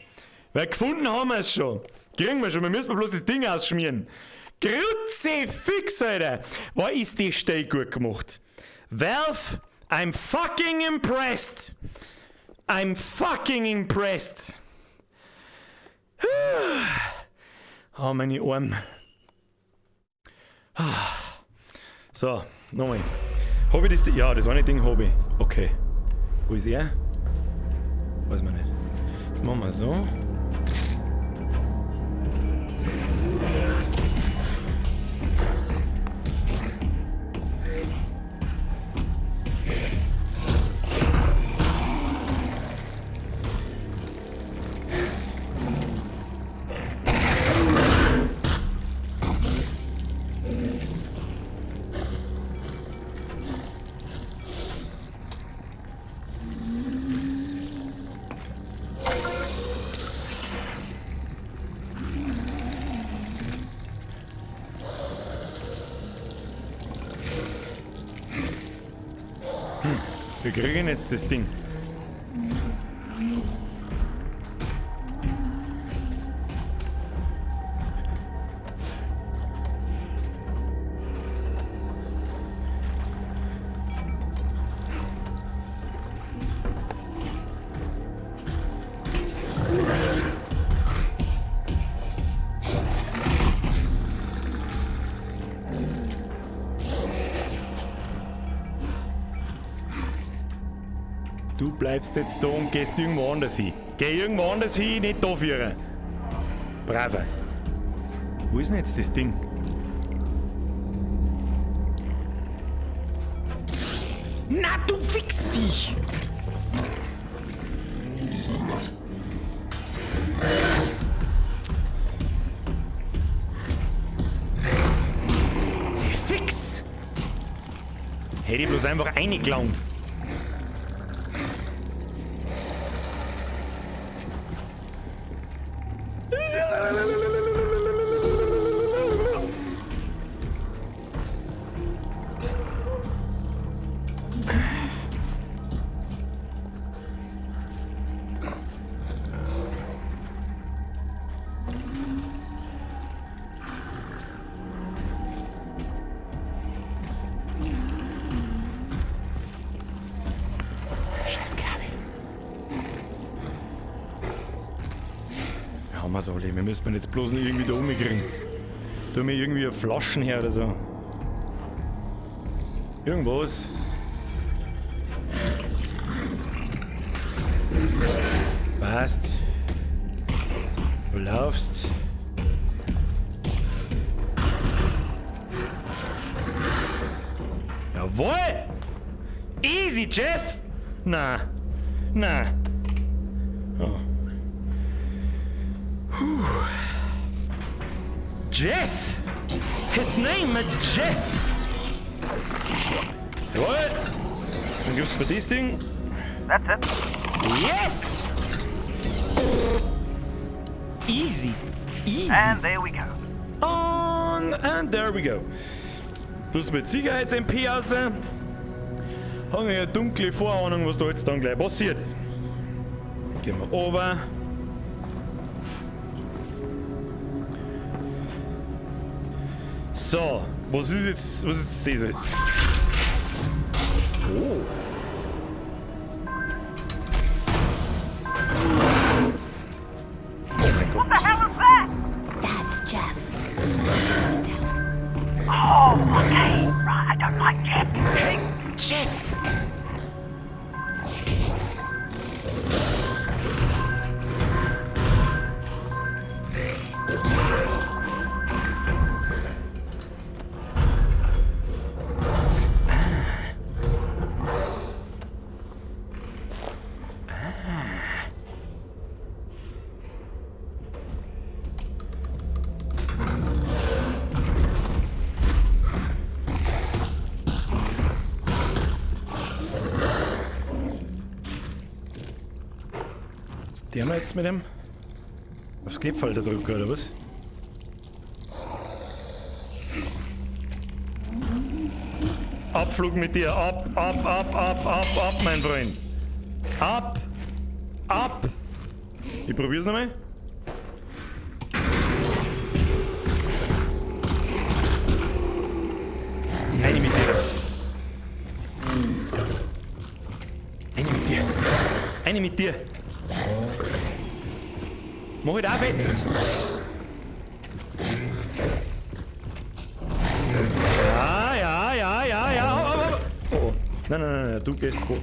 Weil gefunden haben wir es schon. Kriegen wir schon, wir müssen bloß das Ding ausschmieren. Grütze fix, Alter! Was ist die Stelle gut gemacht? Valve, I'm fucking impressed! I'm fucking impressed! Oh, meine Arme. So, nochmal. Hab ich das... Ja, das eine Ding hab ich. Okay. Wo ist er? Weiß man nicht. Jetzt machen wir so. Wir kriegen jetzt das Ding. Du bleibst jetzt da und gehst irgendwo anders hin. Geh irgendwo anders hin, nicht da führen. Bravo. Wo ist denn jetzt das Ding? Na, du Wichsviech! Sie fix! Hätte ich bloß einfach reingelangt. Wir müssen jetzt bloß nicht irgendwie da rumkriegen. Tun wir irgendwie Flaschen her oder so. Irgendwas. Passt. Du laufst. Jawohl! Easy, Jeff! Na. Oh. Jeff! His name is Jeff! Jawohl! Dann gibt's bei das Ding. That's it. Yes! Easy. And there we go. And there we go. Das mit Sicherheits-MP raus. Haben wir eine dunkle Vorahnung, was da jetzt dann gleich passiert. Gehen wir oben. So, was ist jetzt das? Oh. What the hell is that? That's Jeff. He's down. Oh, okay. Right, I don't like Jeff. Hey, Jeff! Der haben wir jetzt mit dem aufs Klebfalter drücken, oder was? Abflug mit dir, ab, mein Freund. Ab. Ich probier's nochmal. Eine mit dir. Mach ich auf jetzt. Nein, du gehst wo.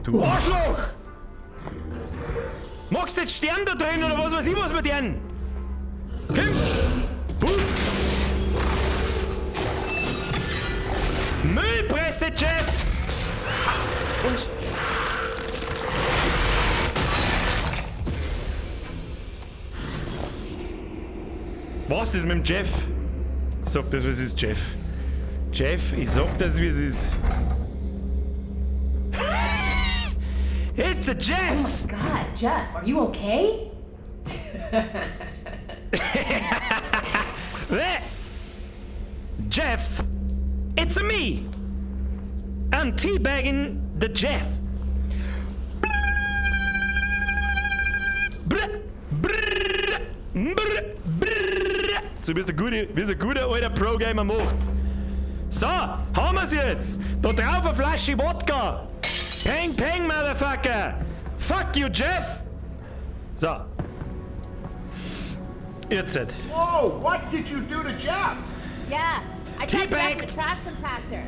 Du Arschloch! Magst du jetzt sterben da drin oder was weiß ich, was mit denen? Komm! Puh. Müllpresse, Jeff! Was ist mit dem Jeff? Ich sag das, wie es ist, Jeff. Jeff, ich sag das, wie es ist. It's a Jeff! God, Jeff, are you okay? Jeff, it's a me. I'm teabagging the Jeff. So wie es ein guter alter Pro-Gamer macht. So, haben wir's jetzt. Da drauf eine Flasche Wodka. Peng, peng, Motherfucker! Fuck you, Jeff! So. Jetzt. Whoa, what did you do to Jeff? Yeah, I tried to Teabagged. the trash compactor.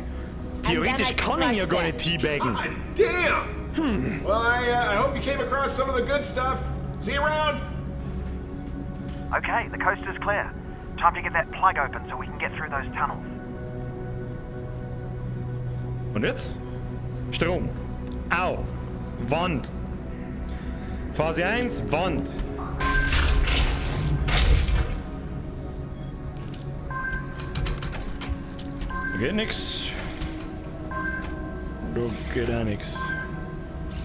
Theoretisch kann ich ihn ja gar nicht teabaggen. God damn! Well, I hope you came across some of the good stuff. See you around. Okay, the coast is clear. Time to get that plug open so we can get through those tunnels. Und jetzt? Strom. Au. Wand. Phase 1, Wand. Da geht nix. Da geht auch nix.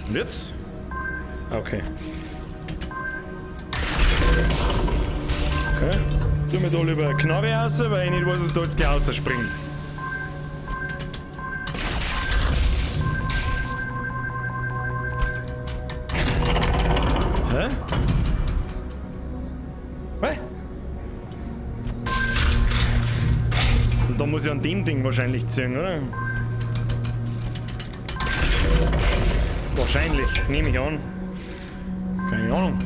Und jetzt? Okay. Okay. Tu mir da lieber eine Knarre raus, weil ich nicht weiß, was da jetzt gleich rausspringt. Hä? Was? Und da muss ich an dem Ding wahrscheinlich ziehen, oder? Wahrscheinlich, nehme ich an. Keine Ahnung.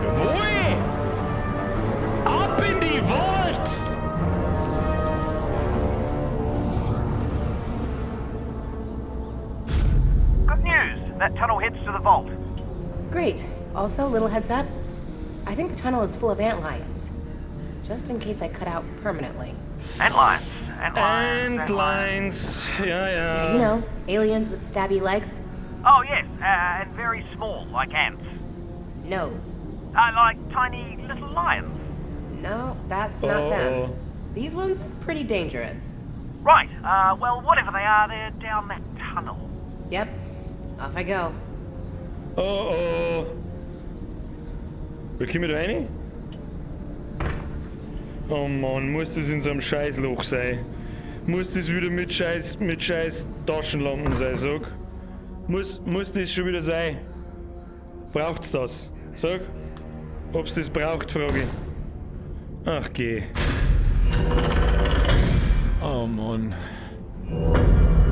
Jawohl! Ab in die Vault! Good news! That tunnel heads to the vault. Great. Also, little heads up. I think the tunnel is full of antlions. Just in case I cut out permanently. Antlions. And lines. Ja. You know, aliens with stabby legs? Oh, yes, and very small, like ants. No. Like tiny little lions. No, that's not them. These ones are pretty dangerous. Right, well, whatever they are, they're down that tunnel. Yep. Off I go. Oh. Wie kommen wir da rein? Oh Mann, muss das in so einem Scheißloch sein? Muss das wieder mit Scheiß Taschenlampen sein, sag? Muss das schon wieder sein? Braucht's das? Sag? Ob's das braucht, frage ich. Ach, geh. Oh Mann.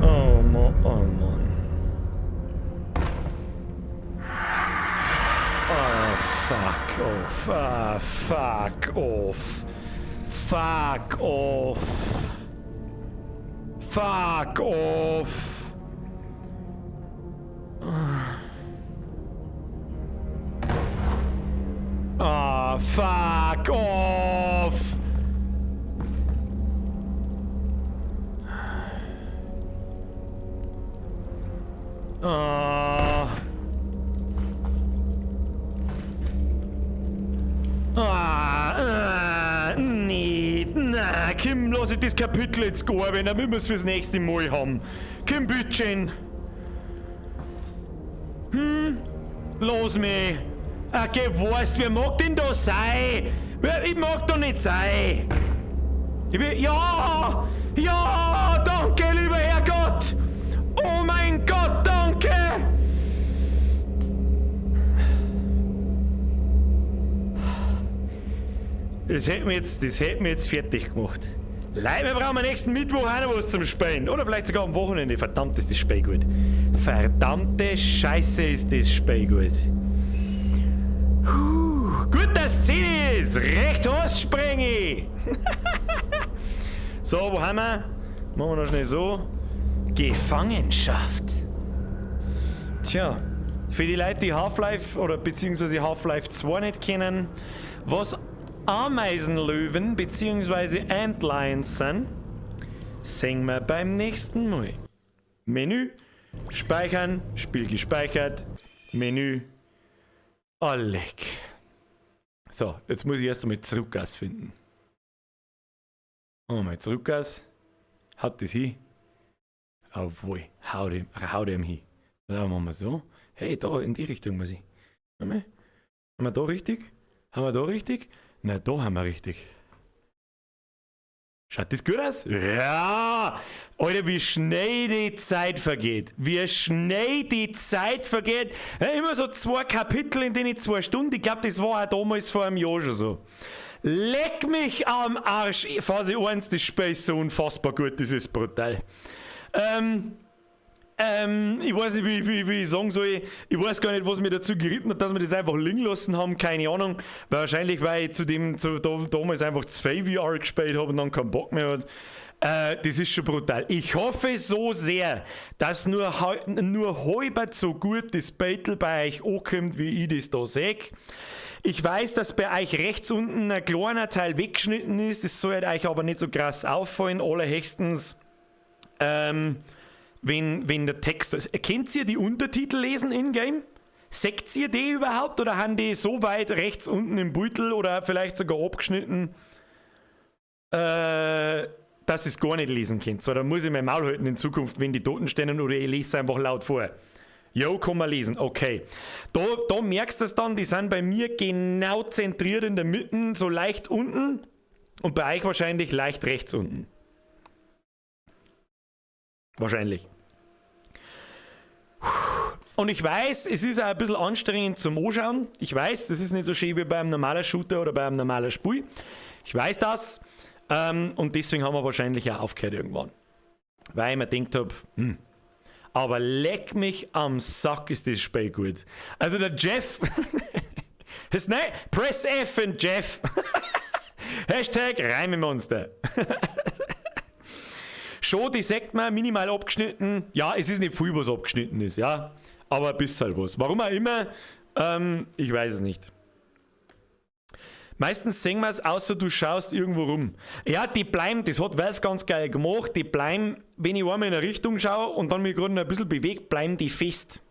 Oh Mann. Oh, fuck off. Ah, fuck off. Fuck off. Fuck off. Ah, fuck off. Nicht. Na, Kim, lass ich das Kapitel jetzt gehen, wenn wir es fürs nächste Mal haben. Kim, Bütchen. Los mich. Okay, weißt, wer mag denn da sein? Ich mag doch nicht sein. Ja, danke, lieber Herrgott. Das hätten wir jetzt fertig gemacht. Leider brauchen wir nächsten Mittwoch auch noch was zum Spielen. Oder vielleicht sogar am Wochenende. Verdammt ist das Spiel gut. Verdammte Scheiße ist das Spiel gut. Gut, dass Szene ist. Recht ausspringe. So, wo haben wir? Machen wir noch schnell so. Gefangenschaft. Tja, für die Leute, die Half-Life oder beziehungsweise Half-Life 2 nicht kennen, was Ameisenlöwen bzw. Antlions sind, sehen wir beim nächsten Mal. Menü, speichern, Spiel gespeichert, Menü, Alleg. So, jetzt muss ich erst einmal Zurückgas finden. Oh, mein Zurückgas. Hat das hin? Obwohl, hau dem hin. Dann machen wir so. Hey, da in die Richtung muss ich. Haben wir da richtig? Haben wir da richtig? Na, da haben wir richtig. Schaut das gut aus? Ja! Alter, wie schnell die Zeit vergeht. Wie schnell die Zeit vergeht. Ja, immer so 2 Kapitel, in denen 2 Stunden. Ich glaube, das war auch damals vor einem Jahr schon so. Leck mich am Arsch. Phase 1, das Spiel ist so unfassbar gut, das ist brutal. Ich weiß nicht, wie ich sagen soll. Ich weiß gar nicht, was mir dazu geritten hat, dass wir das einfach liegen lassen haben. Keine Ahnung. Wahrscheinlich, weil ich damals einfach 2 VR gespielt habe und dann keinen Bock mehr hat. Das ist schon brutal. Ich hoffe so sehr, dass nur halb so gut das Battle bei euch ankommt, wie ich das da sehe. Ich weiß, dass bei euch rechts unten ein kleiner Teil weggeschnitten ist. Das soll euch aber nicht so krass auffallen. Allerhöchstens, wenn der Text ist. Kennt ihr die Untertitel lesen in-game? Seht ihr die überhaupt oder haben die so weit rechts unten im Beutel oder vielleicht sogar abgeschnitten, dass ihr es gar nicht lesen könnt? So, dann muss ich mein Maul halten in Zukunft, wenn die Toten stehen oder ich lese es einfach laut vor. Jo, kann man lesen, okay. Da merkst du es dann, die sind bei mir genau zentriert in der Mitte, so leicht unten und bei euch wahrscheinlich leicht rechts unten. Wahrscheinlich. Und ich weiß, es ist auch ein bisschen anstrengend zum Anschauen. Ich weiß, das ist nicht so schön wie bei einem normalen Shooter oder bei einem normalen Spiel. Ich weiß das. Und deswegen haben wir wahrscheinlich auch aufgehört irgendwann. Weil ich mir gedacht habe, aber leck mich am Sack ist das Spiel gut. Also der Jeff, Press F und Jeff. Hashtag Reimemonster. Schon, die sagt man minimal abgeschnitten. Ja, es ist nicht viel, was abgeschnitten ist, ja. Aber ein bisschen was. Warum auch immer, ich weiß es nicht. Meistens sehen wir es, außer du schaust irgendwo rum. Ja, die bleiben, das hat Valve ganz geil gemacht, die bleiben, wenn ich einmal in eine Richtung schaue und dann mich gerade noch ein bisschen bewege, bleiben die fest.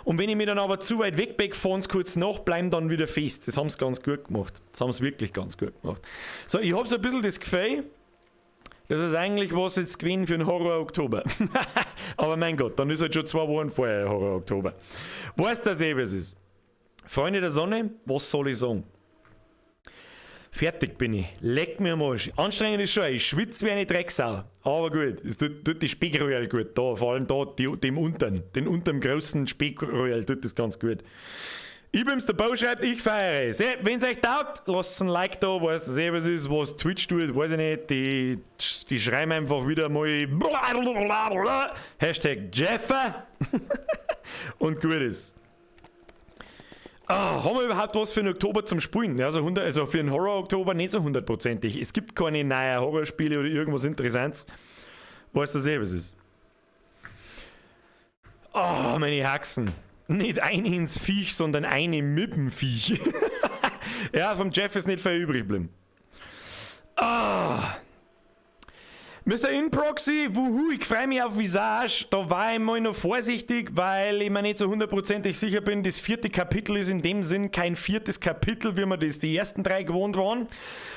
Und wenn ich mich dann aber zu weit weg fahren kurz nach, bleiben dann wieder fest. Das haben sie ganz gut gemacht. Das haben sie wirklich ganz gut gemacht. So, ich habe so ein bisschen das Gefühl, das ist eigentlich was jetzt gewesen für einen Horror-Oktober. Aber mein Gott, dann ist halt schon 2 Wochen vorher Horror-Oktober. Weißt du, wie es ist? Freunde der Sonne, was soll ich sagen? Fertig bin ich. Leck mir am Arsch. Anstrengend ist schon, ich schwitze wie eine Drecksau. Aber gut, es tut die Speckröhrl gut. Da, vor allem da, den unteren großen Speckröhrl tut das ganz gut. Ich bin's, der Bo schreibt, ich feiere es. Wenn es euch taugt, lasst ein Like da, weißt du, was ist, was Twitch tut, weiß ich nicht. Die schreiben einfach wieder mal Hashtag Jeffa und gut ist. Haben wir überhaupt was für einen Oktober zum Spielen? Ja, also für einen Horror-Oktober nicht so 100%. Es gibt keine neuen Horrorspiele oder irgendwas Interessantes. Weißt du, was es ist? Oh, meine Haxen. Nicht eine ins Viech, sondern eine mit dem Viech. Ja, vom Jeff ist nicht viel übrig geblieben. Mr. InProxy, wuhu, ich freue mich auf Visage. Da war ich mal noch vorsichtig, weil ich mir nicht so 100% sicher bin, das 4. Kapitel ist in dem Sinn kein 4. Kapitel, wie wir das die ersten 3 gewohnt waren,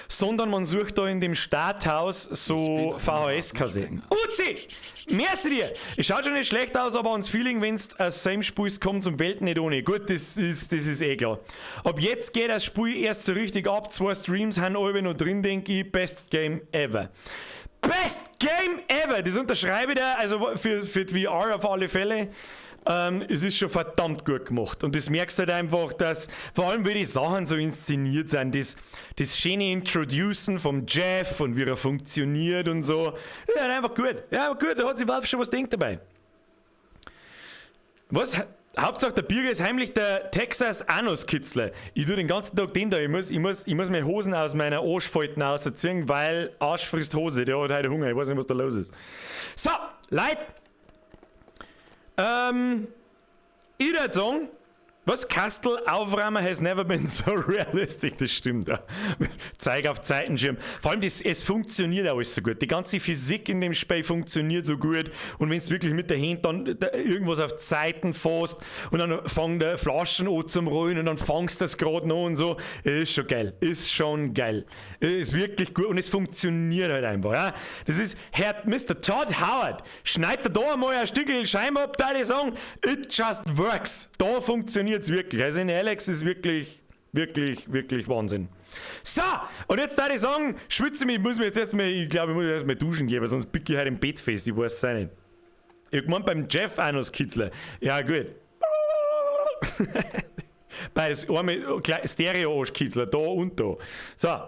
sondern man sucht da in dem Starthaus so VHS-Kassetten. Uzi! Merci dir! Es schaut schon nicht schlecht aus, aber ans Feeling, wenn du ein Same spielst, kommt zum Welt nicht ohne. Gut, das ist eh klar. Ab jetzt geht das Spiel erst so richtig ab. 2 Streams haben alle noch drin, denke ich. Best Game ever. Best Game ever! Das unterschreibe ich da, also für VR auf alle Fälle. es ist schon verdammt gut gemacht. Und das merkst du halt einfach, dass, vor allem wie die Sachen so inszeniert sind, das schöne Introducen vom Jeff und wie er funktioniert und so. Ja, einfach gut. Ja, aber gut, da hat sich Valve schon was gedacht dabei. Was? Hauptsache der Birger ist heimlich der Texas Anus-Kitzler. Ich tue den ganzen Tag den da. Ich muss meine Hosen aus meiner Arschfalten rausziehen, weil Arsch frisst Hose. Der hat heute Hunger. Ich weiß nicht, was da los ist. So, Leute. Ich würde sagen, was? Castle aufräumen has never been so realistic. Das stimmt. Ja. Zeig auf Zeitenschirm. Vor allem, es funktioniert alles so gut. Die ganze Physik in dem Spiel funktioniert so gut. Und wenn du wirklich mit der Hand dann irgendwas auf die Seiten fährst und dann fangen die Flaschen an zum Rollen und dann fangst du das gerade noch und so. Ist schon geil. Ist schon geil. Ist wirklich gut und es funktioniert halt einfach. Ja. Das ist Herr Mr. Todd Howard. Schneidet da einmal ein Stückchen Scheibe ab, da die sagen, it just works. Da funktioniert es wirklich. Also in Alex ist wirklich Wahnsinn. So, und jetzt da ich sagen, schwitze mich, ich muss jetzt erstmal duschen gehen, sonst pick ich halt im Bett fest, ich weiß es auch nicht. Ich hab gemeint beim Jeff auch noch das Kitzler. Ja, gut. Beides arme Stereo-Arsch-Kitzler, da und da. So.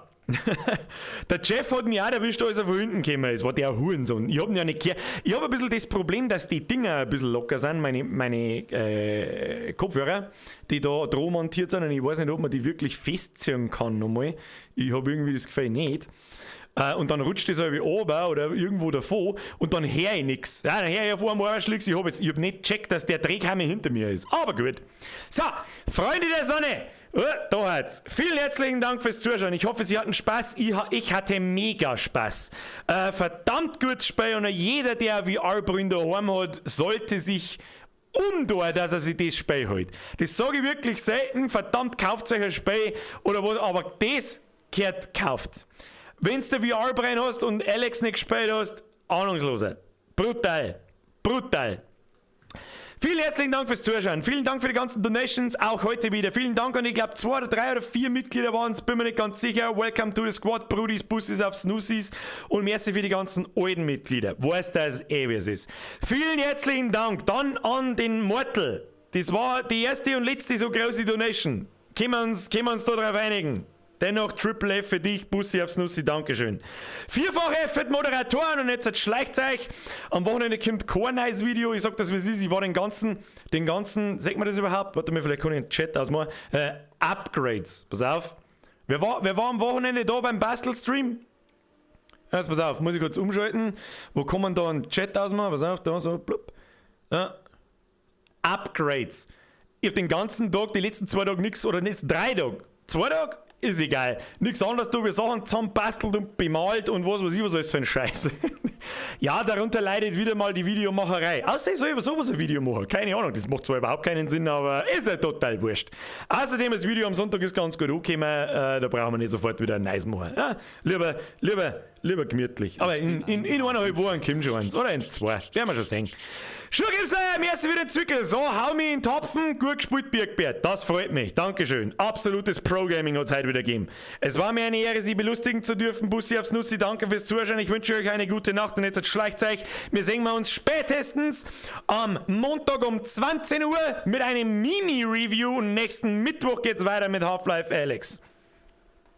Der Jeff hat mich auch erwischt, als er von hinten gekommen ist, war der Hurensohn. Ich hab ihn ja nicht gehört. Ich hab ein bisschen das Problem, dass die Dinger ein bisschen locker sind, meine Kopfhörer, die da dran montiert sind, und ich weiß nicht, ob man die wirklich festziehen kann nochmal. Ich habe irgendwie das Gefühl nicht. Und dann rutscht das irgendwie runter oder irgendwo davon und dann höre ich nichts. Ja, dann höre ich auf einmal Arschlicks, ich hab nicht gecheckt, dass der Drehkammer hinter mir ist. Aber gut. So, Freunde der Sonne, da hat's. Vielen herzlichen Dank fürs Zuschauen. Ich hoffe, Sie hatten Spaß. Ich hatte mega Spaß. Verdammt gutes Spiel und jeder, der VR-Brillen daheim hat, sollte sich umtun, dass er sich das Spiel holt. Das sage ich wirklich selten. Verdammt, kauft euch ein Spiel oder was, aber das gehört kauft. Wenn du VR-Brillen hast und Alex nicht gespielt hast, ahnungsloser. Brutal. Brutal. Vielen herzlichen Dank fürs Zuschauen. Vielen Dank für die ganzen Donations, auch heute wieder. Vielen Dank an, ich glaube, 2 oder 3 oder 4 Mitglieder waren es, bin mir nicht ganz sicher. Welcome to the Squad, Brudis, Bussis auf Snussis und merci für die ganzen alten Mitglieder. Weiß das wie es ist. Vielen herzlichen Dank. Dann an den Mortal. Das war die erste und letzte so große Donation. Können wir uns da drauf einigen? Dennoch Triple F für dich, Bussi aufs Nussi, Dankeschön. 4-fach F für die Moderatoren und jetzt schleicht euch. Am Wochenende kommt kein neues Video. Ich sag das wie es ist. Ich war den ganzen, sagt man das überhaupt? Warte mal, vielleicht kann ich den Chat ausmachen. Upgrades. Pass auf. Wer war am Wochenende da beim Bastelstream? Jetzt pass auf, muss ich kurz umschalten. Wo kann man da einen Chat ausmachen? Pass auf, da so, blub. Ja. Upgrades. Ich hab den ganzen Tag, die letzten 2 Tage nichts, oder nicht 3 Tage. 2 Tage? Ist egal. Nichts anderes, du, wir Sachen zusammenbastelt und bemalt und was weiß ich, was alles für ein Scheiß. Ja, darunter leidet wieder mal die Videomacherei. Außer ich soll über sowas ein Video machen. Keine Ahnung, das macht zwar überhaupt keinen Sinn, aber ist ja total wurscht. Außerdem, das Video am Sonntag ist ganz gut angekommen, da brauchen wir nicht sofort wieder ein Neues machen. Ja, lieber gemütlich. Aber in 1,5 Wochen kommt schon eins. Oder in 2. Werden wir schon sehen. Schuhgipsler, merci für den Zwickel. So, hau mich in den Topfen. Gut gespielt, Birkbert. Das freut mich. Dankeschön. Absolutes Pro-Gaming hat es heute wieder gegeben. Es war mir eine Ehre, Sie belustigen zu dürfen. Bussi aufs Nussi, danke fürs Zuschauen. Ich wünsche euch eine gute Nacht und jetzt schleicht euch. Wir sehen wir uns spätestens am Montag um 20 Uhr mit einem Mini-Review und nächsten Mittwoch geht's weiter mit Half-Life Alyx.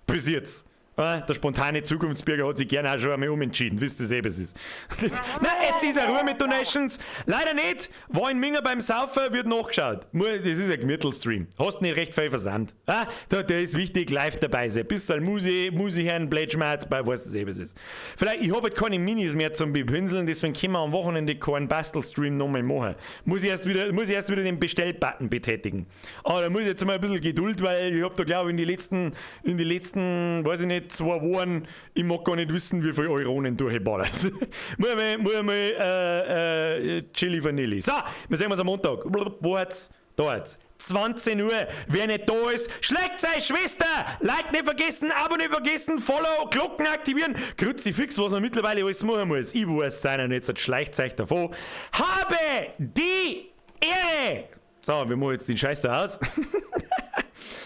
Bis jetzt. Der spontane Zukunftsbürger hat sich gerne auch schon einmal umentschieden. Wisst ihr, was es ist. Nein, jetzt ist er Ruhe mit Donations. Leider nicht. War in Minger beim Saufen, wird nachgeschaut. Das ist ein Gemüttelstream. Hast nicht recht viel versandt. Der ist wichtig, live dabei sein. Bis dann Musi hören, Blätschmerz, weißt du, was es ist. Vielleicht, ich habe halt keine Minis mehr zum Bepinseln, deswegen können wir am Wochenende keinen Bastelstream nochmal machen. Muss ich erst wieder den Bestellbutton betätigen. Aber da muss ich jetzt mal ein bisschen Geduld, weil ich habe da, glaube ich, in die letzten, weiß ich nicht, 2 Wochen, ich mag gar nicht wissen, wie viele Euronen durchgeballert. Muss mal Chili Vanilli. So, wir sehen uns am Montag. Wo hat's? Da hat's. 20 Uhr. Wer nicht da ist, schlägt seine Schwester. Like nicht vergessen, Abo nicht vergessen, Follow, Glocken aktivieren. Kruzifix, was man mittlerweile alles machen muss. Ich weiß sein und jetzt schleicht euch davon. Habe die Ehre. So, wir machen jetzt den Scheiß da aus.